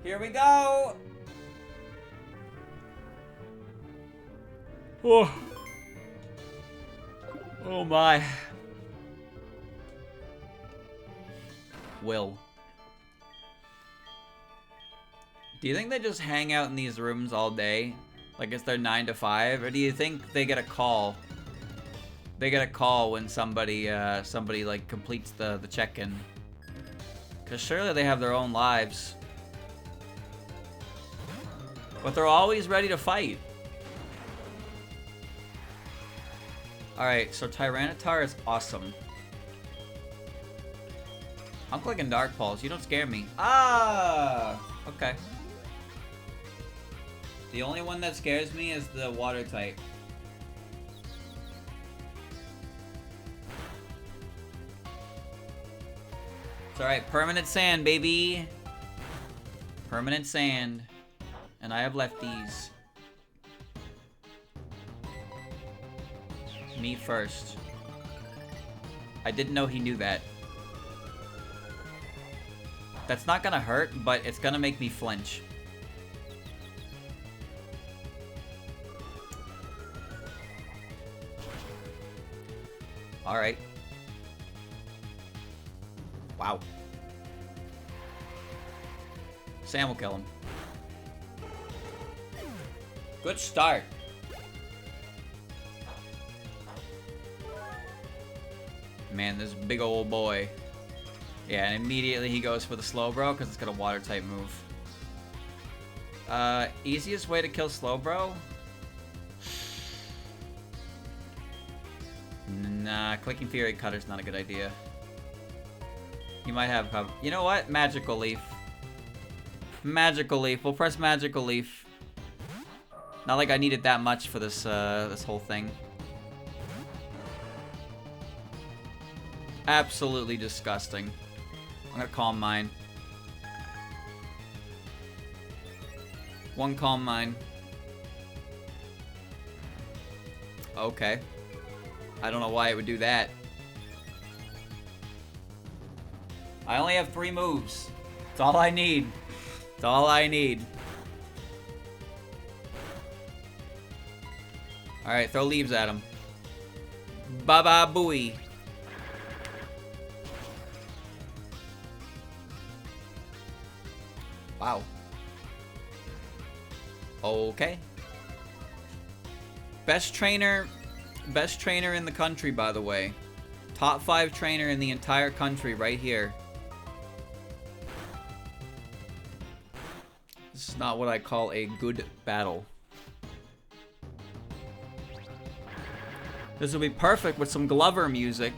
Here we go! Oh. Oh my. Will. Do you think they just hang out in these rooms all day? Like it's their 9 to 5? Or do you think they get a call? They get a call when somebody like completes the check-in. Cause surely they have their own lives. But they're always ready to fight. Alright, so Tyranitar is awesome. I'm clicking Dark Pulse. You don't scare me. Ah! Okay. The only one that scares me is the water type. It's alright. Permanent sand, baby. Permanent sand. And I have lefties. Me first. I didn't know he knew that. That's not gonna hurt, but it's gonna make me flinch. Alright. Wow. Sam will kill him. Good start. Man, this big old boy. Yeah, and immediately he goes for the Slowbro because it's got a water type move. Easiest way to kill Slowbro? Nah, clicking Fury Cutter's not a good idea. You might have cover. You know what? Magical Leaf. Magical Leaf. We'll press Magical Leaf. Not like I need it that much for this this whole thing. Absolutely disgusting. I'm gonna Calm Mind. One Calm Mind. Okay. I don't know why it would do that. I only have 3 moves. It's all I need. It's all I need. Alright, throw leaves at him. Baba Booey. Wow. Okay. Best trainer in the country, by the way. Top 5 trainer in the entire country right here. This is not what I call a good battle. This will be perfect with some Glover music.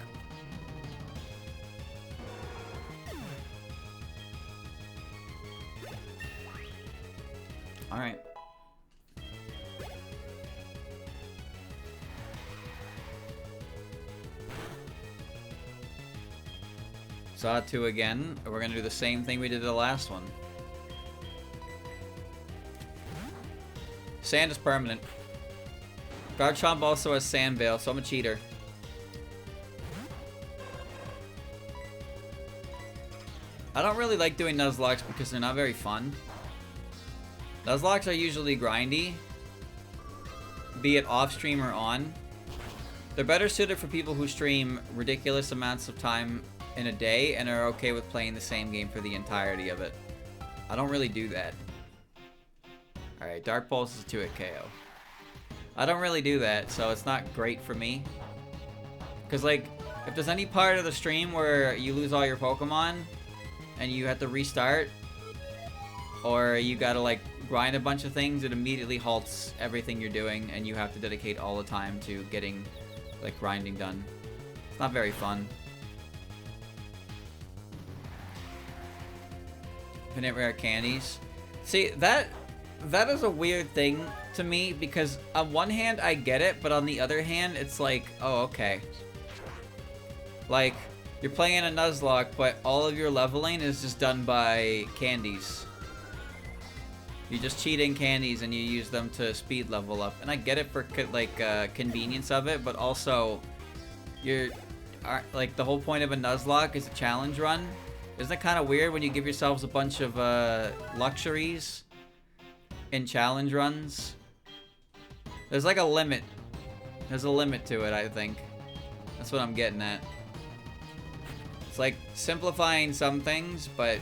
Alright. Saw 2 again. We're gonna do the same thing we did the last one. Sand is permanent. Garchomp also has Sand Veil, so I'm a cheater. I don't really like doing Nuzlocke because they're not very fun. Nuzlocke are usually grindy, be it off stream or on. They're better suited for people who stream ridiculous amounts of time in a day and are okay with playing the same game for the entirety of it. I don't really do that. Alright, Dark Pulse is 2-hit KO. I don't really do that, so it's not great for me. Because, like, if there's any part of the stream where you lose all your Pokemon and you have to restart, or you gotta, like, grind a bunch of things, it immediately halts everything you're doing and you have to dedicate all the time to getting, like, grinding done. It's not very fun. Infinite rare candies. See, that is a weird thing to me because on one hand I get it, but on the other hand it's like, oh, okay. Like, you're playing a Nuzlocke, but all of your leveling is just done by candies. You're just cheating candies and you use them to speed level up. And I get it for, like, convenience of it, but also you're, like, the whole point of a Nuzlocke is a challenge run. Isn't it kind of weird when you give yourselves a bunch of luxuries in challenge runs? There's like a limit. There's a limit to it, I think. That's what I'm getting at. It's like simplifying some things, but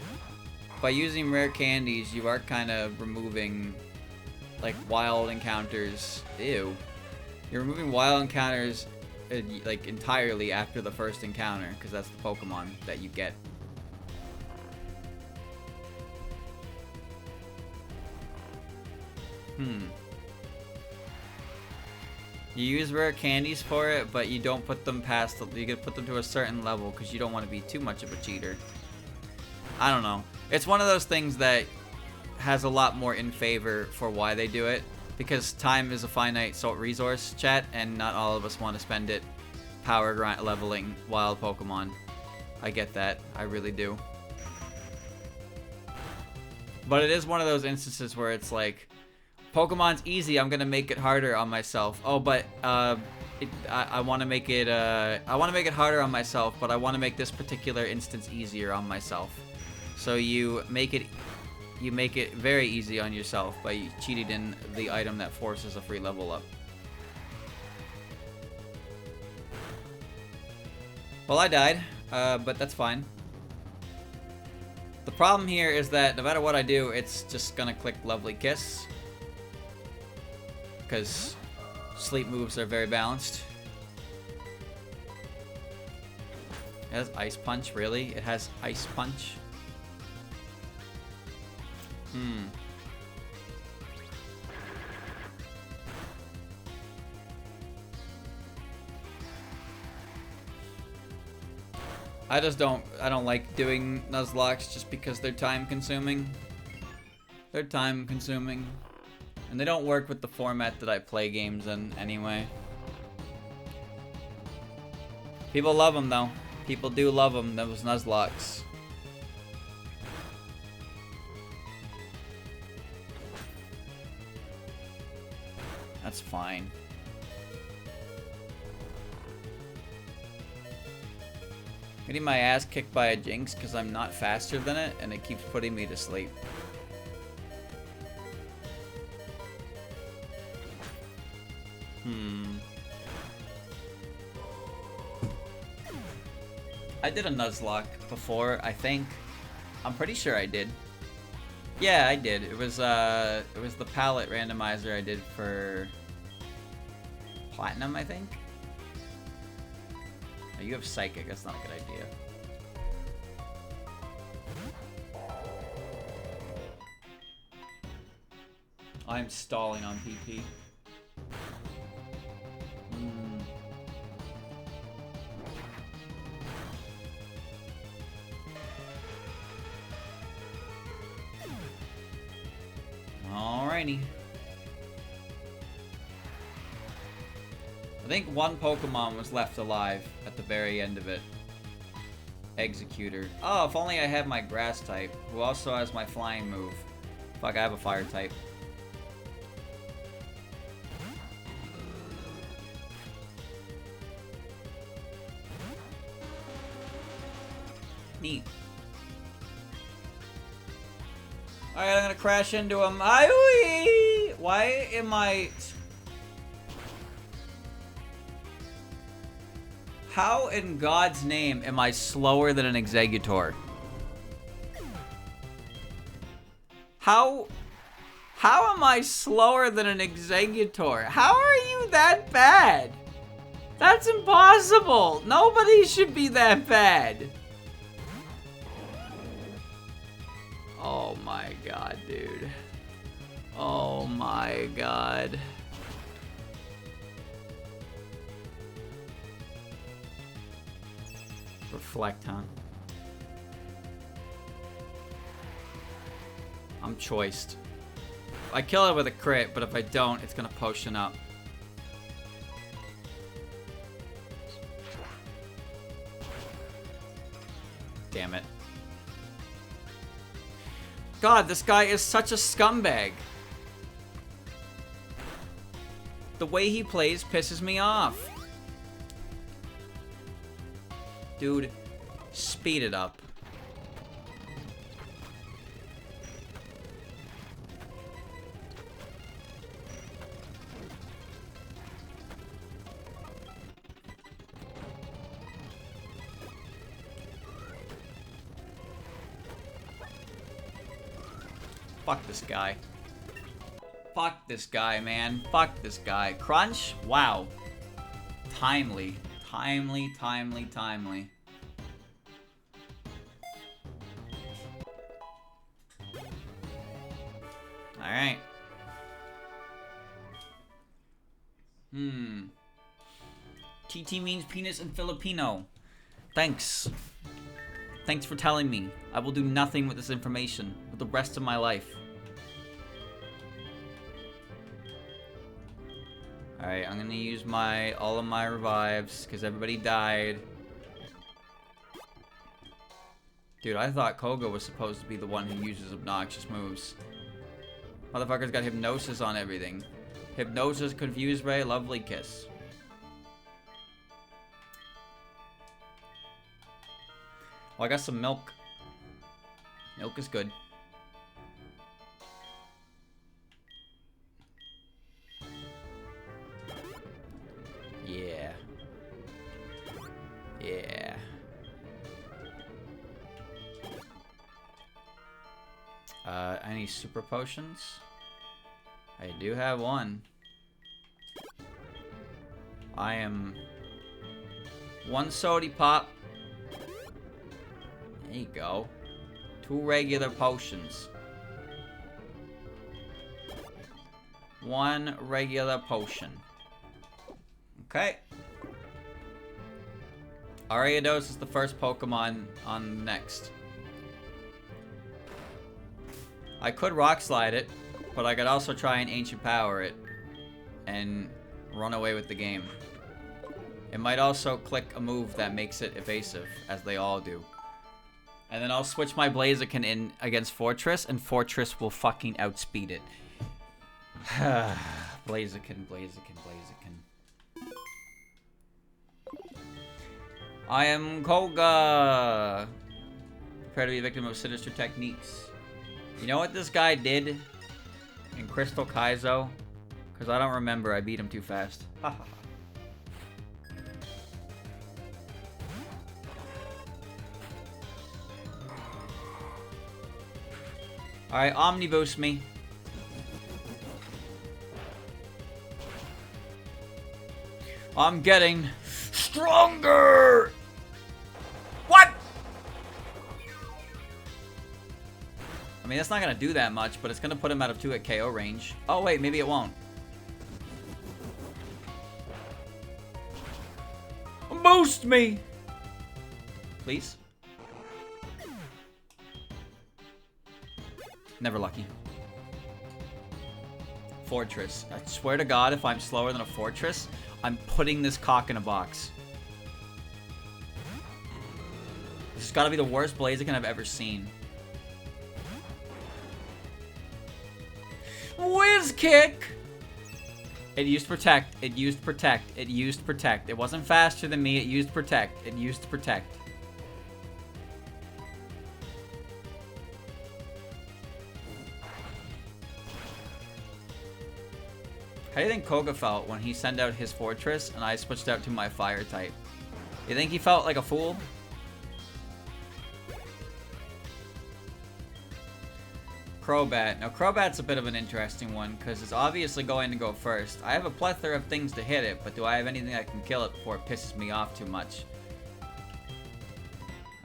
by using rare candies, you are kind of removing, like, wild encounters. Ew. You're removing wild encounters, like, entirely after the first encounter, because that's the Pokemon that you get. You use rare candies for it, but you don't put them past, you gotta put them to a certain level because you don't want to be too much of a cheater. I don't know. It's one of those things that has a lot more in favor for why they do it, because time is a finite resource, chat, and not all of us want to spend it power grind leveling wild Pokemon. I get that. I really do. But it is one of those instances where it's like, Pokemon's easy, I'm gonna make it harder on myself. Oh, but I want to make it harder on myself, but I want to make this particular instance easier on myself. So you make it very easy on yourself by cheating in the item that forces a free level up. Well, I died, but that's fine. The problem here is that no matter what I do, it's just gonna click Lovely Kiss. Because sleep moves are very balanced. It has Ice Punch, really? It has Ice Punch? I don't like doing Nuzlocke just because they're time consuming. They're time consuming. And they don't work with the format that I play games in anyway. People love them though. People do love them, those Nuzlocks. That's fine. Getting my ass kicked by a Jinx because I'm not faster than it and it keeps putting me to sleep. I did a Nuzlocke before, I think. I'm pretty sure I did. Yeah, I did. It was the palette randomizer I did for Platinum, I think. Oh, you have Psychic. That's not a good idea. I'm stalling on PP. Alrighty. I think one Pokemon was left alive at the very end of it. Executor. Oh, if only I had my Grass type, who also has my Flying move. Fuck, I have a Fire type. Neat. Alright, I'm gonna crash into him. Why am I... How in God's name am I slower than an Executor? How am I slower than an Executor? How are you that bad? That's impossible. Nobody should be that bad. Oh my god, dude. Oh my god. Reflect, huh? I'm choiced. I kill it with a crit, but if I don't, it's gonna potion up. Damn it. God, this guy is such a scumbag. The way he plays pisses me off. Dude, speed it up. Fuck this guy. Fuck this guy, man. Fuck this guy. Crunch? Wow. Timely. Timely, timely, timely. Alright. TT means penis in Filipino. Thanks. Thanks for telling me. I will do nothing with this information for the rest of my life. Alright, I'm gonna use all of my revives, because everybody died. Dude, I thought Koga was supposed to be the one who uses obnoxious moves. Motherfucker's got hypnosis on everything. Hypnosis, confuse ray, lovely kiss. Oh, I got some milk. Milk is good. Yeah. Yeah. Any super potions? I do have one. I am... One sody pop. There you go. 2 regular potions. 1 regular potion. Okay. Ariados is the first Pokemon on next. I could Rock Slide it, but I could also try and Ancient Power it and run away with the game. It might also click a move that makes it evasive, as they all do. And then I'll switch my Blaziken in against Fortress, and Fortress will fucking outspeed it. Blaziken, Blaziken, Blaziken. I am Koga! Prepare to be a victim of sinister techniques. You know what this guy did in Crystal Kaizo? Because I don't remember, I beat him too fast. Alright, Omniboost me. I'm getting stronger! What? I mean, that's not gonna do that much, but it's gonna put him out of 2 at KO range. Oh wait, maybe it won't. Boost me! Please? Never lucky. Fortress. I swear to God, if I'm slower than a Fortress, I'm putting this cock in a box. This has got to be the worst Blaziken I've ever seen. Whiz kick! It used Protect. It used Protect. It used Protect. It wasn't faster than me. It used Protect. It used Protect. How do you think Koga felt when he sent out his fortress and I switched out to my fire type? You think he felt like a fool? Crobat. Now, Crobat's a bit of an interesting one, because it's obviously going to go first. I have a plethora of things to hit it, but do I have anything that can kill it before it pisses me off too much?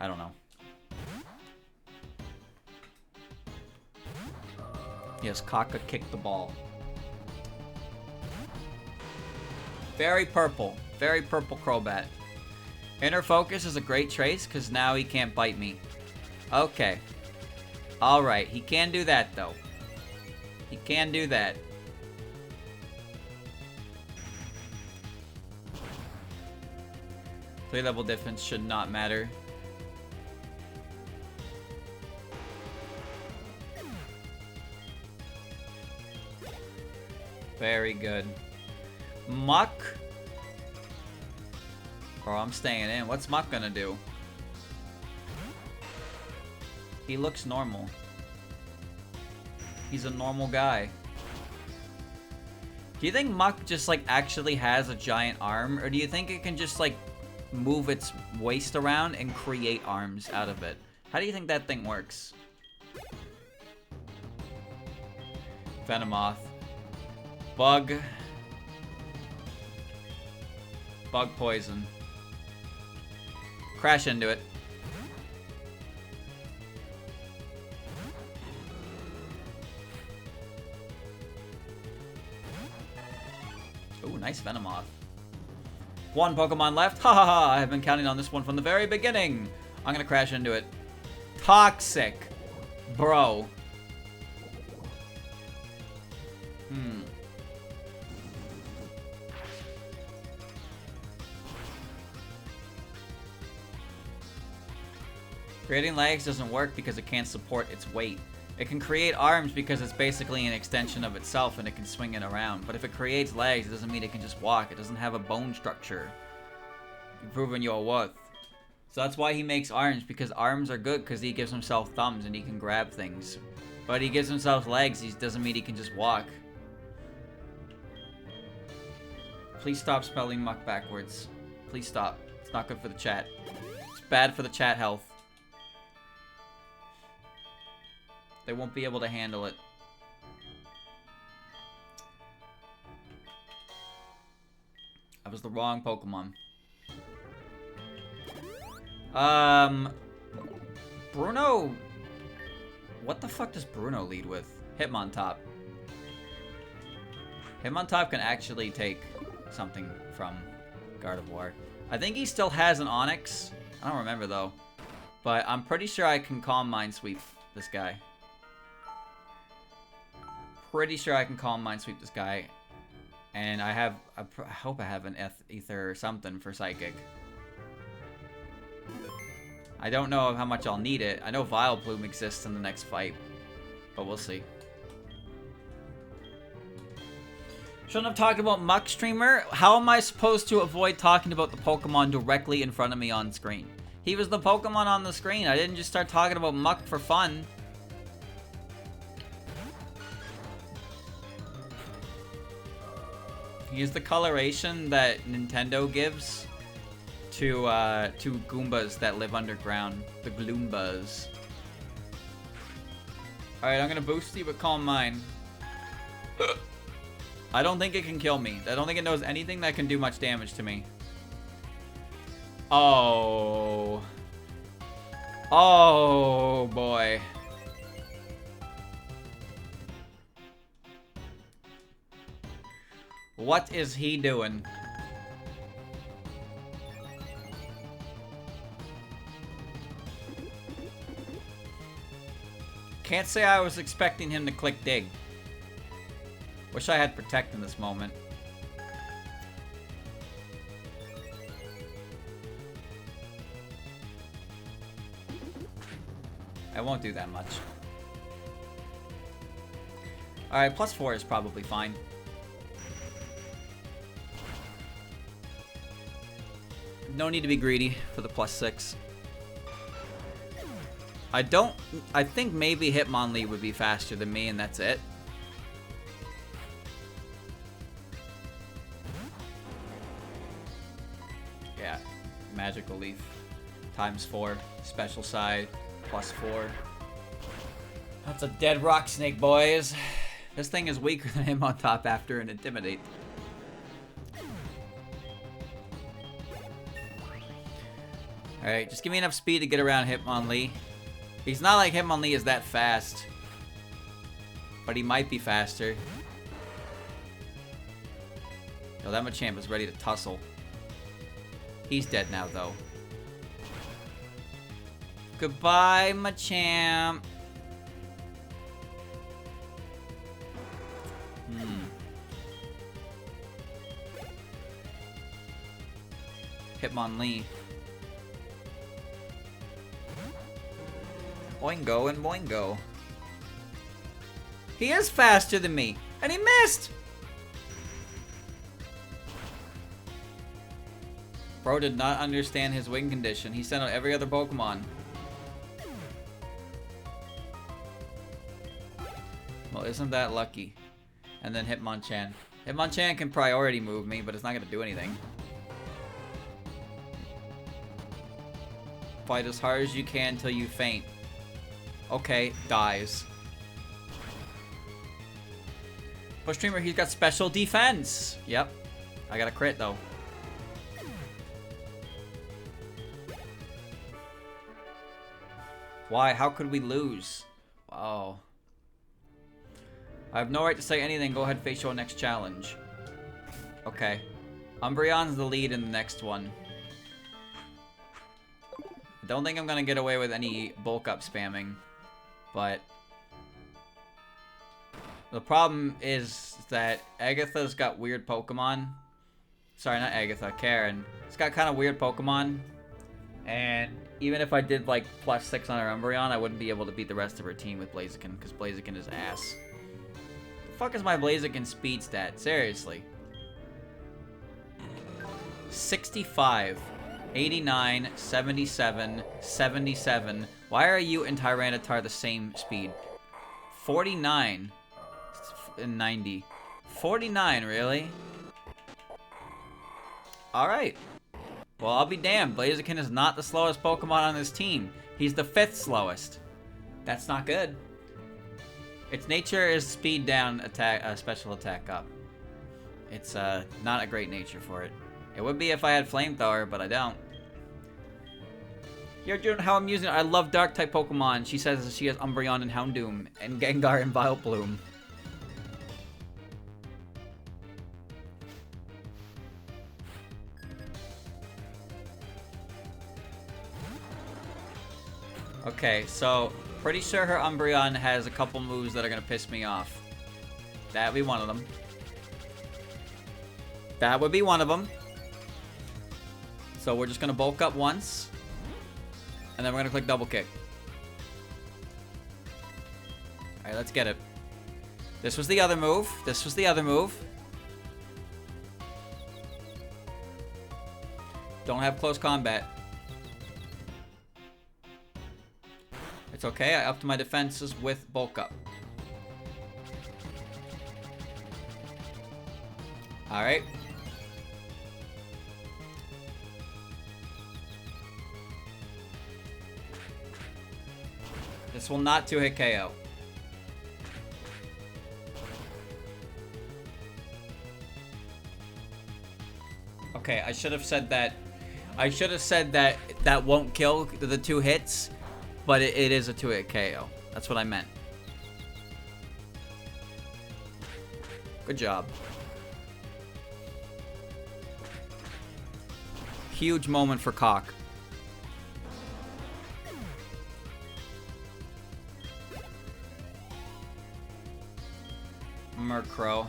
I don't know. Yes, Koga kicked the ball. Very purple Crobat. Inner Focus is a great trace, because now he can't bite me. Okay. Alright, he can do that, though. He can do that. Three level difference should not matter. Very good. Muck. Bro, I'm staying in. What's Muck gonna do? He looks normal. He's a normal guy. Do you think Muck just, like, actually has a giant arm? Or do you think it can just, like, move its waist around and create arms out of it? How do you think that thing works? Venomoth. Bug. Bug poison. Crash into it. Ooh, nice Venomoth. One Pokemon left. Ha ha ha. I have been counting on this one from the very beginning. I'm gonna crash into it. Toxic. Bro. Creating legs doesn't work because it can't support its weight. It can create arms because it's basically an extension of itself and it can swing it around. But if it creates legs, it doesn't mean it can just walk. It doesn't have a bone structure. You've proven your worth. So that's why he makes arms, because arms are good because he gives himself thumbs and he can grab things. But he gives himself legs, he doesn't mean he can just walk. Please stop spelling Muck backwards. Please stop. It's not good for the chat. It's bad for the chat health. They won't be able to handle it. That was the wrong Pokemon. Bruno... What the fuck does Bruno lead with? Hitmontop. Hitmontop can actually take something from Gardevoir. I think he still has an Onix. I don't remember, though. But I'm pretty sure I can Calm Mind Sweep this guy. Pretty sure I can Calm Mind Sweep this guy. And I hope I have an Ether or something for Psychic. I don't know how much I'll need it. I know Vileplume exists in the next fight. But we'll see. Shouldn't have talked about Muck, streamer. How am I supposed to avoid talking about the Pokemon directly in front of me on screen? He was the Pokemon on the screen. I didn't just start talking about Muck for fun. He's the coloration that Nintendo gives to Goombas that live underground. The Gloombas. Alright, I'm gonna boost you with Calm Mind. I don't think it can kill me. I don't think it knows anything that can do much damage to me. Oh. Oh, boy. What is he doing? Can't say I was expecting him to click Dig. Wish I had Protect in this moment. I won't do that much. Alright, +4 is probably fine. No need to be greedy for the +6. I think maybe Hitmonlee would be faster than me, and that's it. Yeah. Magical Leaf. Times 4. Special side. +4. That's a dead rock snake, boys. This thing is weaker than him on top after an Intimidate. Alright, just give me enough speed to get around Hitmonlee. He's not like Hitmonlee is that fast. But he might be faster. Yo, that Machamp is ready to tussle. He's dead now, though. Goodbye, Machamp. Hitmonlee. Boingo and Boingo. He is faster than me, and he missed! Bro did not understand his wing condition. He sent out every other Pokemon. Well, isn't that lucky? And then Hitmonchan. Hitmonchan can priority move me, but it's not going to do anything. Fight as hard as you can till you faint. Okay, dies. Push Streamer, he's got special defense. Yep. I got a crit, though. Why? How could we lose? Wow. I have no right to say anything. Go ahead, face your next challenge. Okay. Umbreon's the lead in the next one. I don't think I'm gonna get away with any bulk up spamming. But the problem is that Agatha's got weird Pokemon. Sorry, not Agatha, Karen. It's got kind of weird Pokemon. And even if I did like +6 on her Umbreon, I wouldn't be able to beat the rest of her team with Blaziken, because Blaziken is ass. The fuck is my Blaziken speed stat? Seriously. 65, 89, 77, 77. Why are you and Tyranitar the same speed? 49 and 90. 49, really? Alright. Well, I'll be damned. Blaziken is not the slowest Pokemon on this team. He's the 5th slowest. That's not good. Its nature is speed down, attack, special attack up. It's not a great nature for it. It would be if I had Flamethrower, but I don't. You're doing how I'm using it. I love Dark-type Pokemon. She says she has Umbreon and Houndoom, and Gengar and Vileplume. Okay, so pretty sure her Umbreon has a couple moves that are gonna piss me off. That would be one of them. That would be one of them. So we're just gonna bulk up once. And then we're gonna click double kick. Alright, let's get it. This was the other move. This was the other move. Don't have close combat. It's okay, I upped my defenses with bulk up. Alright. This will not 2-hit KO. Okay, I should have said that. I should have said that that won't kill the 2 hits, but it is a 2-hit KO. That's what I meant. Good job. Huge moment for Cock. Murkrow.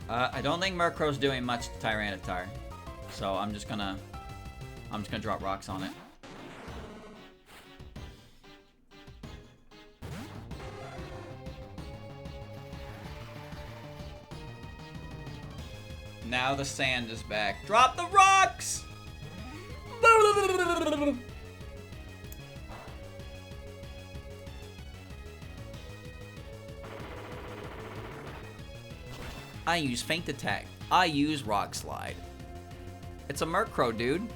I don't think Murkrow's doing much to Tyranitar, so I'm just gonna drop rocks on it. Now the sand is back. Drop the rocks! I use Feint Attack. I use Rock Slide. It's a Murkrow, dude.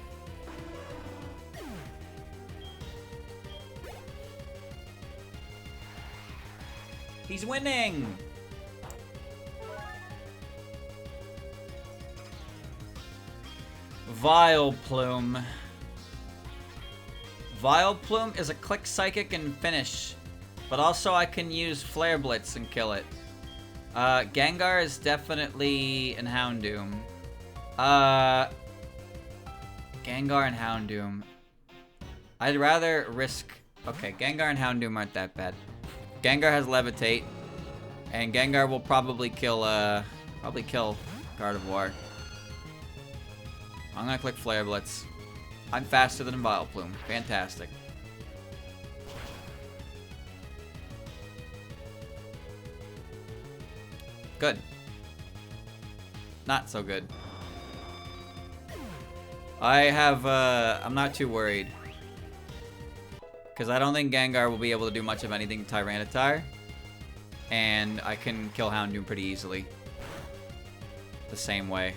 He's winning! Vileplume. Vileplume is a click psychic and finish. But also I can use Flare Blitz and kill it. Gengar is definitely an Houndoom. Gengar and Houndoom. I'd rather risk... Okay, Gengar and Houndoom aren't that bad. Gengar has Levitate. And Gengar will probably kill Gardevoir. I'm gonna click Flare Blitz. I'm faster than Vileplume. Fantastic. Good. Not so good. I'm not too worried. Because I don't think Gengar will be able to do much of anything to Tyranitar. And I can kill Houndoom pretty easily. The same way.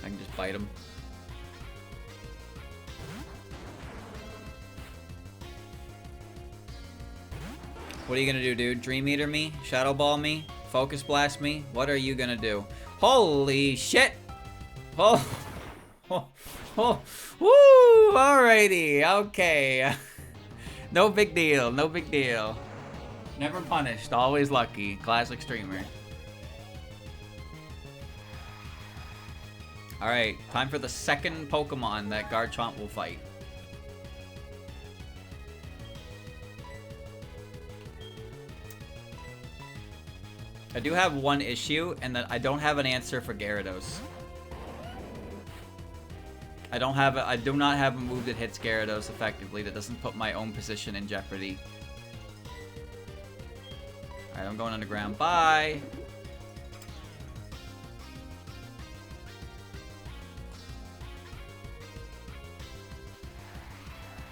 I can just bite him. What are you gonna do, dude? Dream Eater me? Shadow Ball me? Focus Blast me? What are you gonna do? Holy shit! Oh, oh, woo! Alrighty, okay. No big deal, no big deal. Never punished, always lucky. Classic streamer. Alright, time for the second Pokemon that Garchomp will fight. I do have one issue, and that I don't have an answer for Gyarados. I do not have a move that hits Gyarados effectively that doesn't put my own position in jeopardy. Alright, I'm going underground. Bye!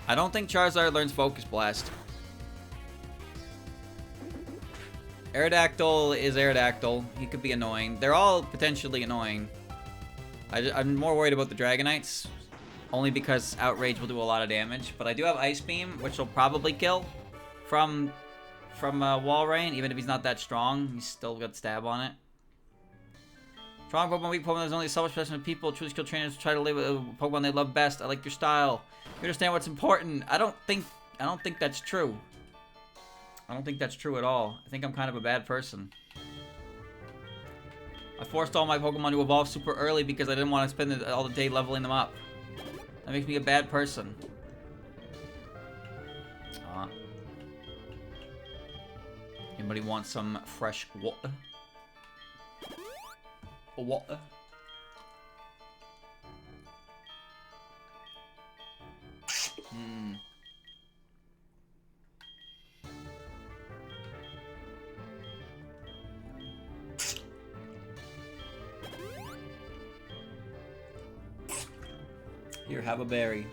I don't think Charizard learns Focus Blast. Aerodactyl is Aerodactyl. He could be annoying. They're all potentially annoying. I'm more worried about the Dragonites. Only because Outrage will do a lot of damage. But I do have Ice Beam, which will probably kill from Walrein. Even if he's not that strong, he's still got Stab on it. Strong Pokemon, weak Pokemon, there's only so much specimen people. True skill trainers try to live with a Pokemon they love best. I like your style. You understand what's important. I don't think that's true. I don't think that's true at all. I think I'm kind of a bad person. I forced all my Pokemon to evolve super early because I didn't want to spend all the day leveling them up. That makes me a bad person. Anybody want some fresh water? Water? Here, have a berry.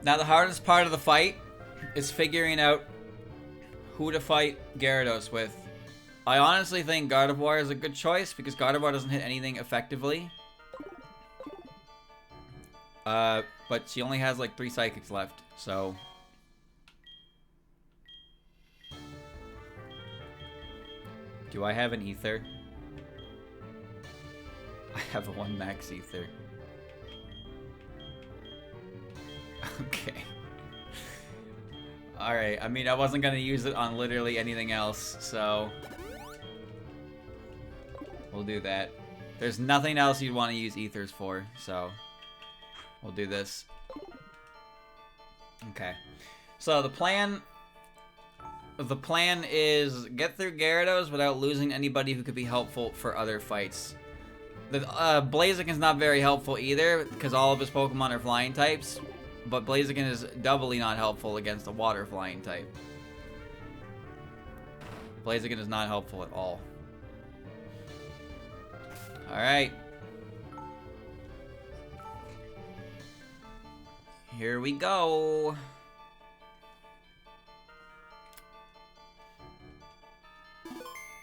Now the hardest part of the fight is figuring out who to fight Gyarados with. I honestly think Gardevoir is a good choice because Gardevoir doesn't hit anything effectively. But she only has like 3 Psychics left, so... Do I have an Ether? I have a 1 max Ether. Okay. Alright, I mean, I wasn't gonna use it on literally anything else, so... We'll do that. There's nothing else you'd want to use Ethers for, so... We'll do this. Okay. So, the plan is get through Gyarados without losing anybody who could be helpful for other fights. The Blaziken's not very helpful either, because all of his Pokemon are flying types. But Blaziken is doubly not helpful against a water flying type. Blaziken is not helpful at all. Alright. Here we go.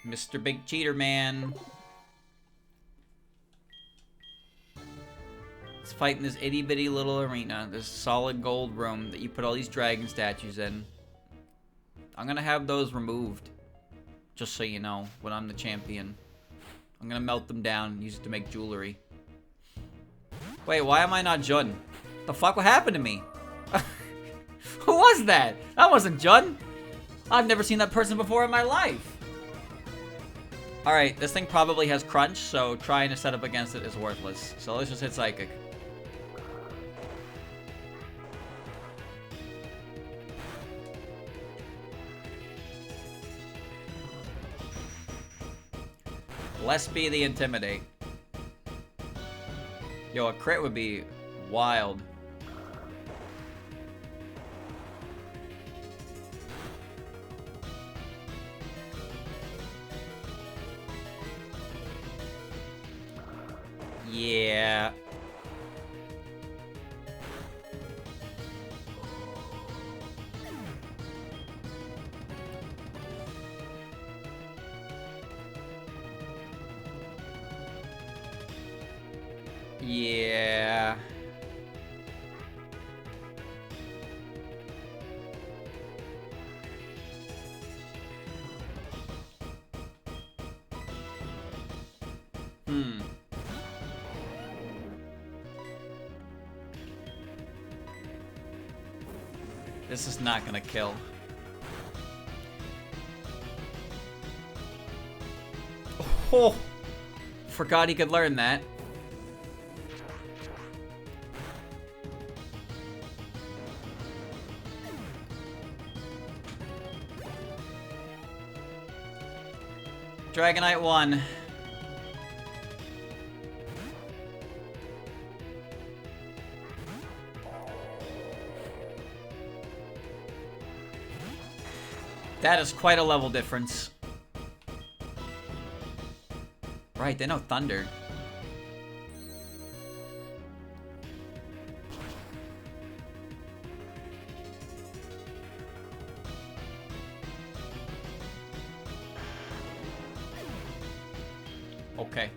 Mr. Big Cheater Man. Let's fight in this itty bitty little arena. This solid gold room that you put all these dragon statues in. I'm gonna have those removed. Just so you know, when I'm the champion. I'm gonna melt them down and use it to make jewelry. Wait, why am I not Jun? The fuck, what happened to me? Who was that? That wasn't Jun. I've never seen that person before in my life. Alright, this thing probably has crunch, so trying to set up against it is worthless. So let's just hit Psychic. Let's be the Intimidate. Yo, a crit would be wild. Yeah. Yeah. This is not gonna kill. Oh! Forgot he could learn that. Dragonite 1. That is quite a level difference. Right, they know Thunder. Okay.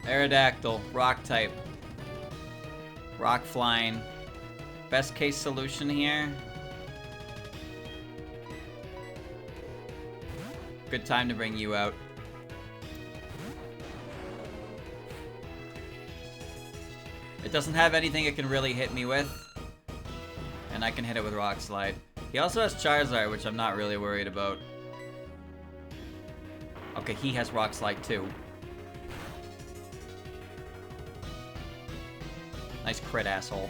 Aerodactyl, rock type. Rock flying. Best case solution here. Good time to bring you out. It doesn't have anything it can really hit me with. And I can hit it with Rock Slide. He also has Charizard, which I'm not really worried about. Okay, he has Rock Slide too. Nice crit, asshole.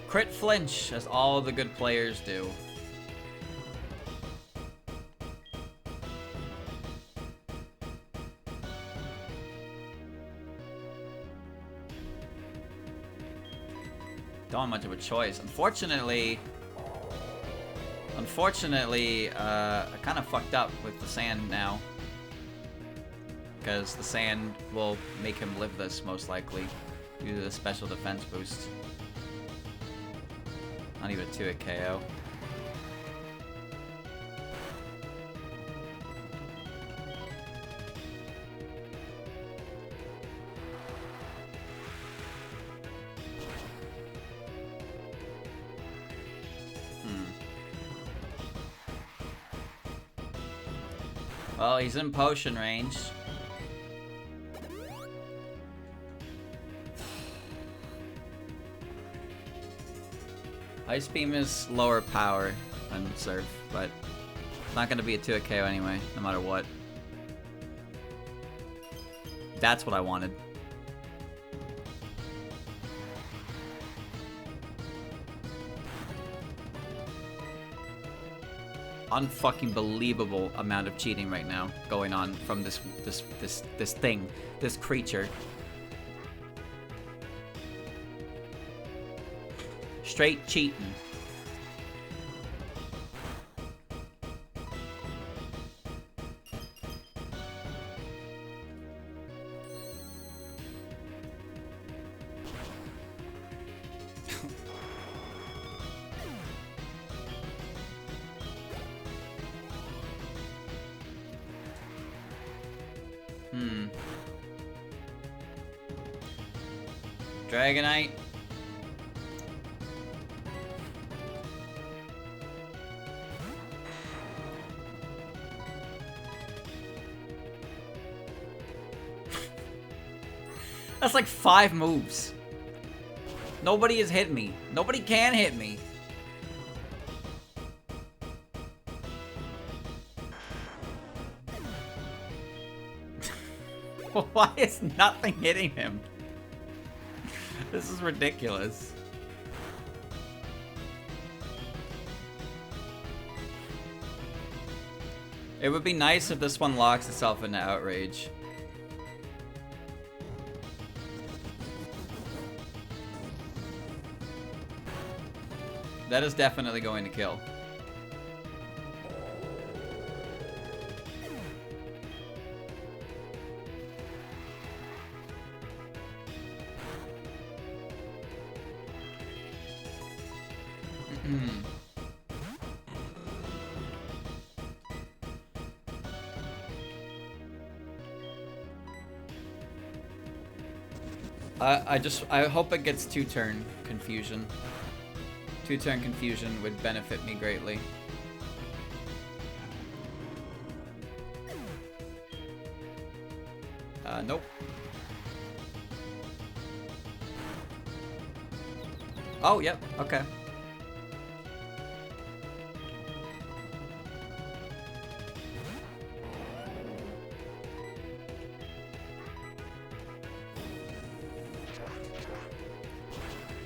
Crit flinch, as all the good players do. Don't have much of a choice. Unfortunately, I kind of fucked up with the sand now. Because the sand will make him live this, most likely, due to the special defense boost. Not even a 2-hit KO. Well, he's in potion range. Ice Beam is lower power than Surf, but it's not going to be a 2-hit KO anyway, no matter what. That's what I wanted. unfucking believable amount of cheating right now going on from this thing, this creature. Straight cheating. Dragonite. That's like 5 moves. Nobody has hit me. Nobody can hit me. Why is nothing hitting him? This is ridiculous. It would be nice if this one locks itself into Outrage. That is definitely going to kill. I hope it gets 2-turn confusion. 2-turn confusion would benefit me greatly. Nope. Oh, yep, okay.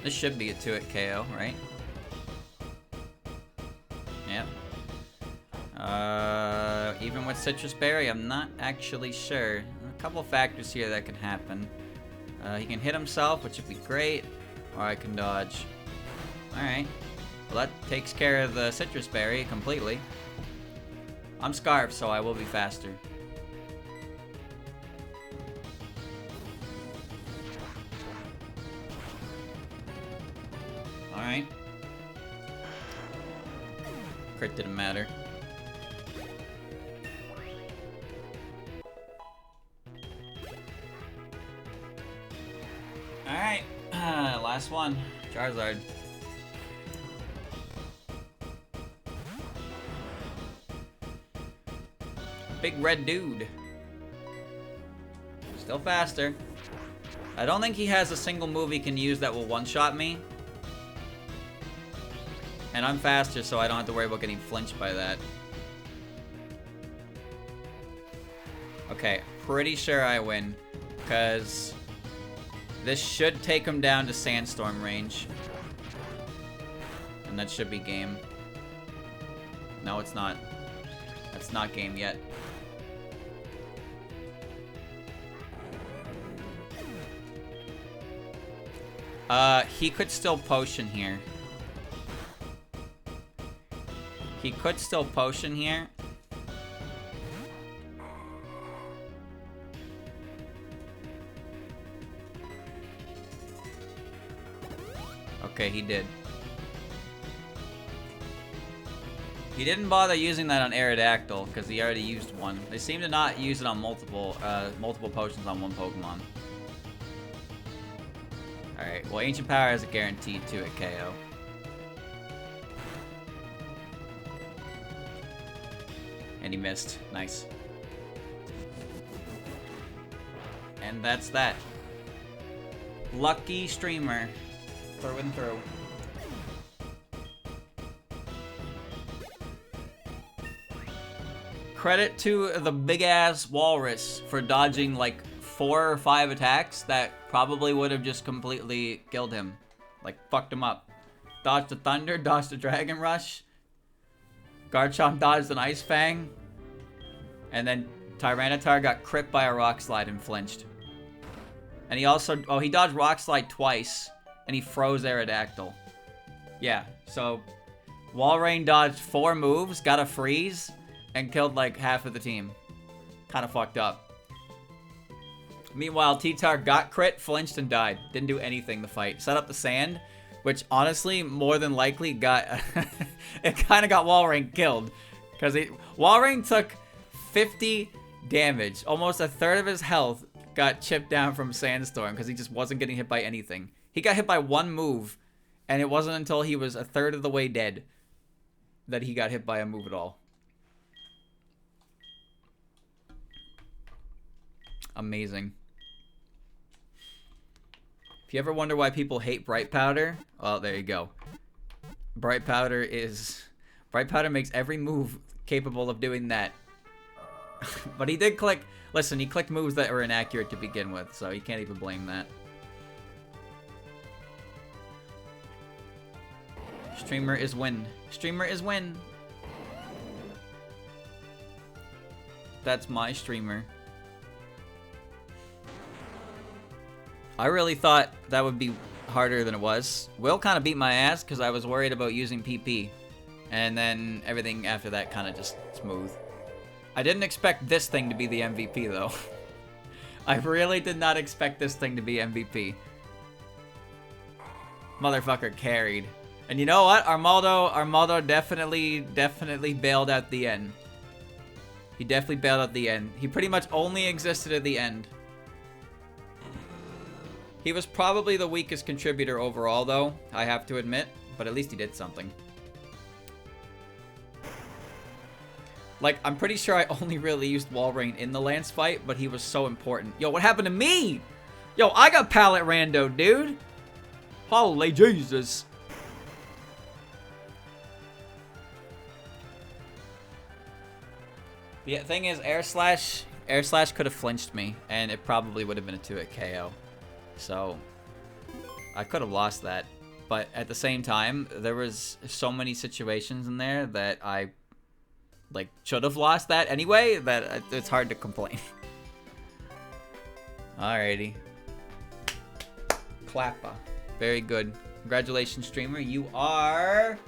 This should be a 2-hit KO, right? Yep. Even with Citrus Berry, I'm not actually sure. A couple of factors here that can happen. He can hit himself, which would be great, or I can dodge. Alright. Well, that takes care of the Citrus Berry completely. I'm Scarf, so I will be faster. Alright. Crit didn't matter. Alright. Last one. Charizard. Big red dude. Still faster. I don't think he has a single move he can use that will one-shot me. And I'm faster, so I don't have to worry about getting flinched by that. Okay, pretty sure I win. Because this should take him down to Sandstorm range. And that should be game. No, it's not. That's not game yet. He could still potion here. He could still potion here. Okay, he did. He didn't bother using that on Aerodactyl because he already used one. They seem to not use it on multiple potions on one Pokemon. Alright, well, Ancient Power has a guaranteed 2-hit KO. And he missed. Nice. And that's that. Lucky streamer. Through and through. Credit to the big-ass Walrus for dodging like 4 or 5 attacks that probably would have just completely killed him. Like, fucked him up. Dodged the Thunder, dodged the Dragon Rush. Garchomp dodged an Ice Fang. And then Tyranitar got crit by a Rock Slide and flinched. And he also... Oh, he dodged Rock Slide twice. And he froze Aerodactyl. Yeah, so... Walrein dodged 4 moves, got a freeze, and killed like half of the team. Kind of fucked up. Meanwhile, T-Tar got crit, flinched, and died. Didn't do anything to fight. Set up the sand, which honestly, more than likely got... it kind of got Walrein killed. Because Walrein took 50 damage. Almost a third of his health got chipped down from Sandstorm because he just wasn't getting hit by anything. He got hit by 1 move, and it wasn't until he was a third of the way dead that he got hit by a move at all. Amazing. If you ever wonder why people hate Bright Powder, well, there you go. Bright Powder makes every move capable of doing that. But he did click... Listen, he clicked moves that were inaccurate to begin with, so you can't even blame that. Streamer is win. Streamer is win. That's my streamer. I really thought that would be harder than it was. Will kind of beat my ass because I was worried about using PP. And then everything after that kind of just smooth. I didn't expect this thing to be the MVP though. I really did not expect this thing to be MVP. Motherfucker carried. And you know what? Armaldo definitely bailed at the end. He definitely bailed at the end. He pretty much only existed at the end. He was probably the weakest contributor overall, though, I have to admit. But at least he did something. Like, I'm pretty sure I only really used Walrein in the Lance fight, but he was so important. Yo, what happened to me? Yo, I got pallet rando, dude. Holy Jesus. The thing is, Air Slash could have flinched me, and it probably would have been a 2-hit KO. So, I could have lost that. But at the same time, there was so many situations in there that I, like, should have lost that anyway, that it's hard to complain. Alrighty. Clappa. Very good. Congratulations, streamer. You are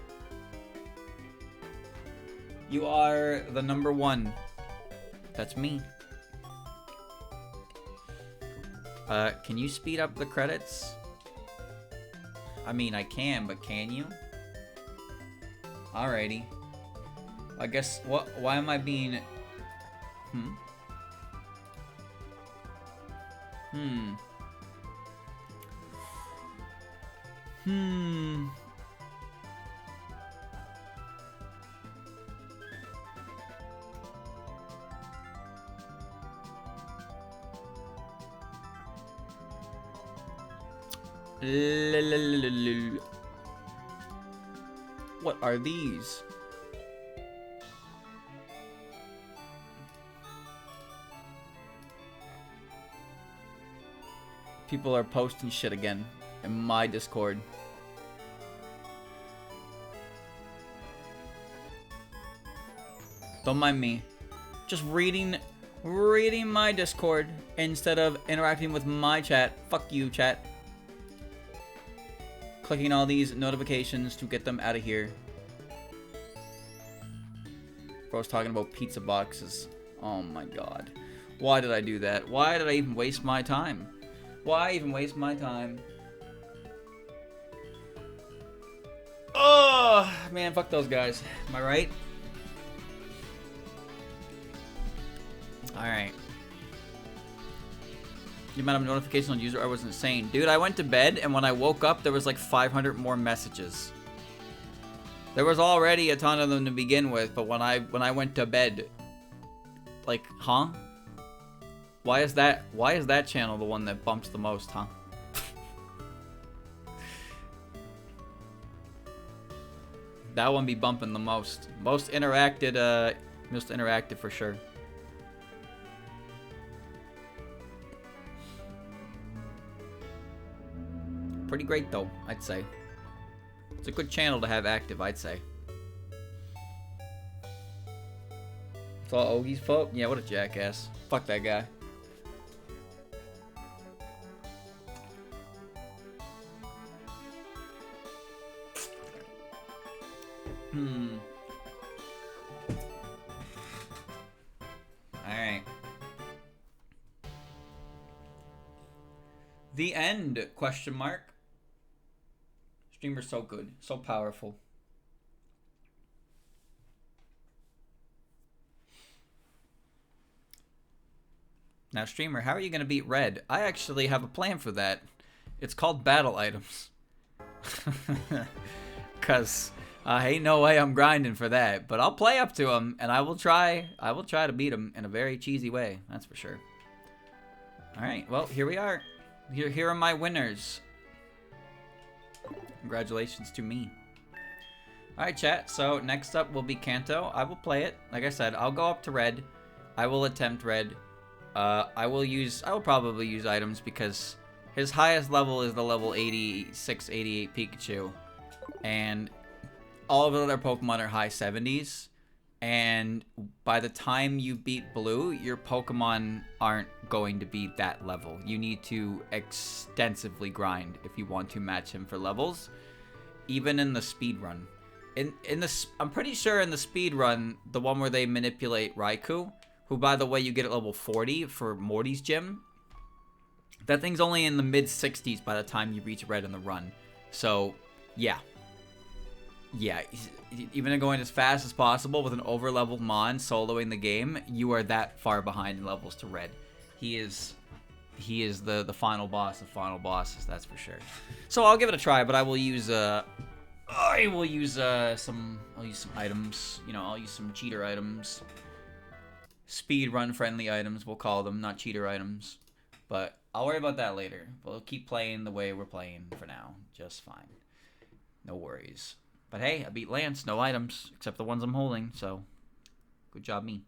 the number 1. That's me. Can you speed up the credits? I mean, I can, but can you? Alrighty. I guess, why am I being... What are these? People are posting shit again in my Discord. Don't mind me. Just reading my Discord instead of interacting with my chat. Fuck you, chat. Clicking all these notifications to get them out of here. Bro's talking about pizza boxes. Oh my god. Why did I do that? Why did I even waste my time? Why even waste my time? Oh, man, fuck those guys. Am I right? Alright. The amount of notifications on user was insane. Dude, I went to bed, and when I woke up, there was like 500 more messages. There was already a ton of them to begin with, but when I went to bed, like, huh? Why is that channel the one that bumps the most, huh? That one be bumping the most. Most interacted for sure. Pretty great though, I'd say. It's a good channel to have active, I'd say. It's all Ogie's fault? Yeah, what a jackass. Fuck that guy. Alright. The end, question mark. Streamer's so good, so powerful. Now, streamer, how are you going to beat Red? I actually have a plan for that. It's called battle items. Because ain't no way I'm grinding for that. But I'll play up to him, and I will try to beat him in a very cheesy way. That's for sure. Alright, well, here we are. Here are my winners. Congratulations to me. Alright, chat. So, next up will be Kanto. I will play it. Like I said, I'll go up to Red. I will attempt Red. I will probably use items because his highest level is the level 86, 88 Pikachu. And all of the other Pokemon are high 70s. And by the time you beat Blue, your Pokemon aren't going to be that level. You need to extensively grind if you want to match him for levels. Even in the speed run. I'm pretty sure in the speed run, the one where they manipulate Raikou, who, by the way, you get at level 40 for Morty's gym. That thing's only in the mid-60s by the time you reach Red in the run. So, yeah. Yeah, even going as fast as possible with an over-leveled Mon soloing the game, you are that far behind in levels to Red. He is the final boss of final bosses, that's for sure. So I'll give it a try, but I will use some items. You know, I'll use some cheater items. Speed run friendly items, we'll call them, not cheater items. But I'll worry about that later. We'll keep playing the way we're playing for now. Just fine. No worries. But hey, I beat Lance, no items, except the ones I'm holding, so good job me.